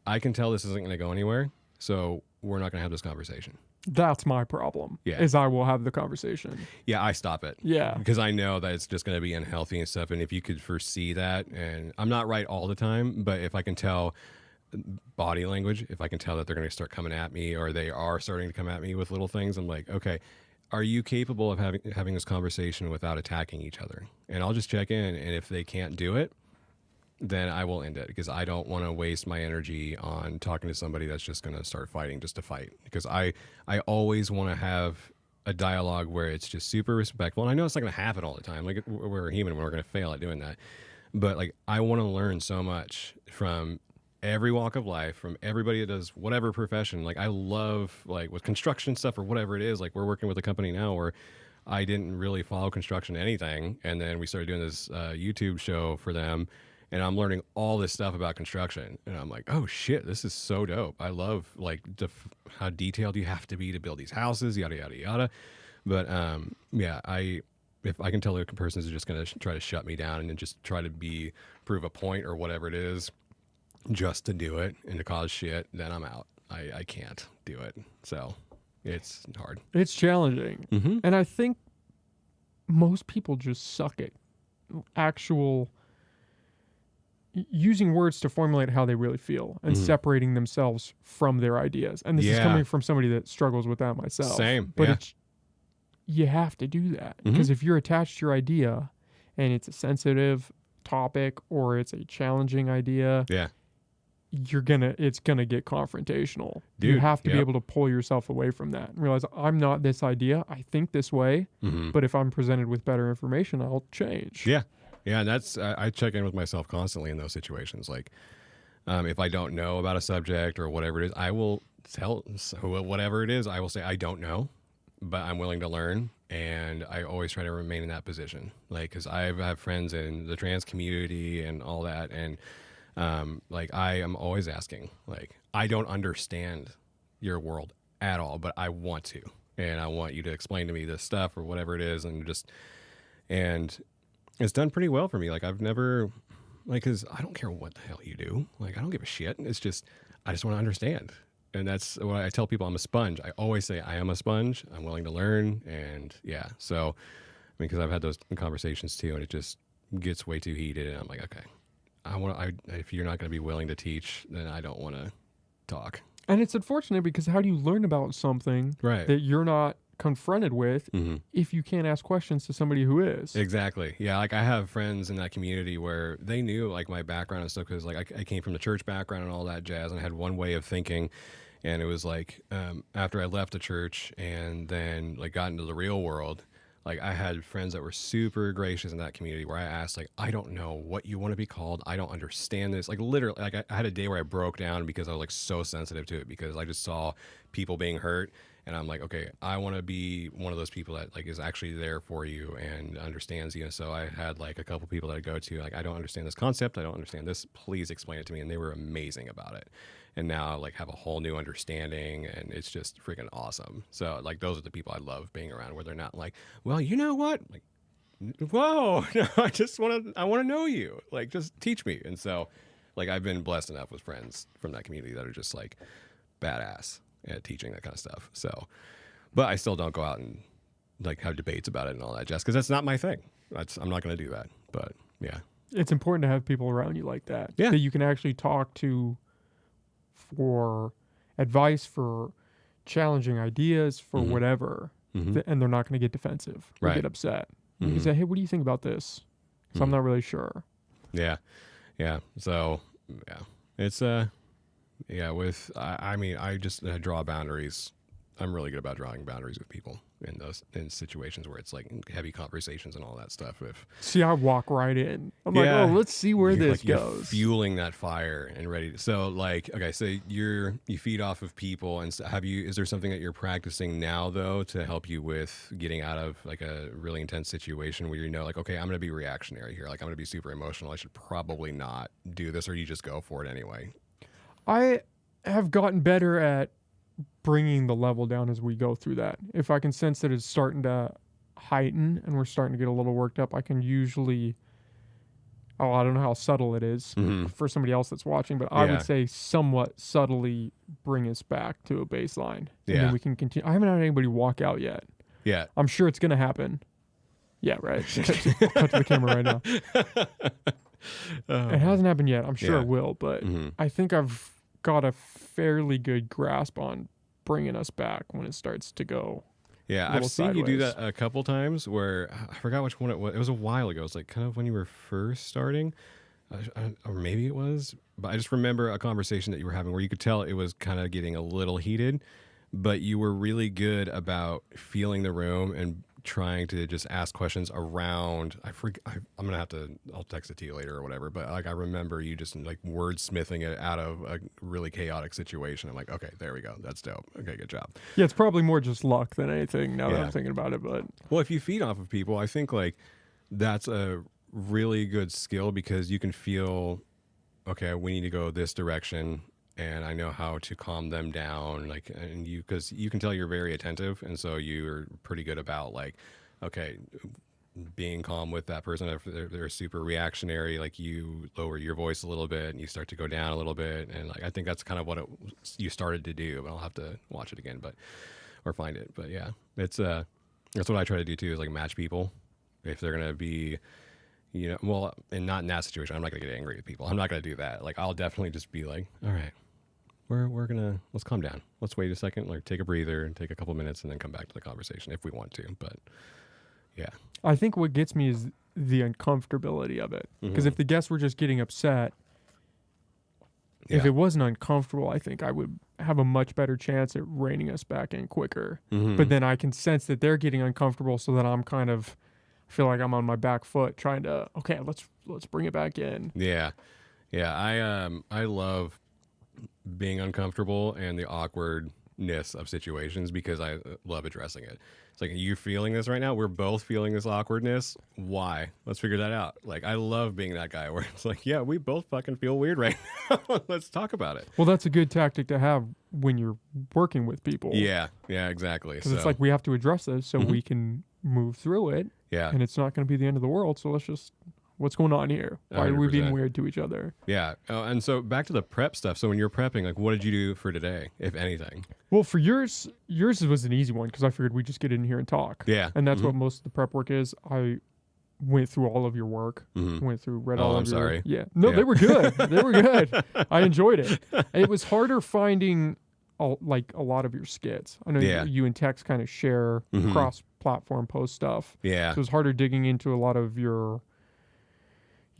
I can tell this isn't going to go anywhere, so we're not going to have this conversation. That's my problem. Yeah. Is I will have the conversation. Yeah, I stop it. Yeah. Because I know that it's just going to be unhealthy and stuff. And if you could foresee that, and I'm not right all the time, but if I can tell body language, if I can tell that they're going to start coming at me, or they are starting to come at me with little things, I'm like, okay, are you capable of having this conversation without attacking each other? And I'll just check in. And if they can't do it, then I will end it, because I don't want to waste my energy on talking to somebody that's just going to start fighting just to fight. Because I always want to have a dialogue where it's just super respectful. And I know it's not going to happen all the time. Like, we're human, we're going to fail at doing that. But like, I want to learn so much from every walk of life, from everybody that does whatever profession. Like, I love, like, with construction stuff or whatever it is, like, we're working with a company now where I didn't really follow construction anything. And then we started doing this YouTube show for them. And I'm learning all this stuff about construction, and I'm like, oh shit, this is so dope. I love like how detailed you have to be to build these houses, yada yada yada. But yeah, if I can tell a person is just gonna try to shut me down and then just try to prove a point or whatever it is, just to do it and to cause shit, then I'm out. I can't do it. So it's hard. It's challenging, and I think most people just suck at using words to formulate how they really feel and separating themselves from their ideas. And this is coming from somebody that struggles with that myself. Same. But you have to do that, because if you're attached to your idea and it's a sensitive topic or it's a challenging idea, it's gonna get confrontational. Dude, you have to be able to pull yourself away from that and realize, I'm not this idea. I think this way, but if I'm presented with better information, I'll change. Yeah. Yeah, and that's I check in with myself constantly in those situations. Like, if I don't know about a subject or whatever it is, I will tell whatever it is. I will say I don't know, but I'm willing to learn, and I always try to remain in that position. Like, because I have friends in the trans community and all that, and like I am always asking. Like, I don't understand your world at all, but I want to, and I want you to explain to me this stuff or whatever it is, and it's done pretty well for me. Like, I've never, like, cause I don't care what the hell you do. Like, I don't give a shit. It's just, I just want to understand. And that's what I tell people. I'm a sponge. I always say I am a sponge. I'm willing to learn. And yeah. So, I mean, cause I've had those conversations too, and it just gets way too heated. And I'm like, okay, if you're not going to be willing to teach, then I don't want to talk. And it's unfortunate because how do you learn about something Right. that you're not confronted with if you can't ask questions to somebody who is? Exactly. Yeah. Like, I have friends in that community where they knew like my background and stuff, because like I came from the church background and all that jazz, and I had one way of thinking. And it was like, after I left the church and then like got into the real world, like I had friends that were super gracious in that community where I asked, like, I don't know what you want to be called. I don't understand this. Like, literally, like I had a day where I broke down because I was like so sensitive to it, because I just saw people being hurt. And I'm like, okay, I want to be one of those people that like is actually there for you and understands you. And so I had like a couple people that I go to, like, I don't understand this concept. I don't understand this. Please explain it to me. And they were amazing about it. And now I like have a whole new understanding, and it's just freaking awesome. So like those are the people I love being around, where they're not like, well, you know what? Like, whoa, no, I want to know you. Like, just teach me. And so like I've been blessed enough with friends from that community that are just like badass at teaching that kind of stuff. So, but I still don't go out and like have debates about it and all that, just because that's not my thing. I'm not going to do that. But yeah, It's important to have people around you like that. Yeah. That you can actually talk to for advice, for challenging ideas, for whatever. And they're not going to get defensive or Right. get upset. You can say, hey, what do you think about this? So I'm not really sure. yeah, yeah. So yeah, it's yeah. With I mean, I just draw boundaries. I'm really good about drawing boundaries with people in situations where it's like heavy conversations and all that stuff. See, I walk right in. I'm like, oh, let's see where this you're goes. fueling that fire and ready. So like, okay, so you feed off of people, and is there something that you're practicing now though to help you with getting out of like a really intense situation where you know, like, okay, I'm going to be reactionary here. Like, I'm going to be super emotional. I should probably not do this, or you just go for it anyway. I have gotten better at bringing the level down as we go through that. If I can sense that it's starting to heighten and we're starting to get a little worked up, I can usually, I don't know how subtle it is for somebody else that's watching, but I would say somewhat subtly bring us back to a baseline. And then we can continue. I haven't had anybody walk out yet. Yeah. I'm sure it's going to happen. Yeah, right. Cut to the camera right now. It hasn't happened yet. I'm sure it will, but I think I've got a fairly good grasp on bringing us back when it starts to go. Yeah, I've seen you do that a couple times where I forgot which one it was. It was a while ago. It was like kind of when you were first starting, or maybe it was. But I just remember a conversation that you were having where you could tell it was kind of getting a little heated, but you were really good about feeling the room and trying to just ask questions around. I'm gonna have to. I'll text it to you later or whatever. But like I remember you just like wordsmithing it out of a really chaotic situation. I'm like, okay, there we go. That's dope. Okay, good job. Yeah, it's probably more just luck than anything. Now that I'm thinking about it, but well, if you feed off of people, I think like that's a really good skill, because you can feel, okay, we need to go this direction, and I know how to calm them down. Like, and because you can tell you're very attentive, and so you're pretty good about like, okay, being calm with that person. If they're super reactionary, like you lower your voice a little bit and you start to go down a little bit, and like I think that's kind of what you started to do. But I'll have to watch it again, or find it. But yeah, it's that's what I try to do too, is like match people if they're gonna be. Well, and not in that situation. I'm not gonna get angry at people. I'm not gonna do that. Like, I'll definitely just be like, all right, let's calm down. Let's wait a second, like take a breather and take a couple minutes and then come back to the conversation if we want to. But yeah. I think what gets me is the uncomfortability of it. Because if the guests were just getting upset, if it wasn't uncomfortable, I think I would have a much better chance at reining us back in quicker. But then I can sense that they're getting uncomfortable, so that I'm kind of feel like I'm on my back foot trying to, okay, let's bring it back in. Yeah. Yeah. I love being uncomfortable and the awkwardness of situations because I love addressing it. It's like, are you feeling this right now? We're both feeling this awkwardness. Why? Let's figure that out. Like, I love being that guy where it's like, yeah, we both fucking feel weird right now. Let's talk about it. Well, that's a good tactic to have when you're working with people. Yeah. Yeah, exactly. Because it's like, we have to address this so we can move through it. Yeah. And it's not going to be the end of the world. So let's just, what's going on here? Why are we being 100%. weird to each other? Yeah. And so back to the prep stuff. So when you're prepping, like, what did you do for today, if anything? Well, for yours was an easy one because I figured we'd just get in here and talk. Yeah. And that's what most of the prep work is. I went through all of your work. Read all of your... sorry. Yeah. No, Yeah. they were good. They were good. I enjoyed it. It was harder finding a lot of your skits. I know you and Tex kind of share cross-platform post stuff. Yeah. So it was harder digging into a lot of your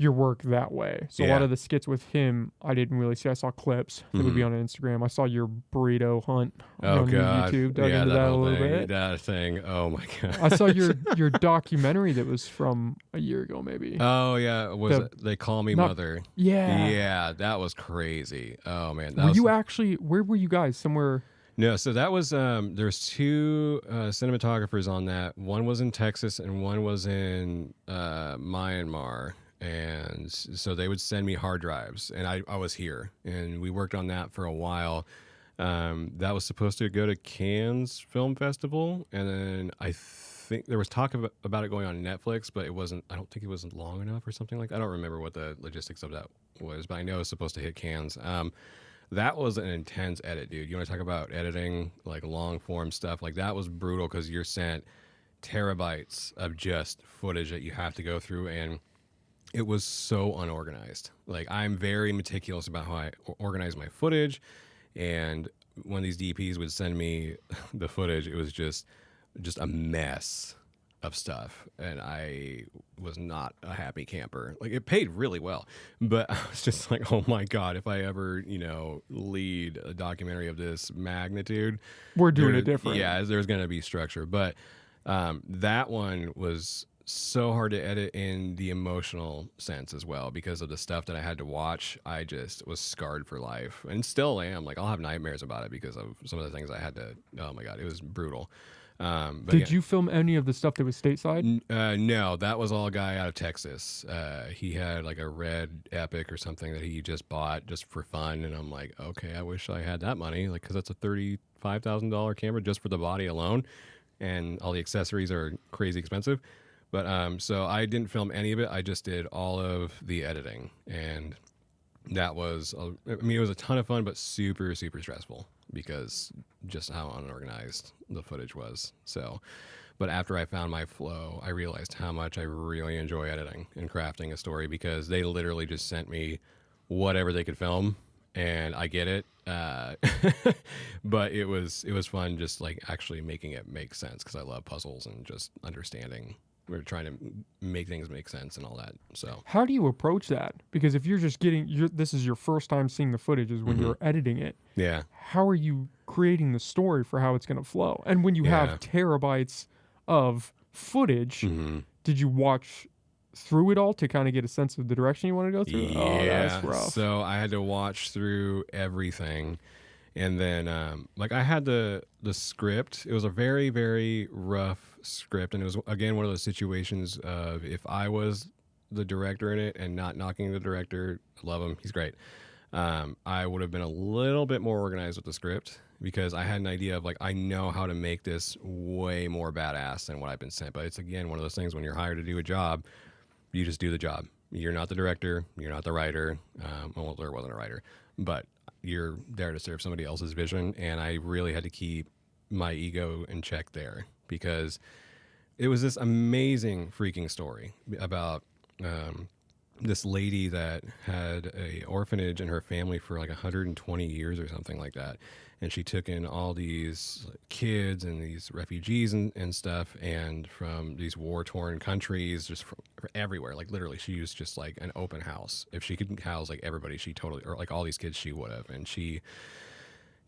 work that way. So a lot of the skits with him, I didn't really see. I saw clips that would be on Instagram. I saw your burrito hunt on YouTube. Dug into that a little bit. That thing. Oh my god. I saw your documentary that was from a year ago, maybe. Oh yeah, They Call Me Mother? Yeah. Yeah, that was crazy. Oh man, where were you guys? Somewhere? No, so that was there's two cinematographers on that. One was in Texas and one was in Myanmar. And so they would send me hard drives, and I was here, and we worked on that for a while. That was supposed to go to Cannes Film Festival, and then I think there was talk about it going on Netflix, but it wasn't. I don't think it wasn't long enough or something like that. I don't remember what the logistics of that was, but I know it was supposed to hit Cannes. That was an intense edit, dude. You want to talk about editing, like long form stuff? Like that was brutal because you're sent terabytes of just footage that you have to go through, and it was so unorganized. Like I'm very meticulous about how I organize my footage, and when these DPs would send me the footage, it was just a mess of stuff, and I was not a happy camper. Like it paid really well, but I was just like, oh my god, if I ever lead a documentary of this magnitude, we're doing it different. Yeah, there's gonna be structure, but that one was so hard to edit in the emotional sense as well because of the stuff that I had to watch. I just was scarred for life and still am. Like I'll have nightmares about it because of some of the things I had to. Oh my god, it was brutal. Did you film any of the stuff that was stateside? No, that was all a guy out of Texas. He had like a red Epic or something that he just bought just for fun, and I'm like, okay, I wish I had that money, like because that's a $35,000 camera just for the body alone, and all the accessories are crazy expensive. But so I didn't film any of it. I just did all of the editing, and that was, it was a ton of fun, but super, super stressful because just how unorganized the footage was. So, but after I found my flow, I realized how much I really enjoy editing and crafting a story because they literally just sent me whatever they could film, and I get it. But it was fun just like actually making it make sense because I love puzzles and just understanding. We're trying to make things make sense and all that. So how do you approach that? Because if you're just this is your first time seeing the footage is when you're editing it. Yeah. How are you creating the story for how it's going to flow? And when you have terabytes of footage, did you watch through it all to kind of get a sense of the direction you want to go through? Yeah. Oh, that's rough. So I had to watch through everything. And then, like I had the script. It was a very, very rough script, and it was again one of those situations of if I was the director in it, and not knocking the director, I love him, he's great. I would have been a little bit more organized with the script because I had an idea of like I know how to make this way more badass than what I've been sent. But it's again one of those things when you're hired to do a job, you just do the job. You're not the director, you're not the writer. Well, there wasn't a writer, but you're there to serve somebody else's vision, and I really had to keep my ego in check there because it was this amazing freaking story about this lady that had a orphanage in her family for like 120 years or something like that, and she took in all these kids and these refugees and stuff, and from these war-torn countries, just from everywhere. Like literally, she used just like an open house. If she could house like everybody, she totally, or like all these kids, she would have. And she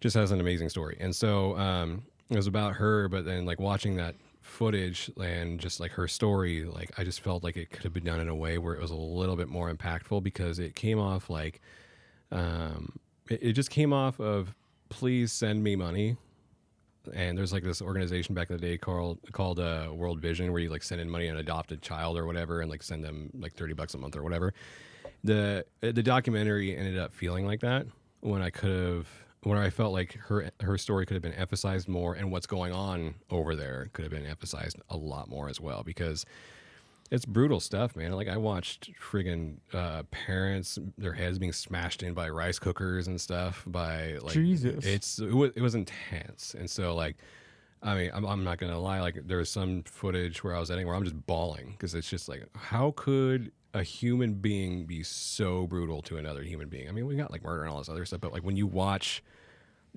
just has an amazing story. And so it was about her, but then like watching that footage and just like her story, like I just felt like it could have been done in a way where it was a little bit more impactful, because it came off like it just came off of, please send me money. And there's like this organization back in the day called World Vision, where you like send in money on an adopted child or whatever, and like send them like $30 a month or whatever. The documentary ended up feeling like that, when I felt like her story could have been emphasized more, and what's going on over there could have been emphasized a lot more as well, because it's brutal stuff, man. Like I watched friggin' parents, their heads being smashed in by rice cookers and stuff. By like, Jesus. it was intense. And so like, I mean, I'm not gonna lie. Like there was some footage where I was editing where I'm just bawling, because it's just like, how could a human being be so brutal to another human being? I mean, we got like murder and all this other stuff, but like when you watch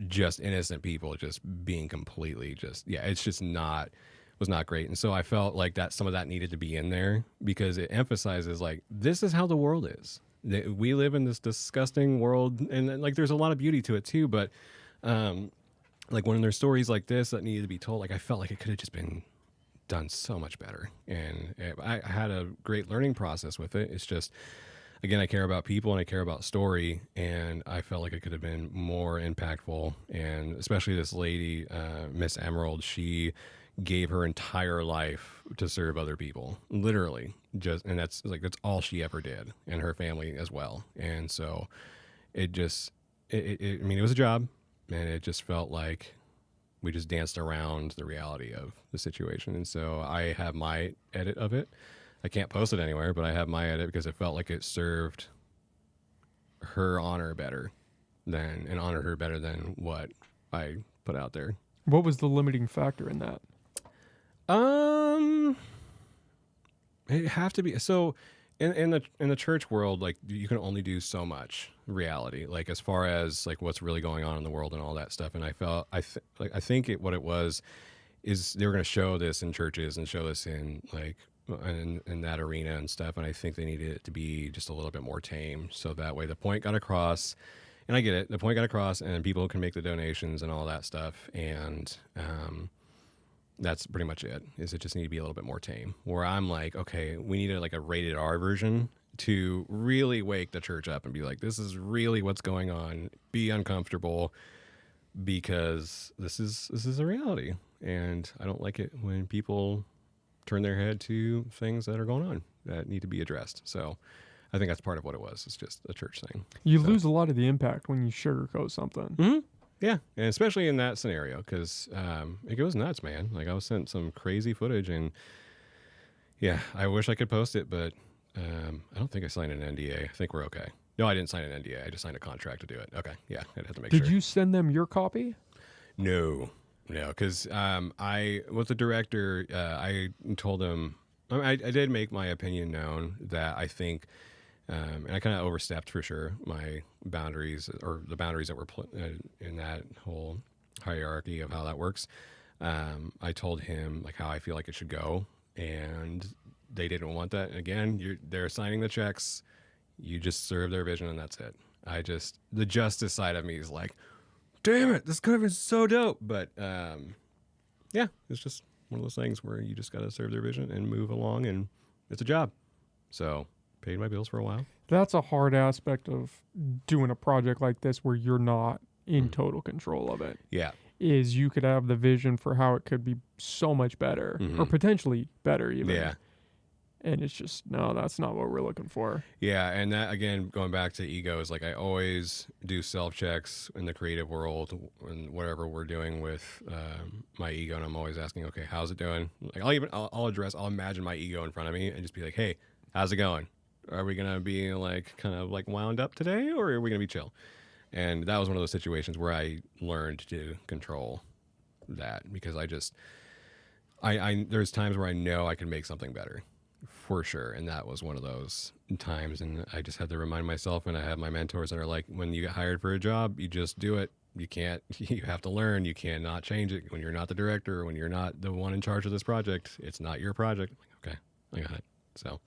just innocent people just being completely just, yeah, it's just not, was not great. And so I felt like that some of that needed to be in there, because it emphasizes like, this is how the world is. We live in this disgusting world, and like there's a lot of beauty to it too, but like when there's stories like this that needed to be told, like I felt like it could have just been done so much better. And I had a great learning process with it. It's just, again, I care about people and I care about story, and I felt like it could have been more impactful. And especially this lady, Miss Emerald, she gave her entire life to serve other people, literally. And that's all she ever did, and her family as well. And so it just, I mean, it was a job, and it just felt like we just danced around the reality of the situation. And so I have my edit of it. I can't post it anywhere, but I have my edit because it felt like it served her honor better and honored her better than what I put out there. What was the limiting factor in that? It have to be so. In the church world, like you can only do so much reality, like as far as like what's really going on in the world and all that stuff. And I felt I think what it was is they were going to show this in churches and show this in like in that arena and stuff. And I think they needed it to be just a little bit more tame, so that way the point got across. And I get it, the point got across, and people can make the donations and all that stuff. And that's pretty much it. Is it just need to be a little bit more tame? Where I'm like, okay, we need like a rated R version to really wake the church up and be like, this is really what's going on. Be uncomfortable, because this is a reality, and I don't like it when people turn their head to things that are going on that need to be addressed. So I think that's part of what it was. It's just a church thing. You lose a lot of the impact when you sugarcoat something. Mm-hmm. Yeah, and especially in that scenario, because it goes nuts, man. Like I was sent some crazy footage, and yeah, I wish I could post it, but I don't think I signed an NDA. I think we're okay. No, I didn't sign an NDA. I just signed a contract to do it. Okay, yeah, I'd have to make sure. Did you send them your copy? No, because I with the director, I told him, I did make my opinion known that I think. And I kind of overstepped for sure my boundaries, or the boundaries that were in that whole hierarchy of how that works. I told him like how I feel like it should go, and they didn't want that. And again, they're signing the checks. You just serve their vision, and that's it. The justice side of me is like, damn it, this could have been so dope. But yeah, it's just one of those things where you just got to serve their vision and move along, and it's a job. So. Paid my bills for a while. That's a hard aspect of doing a project like this, where you're not in total control of it. Yeah. Is you could have the vision for how it could be so much better, or potentially better even. Yeah. And it's just, no, that's not what we're looking for. Yeah. And that, again, going back to ego, is like I always do self-checks in the creative world and whatever we're doing with my ego. And I'm always asking, okay, how's it doing? Like I'll imagine my ego in front of me and just be like, hey, how's it going? Are we going to be like kind of like wound up today, or are we going to be chill? And that was one of those situations where I learned to control that, because there's times where I know I can make something better for sure. And that was one of those times. And I just had to remind myself, and I have my mentors that are like, when you get hired for a job, you just do it. You have to learn. You cannot change it. When you're not the director, when you're not the one in charge of this project, it's not your project. I'm like, okay, I got it. So.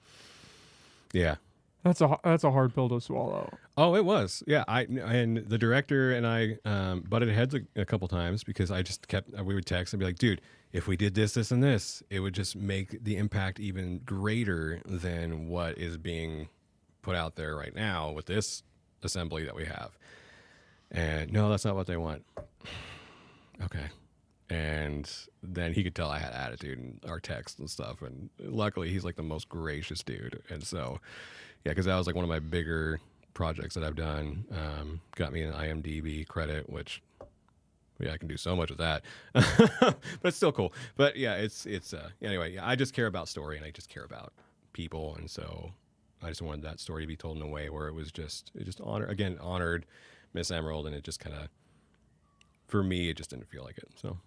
Yeah, that's a hard pill to swallow. Oh, it was. Yeah, and the director and I butted heads a couple times, because I just we would text and be like, dude, if we did this, this, and this, it would just make the impact even greater than what is being put out there right now with this assembly that we have. And no, that's not what they want. Okay. And then he could tell I had attitude in our text and stuff. And luckily, he's like the most gracious dude. And so, yeah, because that was like one of my bigger projects that I've done. Got me an IMDb credit, which, yeah, I can do so much with that. But it's still cool. But yeah, it's anyway, yeah, I just care about story and I just care about people. And so I just wanted that story to be told in a way where it just honored Miss Emerald, and it just kind of, for me, it just didn't feel like it. So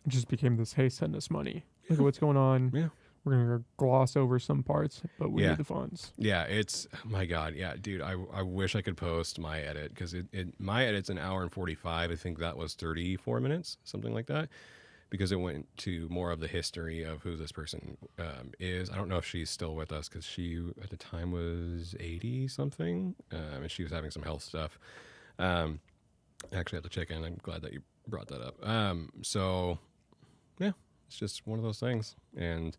It just became this, hey, send us money. Look at what's going on. yeah. We're going to gloss over some parts, but we Yeah. need the funds. Yeah, it's, my God, yeah, dude, I wish I could post my edit, because my edit's an hour and 45. I think that was 34 minutes, something like that, because it went to more of the history of who this person is. I don't know if she's still with us, because she, at the time, was 80 something, and she was having some health stuff. Actually, I have to check in. I'm glad that you brought that up. So, yeah, it's just one of those things, and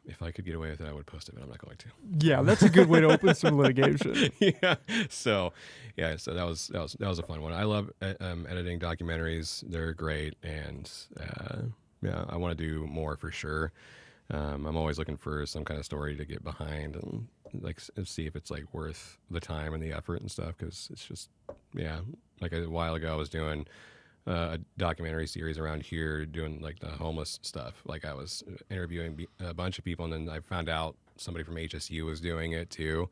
if I could get away with it, I would post it, but I'm not going to. Yeah, that's a good way to open some litigation. Yeah. So, yeah. So that was a fun one. I love editing documentaries. They're great, and yeah, I want to do more for sure. I'm always looking for some kind of story to get behind and like see if it's like worth the time and the effort and stuff. Because it's just, yeah. Like a while ago, I was doing a documentary series around here doing like the homeless stuff. Like I was interviewing a bunch of people, and then I found out somebody from HSU was doing it too.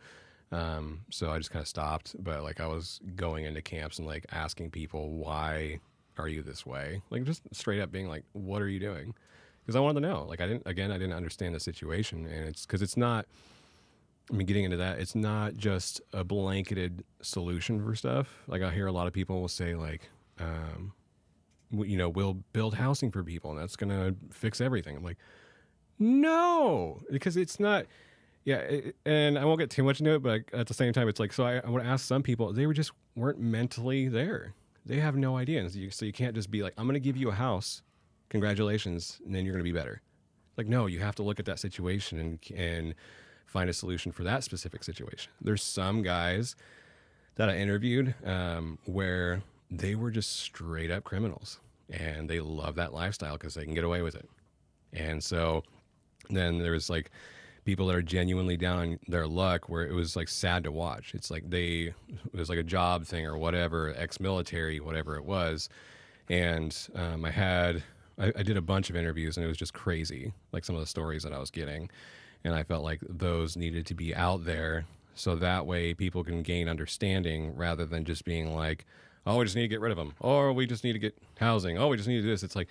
So I just kind of stopped, but like I was going into camps and like asking people, why are you this way? Like just straight up being like, what are you doing? Because I wanted to know. Like I didn't understand the situation, and it's because it's not, I mean, getting into that, it's not just a blanketed solution for stuff. Like I hear a lot of people will say like, we'll build housing for people and that's going to fix everything. I'm like, no, because it's not. Yeah. And I won't get too much into it, but at the same time, it's like, so I want to ask some people, they weren't mentally there. They have no idea. And so you can't just be like, I'm going to give you a house. Congratulations. And then you're going to be better. Like, no, you have to look at that situation and find a solution for that specific situation. There's some guys that I interviewed where they were just straight up criminals and they love that lifestyle because they can get away with it. And so then there's like people that are genuinely down on their luck where it was like sad to watch. It's like it was like a job thing or whatever, ex-military, whatever it was. And I did a bunch of interviews and it was just crazy, like some of the stories that I was getting. And I felt like those needed to be out there so that way people can gain understanding rather than just being like, oh, we just need to get rid of them. Or we just need to get housing. Oh, we just need to do this. It's like,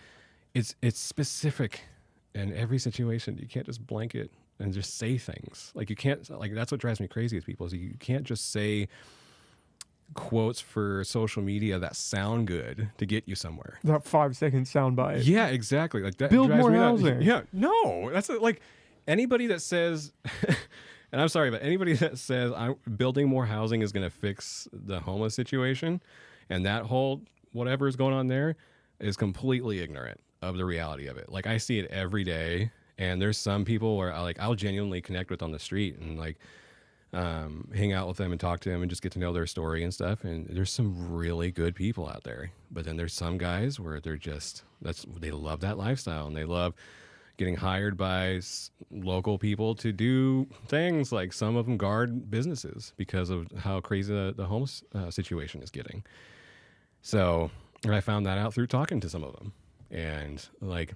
it's specific in every situation. You can't just blanket and just say things. Like you can't, like that's what drives me crazy with people is you can't just say quotes for social media that sound good to get you somewhere. That 5-second soundbite. Yeah, exactly. Like that Build drives more me nuts. housing. Yeah, no, that's like anybody that says, and I'm sorry, but anybody that says building more housing is going to fix the homeless situation, and that whole whatever is going on there is completely ignorant of the reality of it. Like I see it every day, and there's some people where I'll genuinely connect with on the street and like hang out with them and talk to them and just get to know their story and stuff. And there's some really good people out there, but then there's some guys where they're just they love that lifestyle and they love getting hired by local people to do things. Like some of them guard businesses because of how crazy the homeless situation is getting. So I found that out through talking to some of them. And like,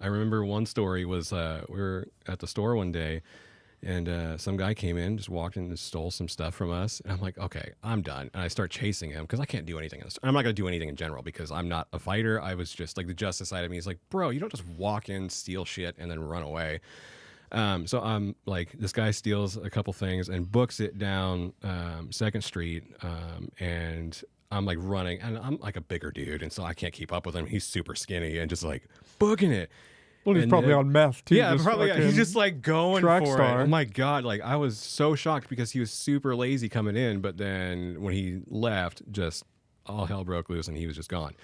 I remember one story was we were at the store one day and some guy came in, just walked in and stole some stuff from us. And I'm like, okay, I'm done. And I start chasing him because I can't do anything. I'm not going to do anything in general because I'm not a fighter. I was just like the justice side of me is like, bro, you don't just walk in, steal shit, and then run away. So I'm like, this guy steals a couple things and books it down 2nd Street. And I'm like running and I'm like a bigger dude. And so I can't keep up with him. He's super skinny and just like booking it. Well, he's probably on meth too. Yeah, probably. Yeah. He's just like going for star. it. Oh my God. Like I was so shocked because he was super lazy coming in. But then when he left, just all hell broke loose and he was just gone.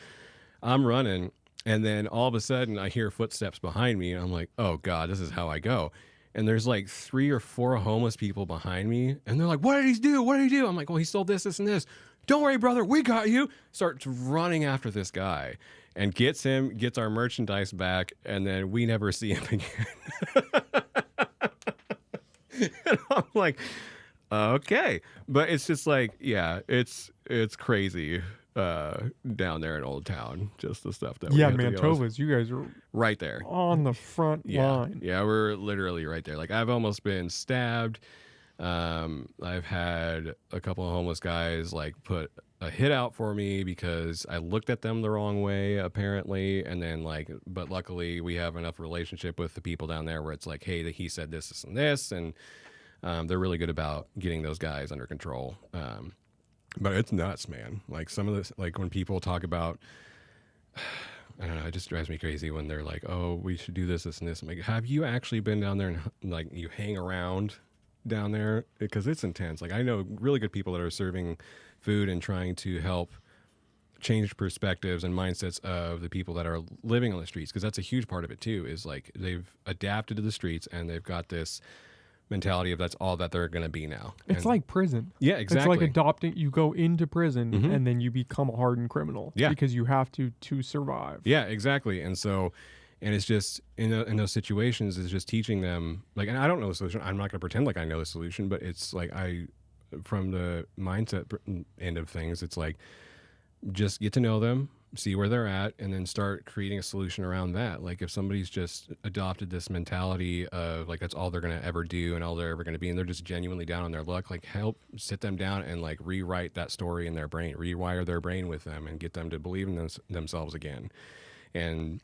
I'm running And then all of a sudden I hear footsteps behind me and I'm like, oh God, this is how I go. And there's like 3 or 4 homeless people behind me. And they're like, what did he do? What did he do? I'm like, well, he stole this, this, and this. Don't worry, brother. We got you. Starts running after this guy and gets him, gets our merchandise back. And then we never see him again. And I'm like, okay. But it's just like, yeah, it's crazy down there in Old Town. Just the stuff that we Yeah, have to deal with. Mantovas, you guys are Right there. on the front line. Yeah, we're literally right there. Like I've almost been stabbed. I've had a couple of homeless guys like put a hit out for me because I looked at them the wrong way apparently, and then like, but luckily we have enough relationship with the people down there where it's like, hey, he said this, this, and this, and they're really good about getting those guys under control. But it's nuts, man. Like some of this, like when people talk about, I don't know, it just drives me crazy when they're like, oh, we should do this, this, and this. I'm like, have you actually been down there and like you hang around down there? Because it's intense. Like I know really good people that are serving food and trying to help change perspectives and mindsets of the people that are living on the streets. Because that's a huge part of it too, is like they've adapted to the streets and they've got this mentality of that's all that they're going to be now. It's like prison. Yeah, exactly. It's like adopting. You go into prison and then you become a hardened criminal. Yeah. Because you have to survive. Yeah, exactly. And so, and it's just in those situations, it's just teaching them like, and I don't know the solution. I'm not going to pretend like I know the solution, but it's like from the mindset end of things, it's like just get to know them, see where they're at, and then start creating a solution around that. Like if somebody's just adopted this mentality of like that's all they're going to ever do and all they're ever going to be, and they're just genuinely down on their luck, like help sit them down and like rewrite that story in their brain, rewire their brain with them, and get them to believe in themselves again, and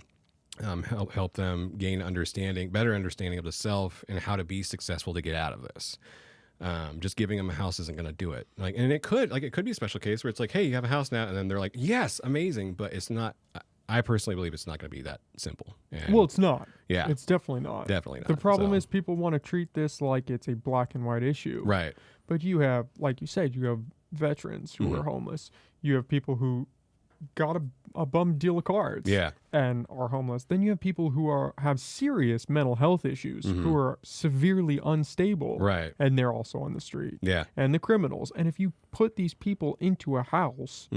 help them gain better understanding of the self and how to be successful to get out of this. Just giving them a house isn't going to do it. Like, and it could be a special case where it's like, hey, you have a house now, and then they're like, yes, amazing, but it's not. I personally believe it's not going to be that simple. And Well, it's not. Yeah, It's definitely not. definitely not. The problem So, is people want to treat this like it's a black and white issue. right. But you have, like you said, you have veterans who are homeless. You have people who got a bum deal of cards Yeah, and are homeless. Then you have people who have serious mental health issues, who are severely unstable. right. And they're also on the street. Yeah, And the criminals. And if you put these people into a house,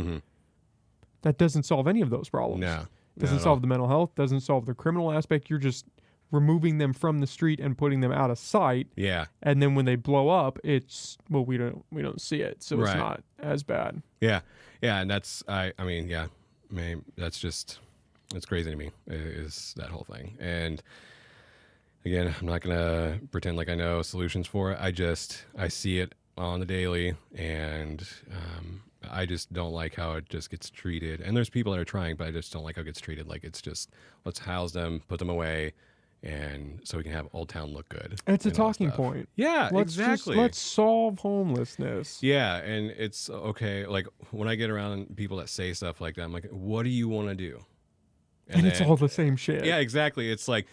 that doesn't solve any of those problems. no, Doesn't solve the mental health, doesn't solve the criminal aspect. You're just removing them from the street and putting them out of sight. Yeah, And then when they blow up, it's we don't see it, so it's Right. not as bad. yeah, and that's I mean, yeah, that's just it's crazy to me is that whole thing. And again, I'm not gonna pretend like I know solutions for it. I see it on the daily, and I just don't like how it just gets treated. And there's people that are trying, but I just don't like how it gets treated. Like it's just let's house them, put them away, and so we can have Old Town look good. It's a and all that talking stuff. point. Yeah, exactly. Let's solve homelessness. Yeah, and it's okay. Like when I get around people that say stuff like that, I'm like, "What do you want to do?" And it's then- all the same shit. yeah, exactly. It's like,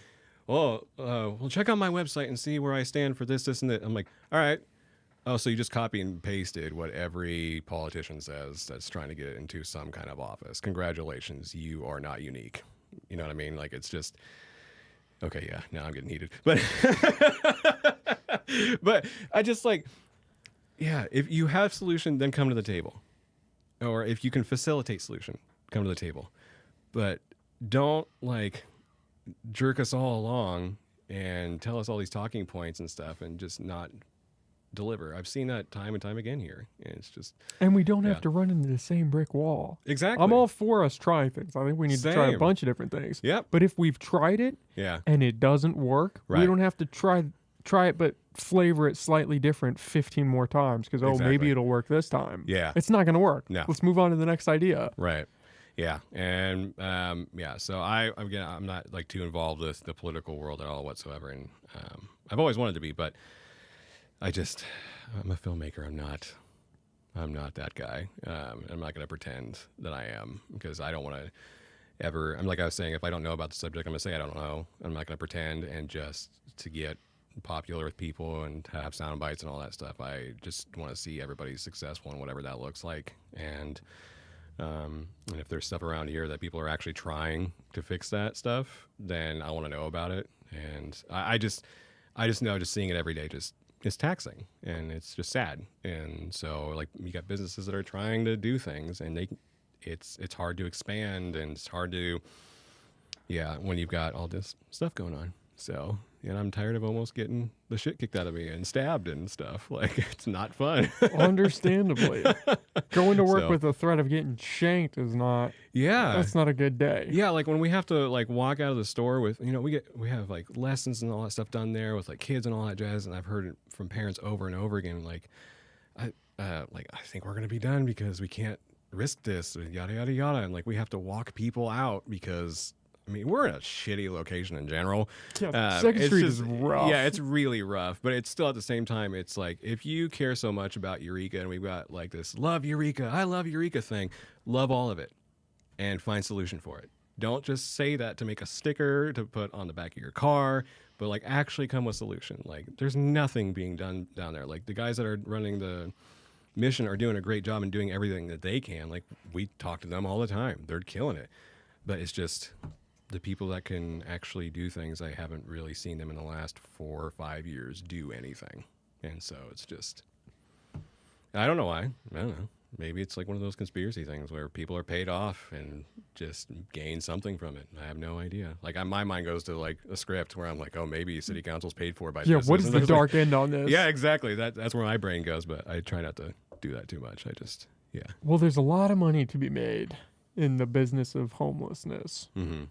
well, check out my website and see where I stand for this, this, and that. I'm like, all right. Oh, so you just copy and pasted what every politician says that's trying to get into some kind of office. Congratulations, you are not unique. You know what I mean? Like it's just okay. Yeah, now I'm getting heated, but but I just like, yeah. If you have solution, then come to the table, or if you can facilitate solution, come to the table, but don't like jerk us all along and tell us all these talking points and stuff and just not deliver. I've seen that time and time again here. And it's just And we don't Yeah. have to run into the same brick wall. exactly. I'm all for us trying things. I think we need to try a Same. bunch of different things. Yep. But if we've tried it Yeah. and it doesn't work, we Right. don't have to try it but flavor it slightly different 15 more times because maybe Exactly. it'll work this time. Yeah. It's not going to work. No. Let's move on to the next idea. Right. Yeah. And yeah. So I'm not like too involved with the political world at all whatsoever. And I've always wanted to be, but I'm a filmmaker. I'm not that guy. I'm not going to pretend that I am because I don't want to ever. I'm like I was saying, if I don't know about the subject, I'm going to say I don't know. I'm not going to pretend and just to get popular with people and have sound bites and all that stuff. I just want to see everybody successful and whatever that looks like. And And if there's stuff around here that people are actually trying to fix that stuff, then I want to know about it. And I just know just seeing it every day just is taxing, and it's just sad. And so like you got businesses that are trying to do things, and it's hard to expand, and it's hard to when you've got all this stuff going on. So, and I'm tired of almost getting the shit kicked out of me and stabbed and stuff. Like, it's not fun. Understandably. Going to work with the threat of getting shanked is not, that's not a good day. Yeah, like when we have to like walk out of the store with, we have like lessons and all that stuff done there with like kids and all that jazz. And I've heard it from parents over and over again, like, I think we're going to be done because we can't risk this, yada, yada, yada. And like, we have to walk people out because we're in a shitty location in general. Yeah, Second Street is rough. Yeah, it's really rough, but it's still at the same time, it's like, if you care so much about Eureka, and we've got like this love Eureka, I love Eureka thing, love all of it and find solution for it. Don't just say that to make a sticker to put on the back of your car, but like actually come with solution. Like there's nothing being done down there. Like the guys that are running the mission are doing a great job and doing everything that they can. Like we talk to them all the time. They're killing it. But it's just the people that can actually do things, I haven't really seen them in the last 4 or 5 years do anything. And so it's just, I don't know why. I don't know. Maybe it's like one of those conspiracy things where people are paid off and just gain something from it. I have no idea. Like my mind goes to like a script where I'm like, oh, maybe city council's paid for by this. Yeah, what is the dark end on this? Yeah, exactly. That's where my brain goes, but I try not to do that too much. Well, there's a lot of money to be made in the business of homelessness. Mm-hmm.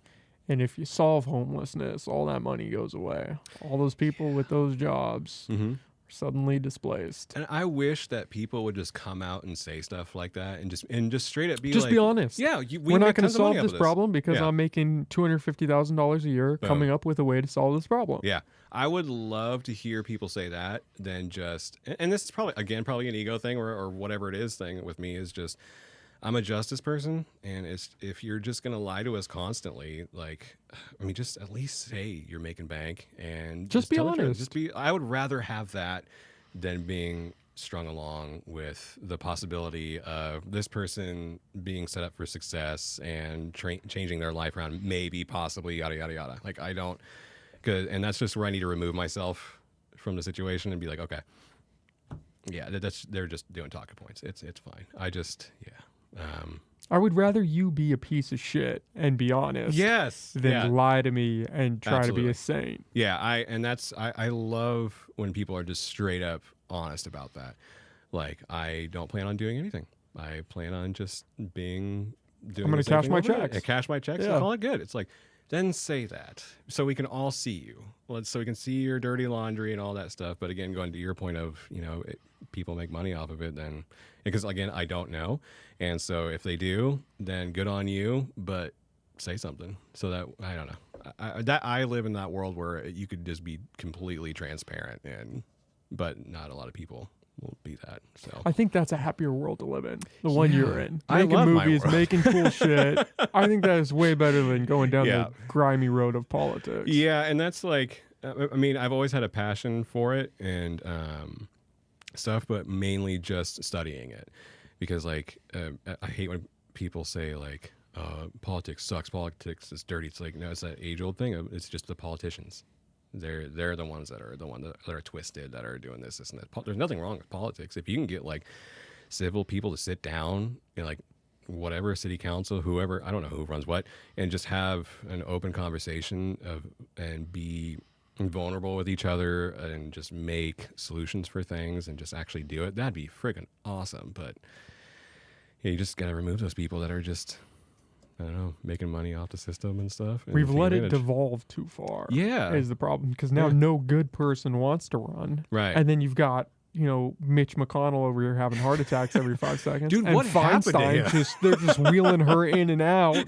And if you solve homelessness, all that money goes away. All those people with those jobs are suddenly displaced. And I wish that people would just come out and say stuff like that and just straight up be just like, be honest. Yeah, we're not going to solve this problem because I'm making $250,000 a year coming up with a way to solve this problem. Yeah. I would love to hear people say that than just, and this is probably an ego thing or whatever it is thing with me is just, I'm a justice person, and if you're just going to lie to us constantly, like, just at least say you're making bank and just be honest. I would rather have that than being strung along with the possibility of this person being set up for success and changing their life around, maybe, possibly, yada, yada, yada. Like, I don't, and that's just where I need to remove myself from the situation and be like, okay, yeah, they're just doing talking points. It's fine. I would rather you be a piece of shit and be honest than lie to me and try to be a saint. Yeah, I love when people are just straight up honest about that. Like, I don't plan on doing anything. I plan on just I'm going to cash my checks. Cash my checks and call it good. It's like, then say that so we can all see you. So we can see your dirty laundry and all that stuff. But again, going to your point of, people make money off of it, then, because again, I don't know. And so if they do, then good on you, but say something so that, I don't know. I live in that world where you could just be completely transparent but not a lot of people will be that. So I think that's a happier world to live in. The one you're in. I making love movies, my world. making cool shit. I think that is way better than going down the grimy road of politics. Yeah, and that's like, I've always had a passion for it and stuff, but mainly just studying it. Because like, I hate when people say like, politics sucks, politics is dirty. It's like, no, it's that age-old thing. It's just the politicians. They're the ones that are twisted, that are doing this and that. There's nothing wrong with politics. If you can get like civil people to sit down in like whatever city council, whoever, I don't know who runs what, and just have an open conversation and be vulnerable with each other and just make solutions for things and just actually do it, that'd be friggin' awesome. But you just gotta remove those people that are just, I don't know, making money off the system and stuff. And we've let it devolve too far. Yeah. Is the problem. Because now no good person wants to run. Right. And then you've got, Mitch McConnell over here having heart attacks every 5 seconds. Dude, and what happened to him? They're just wheeling her in and out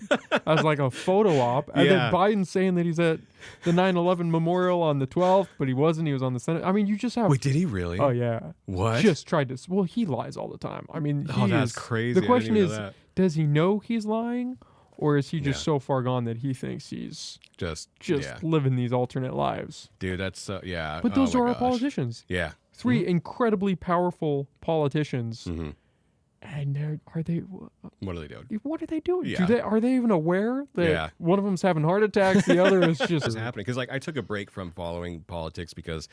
as like a photo op. And then Biden's saying that he's at the 9/11 memorial on the 12th, but he wasn't. He was on the Senate. You just have... Wait, did he really? Oh, yeah. What? Just tried to... Well, he lies all the time. That's crazy. The question is, does he know he's lying? Or is he just so far gone that he thinks he's just living these alternate lives? Dude, that's, yeah. But those are our politicians. Yeah. 3 incredibly powerful politicians. And are they... What are they doing? What are they doing? Yeah. Are they even aware that one of them's having heart attacks, the other is just What's happening? Because like I took a break from following politics because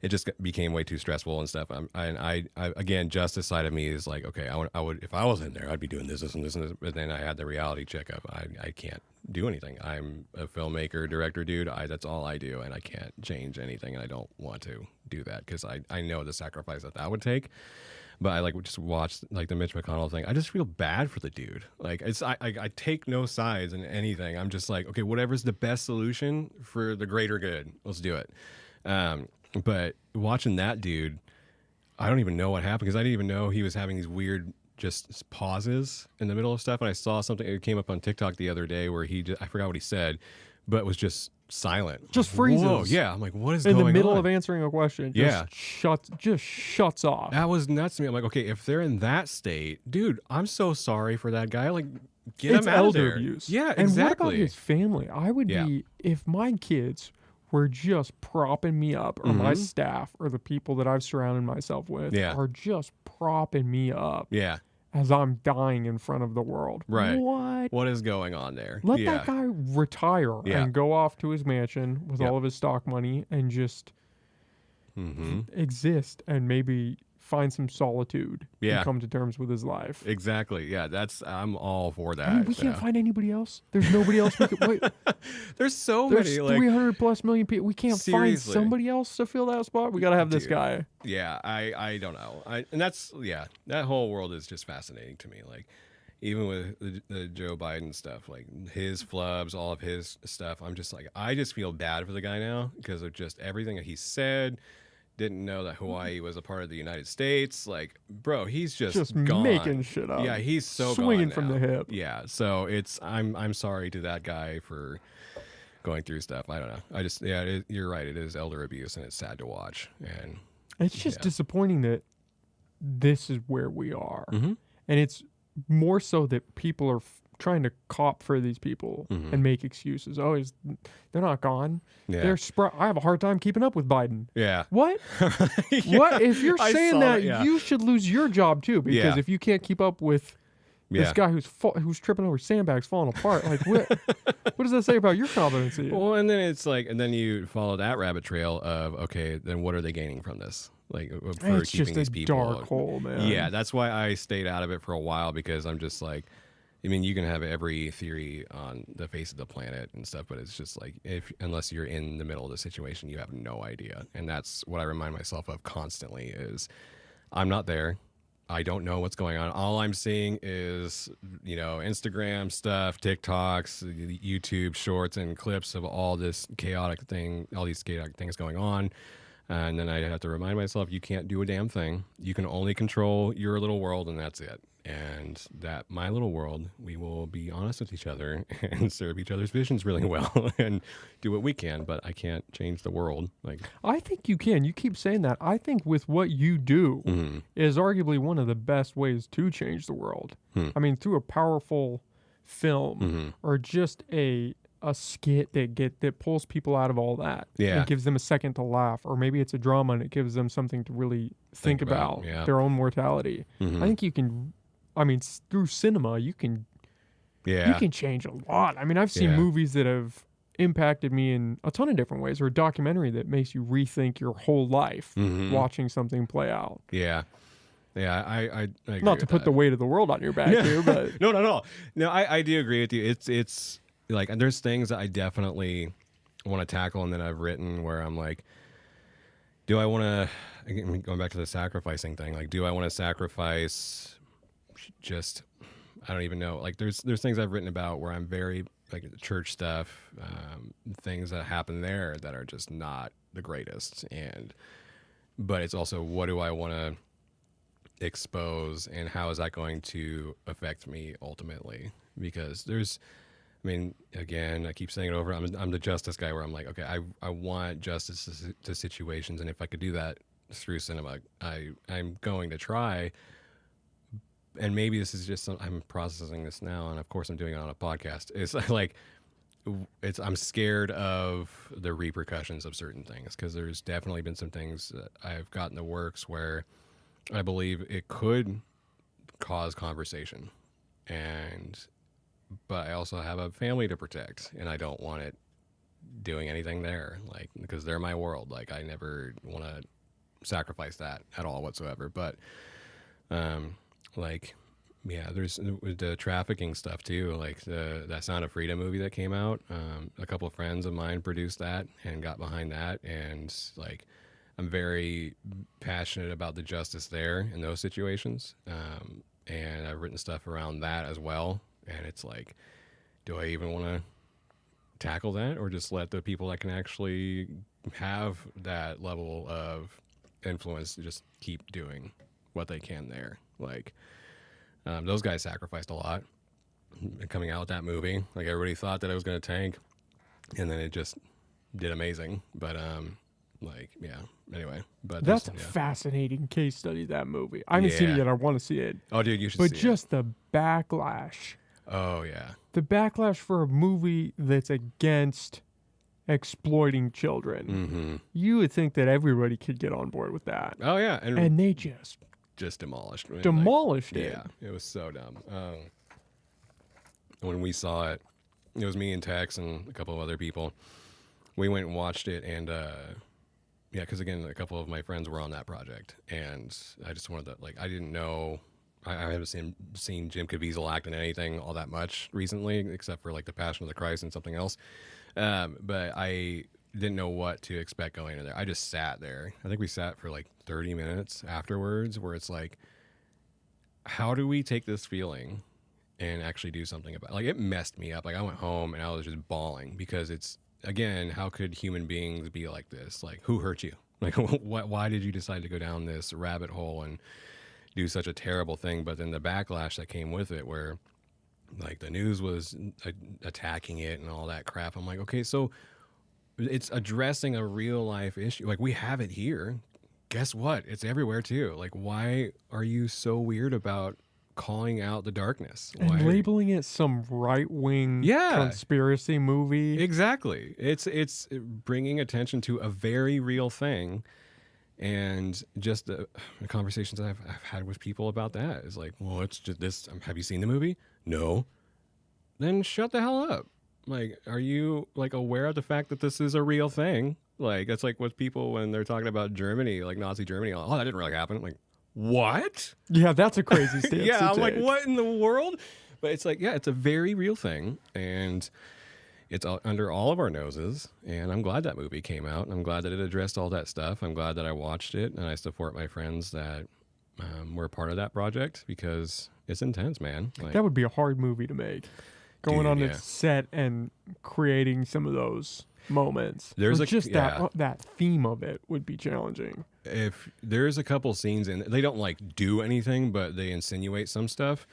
it just became way too stressful and stuff. I again, justice side of me is like, okay, I would if I was in there, I'd be doing this and this and this. But then I had the reality check of I can't do anything. I'm a filmmaker, director, dude. That's all I do, and I can't change anything, and I don't want to do that because I know the sacrifice that would take. But I like just watched like the Mitch McConnell thing. I just feel bad for the dude. Like I take no sides in anything. I'm just like, okay, whatever's the best solution for the greater good, let's do it. But watching that dude, I don't even know what happened because I didn't even know he was having these weird just pauses in the middle of stuff. And I saw something that came up on TikTok the other day where I forgot what he said, but was just silent. Just freezes. Whoa, yeah. I'm like, what is going on? In the middle of answering a question. Yeah. Just shuts off. That was nuts to me. I'm like, okay, if they're in that state, dude, I'm so sorry for that guy. Like, get him out of there. Elder abuse. Yeah, and exactly. what about his family? I would be, if my kids were just propping me up, or my staff, or the people that I've surrounded myself with are just propping me up. Yeah. As I'm dying in front of the world. Right. What? What is going on there? Let that guy retire and go off to his mansion with all of his stock money and just exist and maybe find some solitude and come to terms with his life. Exactly. Yeah, I'm all for that. I mean, we can't find anybody else. There's nobody else we could wait. There's many. Like 300 plus million people. We can't find somebody else to fill that spot. We got to have this guy. Yeah, I don't know. And that's that whole world is just fascinating to me. Like even with the Joe Biden stuff, like his flubs, all of his stuff, I'm just like, I just feel bad for the guy now because of just everything that he said. Didn't know that Hawaii was a part of the United States. Like, bro, he's just gone. Making shit up. Yeah, he's so swinging gone from now. the hip. Yeah, so I'm sorry to that guy for going through stuff. I don't know. You're right. It is elder abuse, and it's sad to watch. And it's just disappointing that this is where we are, and it's more so that people are trying to cop for these people and make excuses. Oh, they're not gone. Yeah. I have a hard time keeping up with Biden. Yeah. What? What? If you're saying that, you should lose your job too, because if you can't keep up with this guy who's tripping over sandbags, falling apart, like what does that say about your competency? Well, and then it's like, and then you follow that rabbit trail of, okay, then what are they gaining from this? Like for it's keeping just these a people dark hole, man. Yeah, that's why I stayed out of it for a while because I'm just like, I mean, you can have every theory on the face of the planet and stuff, but it's just like unless you're in the middle of the situation, you have no idea. And that's what I remind myself of constantly is I'm not there. I don't know what's going on. All I'm seeing is, Instagram stuff, TikToks, YouTube shorts and clips of all these chaotic things going on. And then I have to remind myself, you can't do a damn thing. You can only control your little world, and that's it. And that my little world, we will be honest with each other and serve each other's visions really well and do what we can. But I can't change the world. Like I think you can. You keep saying that. I think with what you do is arguably one of the best ways to change the world. I mean, through a powerful film or just a skit that pulls people out of all that and gives them a second to laugh, or maybe it's a drama and it gives them something to really think about their own mortality. I think you can. I mean, through cinema, you can change a lot. I mean, I've seen movies that have impacted me in a ton of different ways, or a documentary that makes you rethink your whole life watching something play out. Yeah. Yeah, I agree not to put the weight of the world on your back here, but no. I do agree with you. It's like there's things that I definitely want to tackle and that I've written where I'm like, do I want to, going back to the sacrificing thing, like, do I want to sacrifice just, I don't even know. Like there's things I've written about where I'm very like church stuff, things that happen there that are just not the greatest. But it's also, what do I want to expose and how is that going to affect me ultimately? Because I mean, again, I keep saying it over. I'm the justice guy where I'm like, okay, I want justice to situations. And if I could do that through cinema, I'm going to try. And maybe this is just I'm processing this now, and of course I'm doing it on a podcast. It's like I'm scared of the repercussions of certain things because there's definitely been some things that I've got in the works where I believe it could cause conversation, but I also have a family to protect, and I don't want it doing anything there, like, because they're my world. Like, I never want to sacrifice that at all whatsoever. But um like, yeah, there's the trafficking stuff too, like that Sound of Freedom movie that came out. A couple of friends of mine produced that and got behind that, and like, I'm very passionate about the justice there in those situations. And I've written stuff around that as well, and it's like, do I even want to tackle that, or just let the people that can actually have that level of influence just keep doing what they can there? Like, those guys sacrificed a lot coming out with that movie. Like, everybody thought that it was going to tank, and then it just did amazing. But like, yeah. Anyway, but that's a fascinating case study. That movie, I haven't seen it yet. I want to see it. Oh, dude, you should. But see just it. the backlash. Oh yeah. The backlash for a movie that's against exploiting children. Mm-hmm. You would think that everybody could get on board with that. Oh yeah, and they just demolished it. Yeah, it was so dumb. When we saw it, it was me and Tex and a couple of other people. We went and watched it, and yeah, because again, a couple of my friends were on that project, and I just wanted to, like, I didn't know. I haven't seen Jim Caviezel act in anything all that much recently, except for like The Passion of the Christ and something else. But I didn't know what to expect going in there. I just sat there. I think we sat for like 30 minutes afterwards, where it's like, how do we take this feeling and actually do something about it? Like, it messed me up. Like, I went home and I was just bawling, because it's, again, how could human beings be like this? Like, who hurt you? Like, why did you decide to go down this rabbit hole and do such a terrible thing? But then the backlash that came with it, where like the news was attacking it and all that crap. I'm like, okay, so it's addressing a real life issue. Like, we have it here. Guess what? It's everywhere too. Like, why are you so weird about calling out the darkness and labeling it some right-wing conspiracy movie? Exactly. It's bringing attention to a very real thing. And just the conversations I've had with people about that is like, well, it's just this. Have you seen the movie? No. Then shut the hell up. Like, are you like aware of the fact that this is a real thing? Like, it's like with people when they're talking about Germany, like Nazi Germany. Oh, that didn't really happen. I'm like, what? Yeah, that's a crazy stance. Yeah, I'm like, what in the world? But it's like, yeah, it's a very real thing, and it's under all of our noses, and I'm glad that movie came out, and I'm glad that it addressed all that stuff. I'm glad that I watched it, and I support my friends that were part of that project, because it's intense, man. Like, that would be a hard movie to make. Going on a set and creating some of those moments. There's that theme of it would be challenging. If there's a couple scenes in, they don't like do anything, but they insinuate some stuff.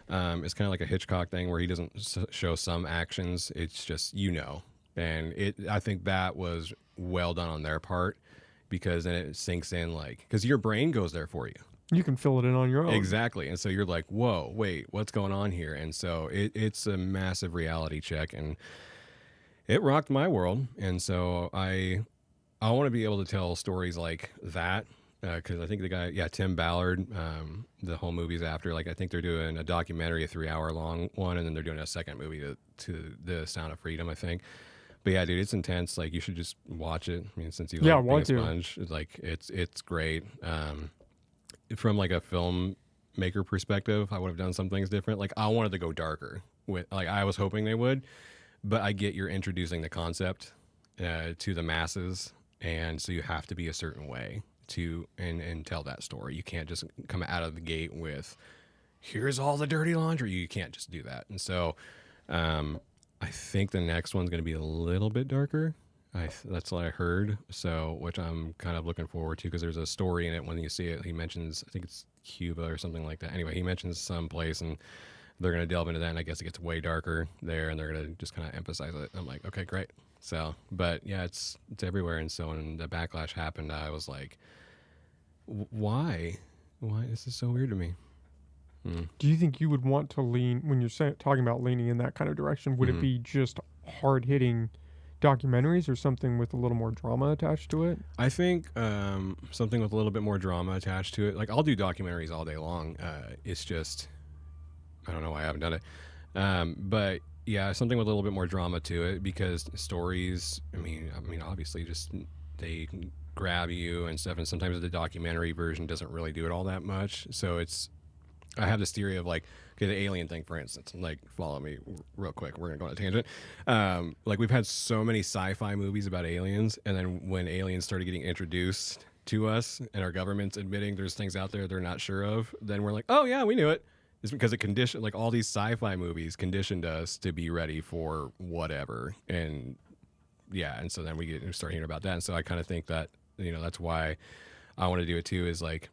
It's kind of like a Hitchcock thing where he doesn't show some actions. It's just, and I think that was well done on their part, because then it sinks in, like, because your brain goes there for you. You can fill it in on your own. Exactly. And so you're like, whoa, wait, what's going on here? And so it's a massive reality check, and it rocked my world. And so I want to be able to tell stories like that. Because I think the guy, Tim Ballard, the whole movie's after. Like, I think they're doing a documentary, a 3-hour long one, and then they're doing a second movie to the Sound of Freedom, I think. But yeah, dude, it's intense. Like, you should just watch it. I mean, since you like being a sponge, like, it's great. From like a filmmaker perspective, I would have done some things different. Like, I wanted to go darker. Like, I was hoping they would, but I get you're introducing the concept to the masses, and so you have to be a certain way to and tell that story. You can't just come out of the gate with, here's all the dirty laundry. You can't just do that. And so I think the next one's going to be a little bit darker. That's what I heard. So, which I'm kind of looking forward to, because there's a story in it. When you see it, he mentions, I think it's Cuba or something like that. Anyway, he mentions some place, and they're going to delve into that, and I guess it gets way darker there, and they're going to just kind of emphasize it. I'm like, okay, great. So, but yeah, it's everywhere. And so when the backlash happened, I was like, why? This is so weird to me. Do you think you would want to lean, when you're talking about leaning in that kind of direction, would it be just hard-hitting documentaries, or something with a little more drama attached to it? I think something with a little bit more drama attached to it. Like, I'll do documentaries all day long. It's just I don't know why I haven't done it. But yeah, something with a little bit more drama to it because stories. I mean, obviously, just they can grab you and stuff, and sometimes the documentary version doesn't really do it all that much. So it's I have this theory of like, okay, the alien thing, for instance. Like, follow me real quick. We're gonna go on a tangent. Like, we've had so many sci-fi movies about aliens, and then when aliens started getting introduced to us, and our government's admitting there's things out there they're not sure of, then we're like, oh yeah, we knew it. It's because it conditioned, like all these sci-fi movies conditioned us to be ready for whatever, and yeah, and so then we start hearing about that, and so I kind of think that that's why I want to do it too, is like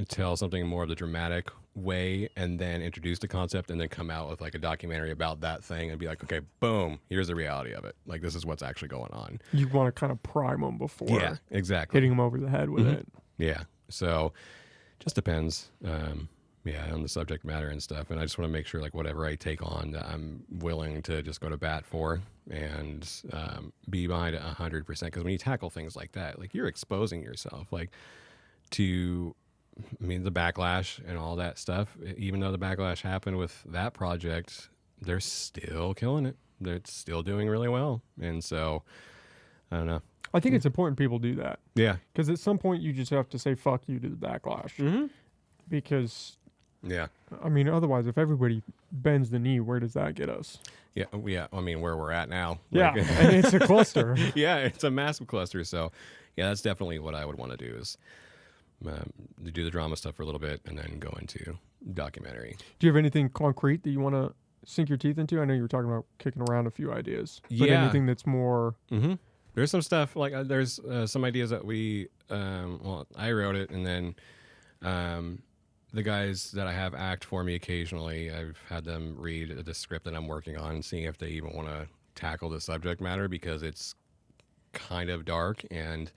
tell something more of the dramatic way and then introduce the concept and then come out with like a documentary about that thing and be like, okay, boom, here's the reality of it. Like, this is what's actually going on. You want to kind of prime them before exactly hitting them over the head with it. Yeah. So just depends. On the subject matter and stuff. And I just want to make sure like whatever I take on that I'm willing to just go to bat for and be behind it 100%. Because when you tackle things like that, like you're exposing yourself like to the backlash and all that stuff. Even though the backlash happened with that project, they're still killing it. They're still doing really well. And so, I don't know. I think it's important people do that. Yeah. Because at some point you just have to say fuck you to the backlash. Because, otherwise, if everybody bends the knee, where does that get us? Yeah. I mean, where we're at now. Yeah. And it's a cluster. Yeah, it's a massive cluster. So, yeah, that's definitely what I would want to do is do the drama stuff for a little bit and then go into documentary. Do you have anything concrete that you want to sink your teeth into? I know you were talking about kicking around a few ideas. But anything that's more... There's some stuff, like there's some ideas that I wrote it, and then the guys that I have act for me occasionally, I've had them read the script that I'm working on, seeing if they even want to tackle the subject matter, because it's kind of dark and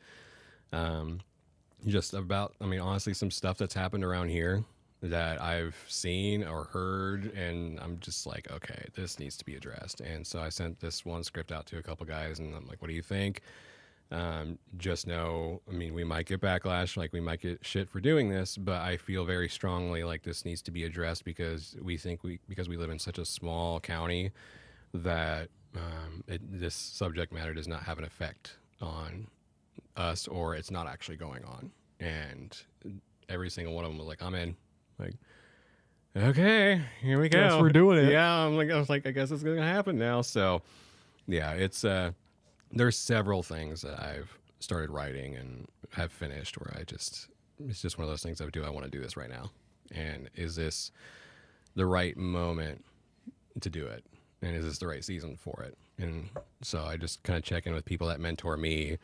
just about, honestly, some stuff that's happened around here that I've seen or heard, and I'm just like, okay, this needs to be addressed. And so I sent this one script out to a couple guys, and I'm like, what do you think? Just know, we might get backlash, like we might get shit for doing this, but I feel very strongly like this needs to be addressed because we live in such a small county that this subject matter does not have an effect on us, or it's not actually going on. And every single one of them was like, I'm in. Like, okay, here we go. Yes, we're doing it. Yeah, I was like, I guess it's gonna happen now. So, yeah, it's there's several things that I've started writing and have finished where it's just one of those things I want to do this right now, and is this the right moment to do it, and is this the right season for it? And so I just kind of check in with people that mentor me.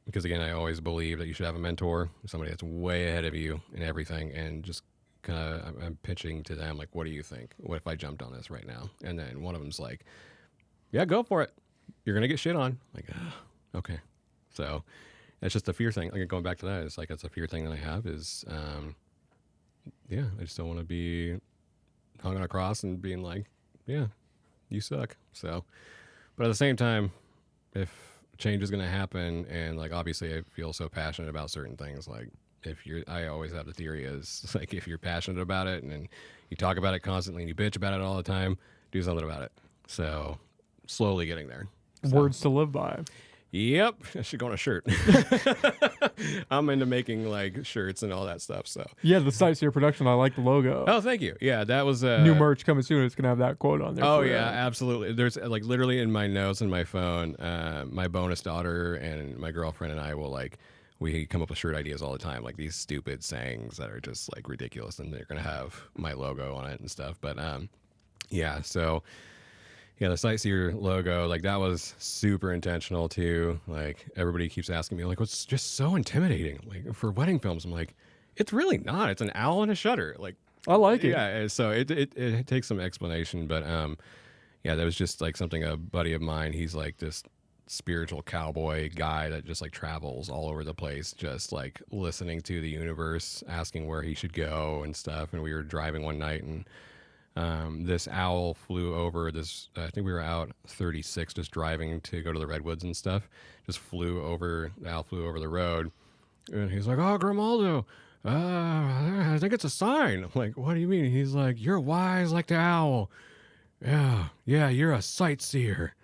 Because again, I always believe that you should have a mentor, somebody that's way ahead of you in everything, and just kind of I'm pitching to them like, what do you think? What if I jumped on this right now? And then one of them's like, yeah, go for it. You're gonna get shit on. Like, okay. So that's just a fear thing. Like, going back to that, it's like that's a fear thing that I have is, I just don't want to be hung on a cross and being like, yeah, you suck. So, but at the same time, if change is going to happen, and like obviously I feel so passionate about certain things, like I always have the theory is like, if you're passionate about it and you talk about it constantly and you bitch about it all the time, do something about it. So slowly getting there. Words to live by. Yep, I should go on a shirt. I'm into making like shirts and all that stuff. So yeah, the Sightseer production. I like the logo. Oh, thank you. Yeah, that was new merch coming soon. It's gonna have that quote on there. Oh yeah, absolutely. There's like literally in my notes in my phone. My bonus daughter and my girlfriend and I will we come up with shirt ideas all the time, like these stupid sayings that are just like ridiculous, and they're gonna have my logo on it and stuff. But yeah, so. Yeah, the Sightseer logo, like that was super intentional too. Like everybody keeps asking me, like, what's just so intimidating? Like for wedding films, I'm like, it's really not. It's an owl and a shutter. Like I like it. Yeah, so it takes some explanation, but yeah, that was just like something a buddy of mine. He's like this spiritual cowboy guy that just like travels all over the place, just like listening to the universe, asking where he should go and stuff. And we were driving one night and. This owl flew over this, I think we were out 36 just driving to go to the redwoods and stuff. The owl flew over the road. And he's like, oh, Grimaldo, I think it's a sign. I'm like, what do you mean? He's like, you're wise like the owl. Yeah, you're a sightseer.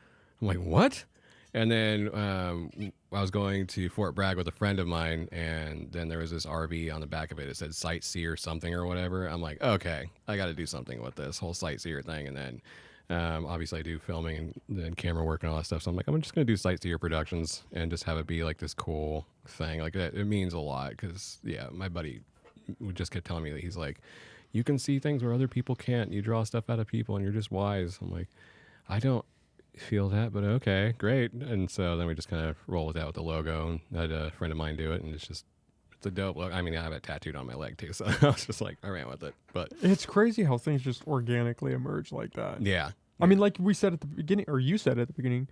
I'm like, what? And then I was going to Fort Bragg with a friend of mine, and then there was this RV on the back of it. It said sightseer something or whatever. I'm like, okay, I got to do something with this whole sightseer thing. And then obviously I do filming and then camera work and all that stuff. So I'm like, I'm just going to do sightseer productions and just have it be like this cool thing. Like that. It means a lot because, yeah, my buddy would just kept telling me that he's like, you can see things where other people can't. You draw stuff out of people and you're just wise. I'm like, I don't feel that, but okay, great. And so then we just kind of roll with that with the logo, and I had a friend of mine do it, and it's a dope logo. I mean, I have it tattooed on my leg too, so I was just like, I ran with it. But it's crazy how things just organically emerge like that. Yeah. I mean, like we said at the beginning, or you said at the beginning,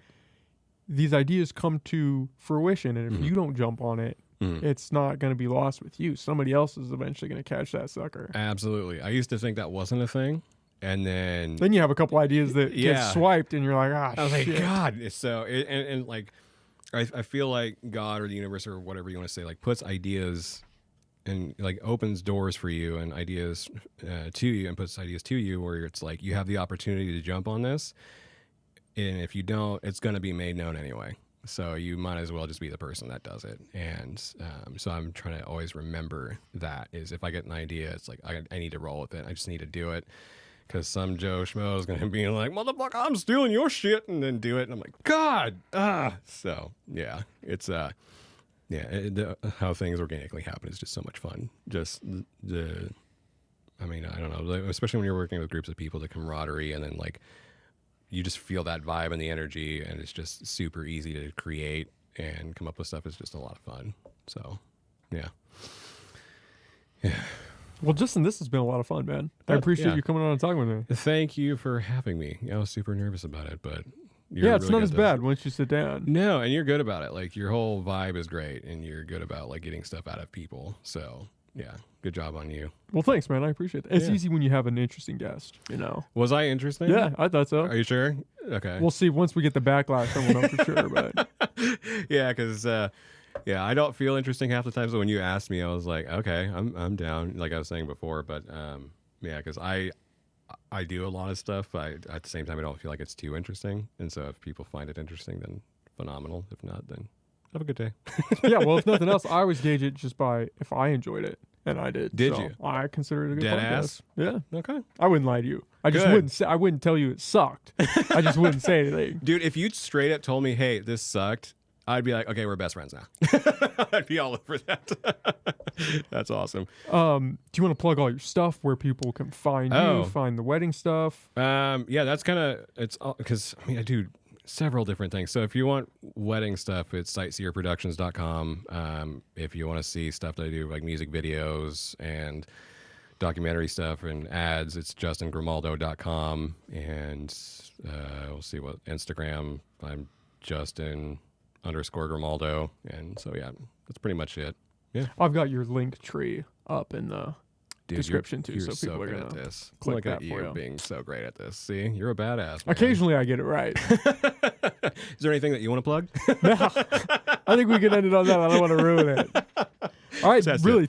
these ideas come to fruition, and if you don't jump on it, it's not going to be lost with you. Somebody else is eventually going to catch that sucker. Absolutely. I used to think that wasn't a thing. And then you have a couple ideas that get swiped, and you're like, ah, I was shit. like, God. So, and like, I feel like God or the universe or whatever you want to say, like, puts ideas and like opens doors for you and ideas to you, and puts ideas to you where it's like you have the opportunity to jump on this, and if you don't, it's going to be made known anyway. So you might as well just be the person that does it. And so I'm trying to always remember that is if I get an idea, it's like I need to roll with it. I just need to do it. Because some Joe Schmo is going to be like, motherfucker, I'm stealing your shit, and then do it. And I'm like, God, So, yeah, it's, how things organically happen is just so much fun. Just I mean, I don't know, like, especially when you're working with groups of people, the camaraderie, and then, like, you just feel that vibe and the energy, and it's just super easy to create and come up with stuff. It's just a lot of fun. So, yeah. Yeah. Well, Justin, this has been a lot of fun, man. I appreciate you coming on and talking with me. Thank you for having me. I was super nervous about it, but it's really not as bad once you sit down. No, and you're good about it. Like, your whole vibe is great, and you're good about, like, getting stuff out of people. So, yeah, good job on you. Well, thanks, man. I appreciate that. It's easy when you have an interesting guest, you know. Was I interesting? Yeah, I thought so. Are you sure? Okay. We'll see once we get the backlash. I won't know for sure, but yeah, because I don't feel interesting half the time. So when you asked me, I was like, okay, I'm down. Like I was saying before, but because I do a lot of stuff, but at the same time, I don't feel like it's too interesting. And so if people find it interesting, then phenomenal. If not, then have a good day. Yeah, well, if nothing else, I always gauge it just by if I enjoyed it, and I did. Did so you? I consider it a good Dead podcast. ass? Yeah. Okay. I wouldn't lie to you. I just Good. wouldn't say. I wouldn't tell you it sucked. I just wouldn't say anything. Dude, if you straight up told me, hey, this sucked, I'd be like, okay, we're best friends now. I'd be all over that. That's awesome. Do you want to plug all your stuff where people can find you, find the wedding stuff? Yeah, that's kind of, it's because, I mean, I do several different things. So if you want wedding stuff, it's sightseerproductions.com. If you want to see stuff that I do, like music videos and documentary stuff and ads, it's justingrimaldo.com. And we'll see what Instagram, I'm Justin_Grimaldo. And so, yeah, that's pretty much it. Yeah. I've got your link tree up in the description too, you're so people are good gonna at this. click Look that at for you you. being so great at this. See, you're a badass, man. Occasionally, I get it right. Is there anything that you want to plug? No, I think we can end it on that. I don't want to ruin it. All right, That's really,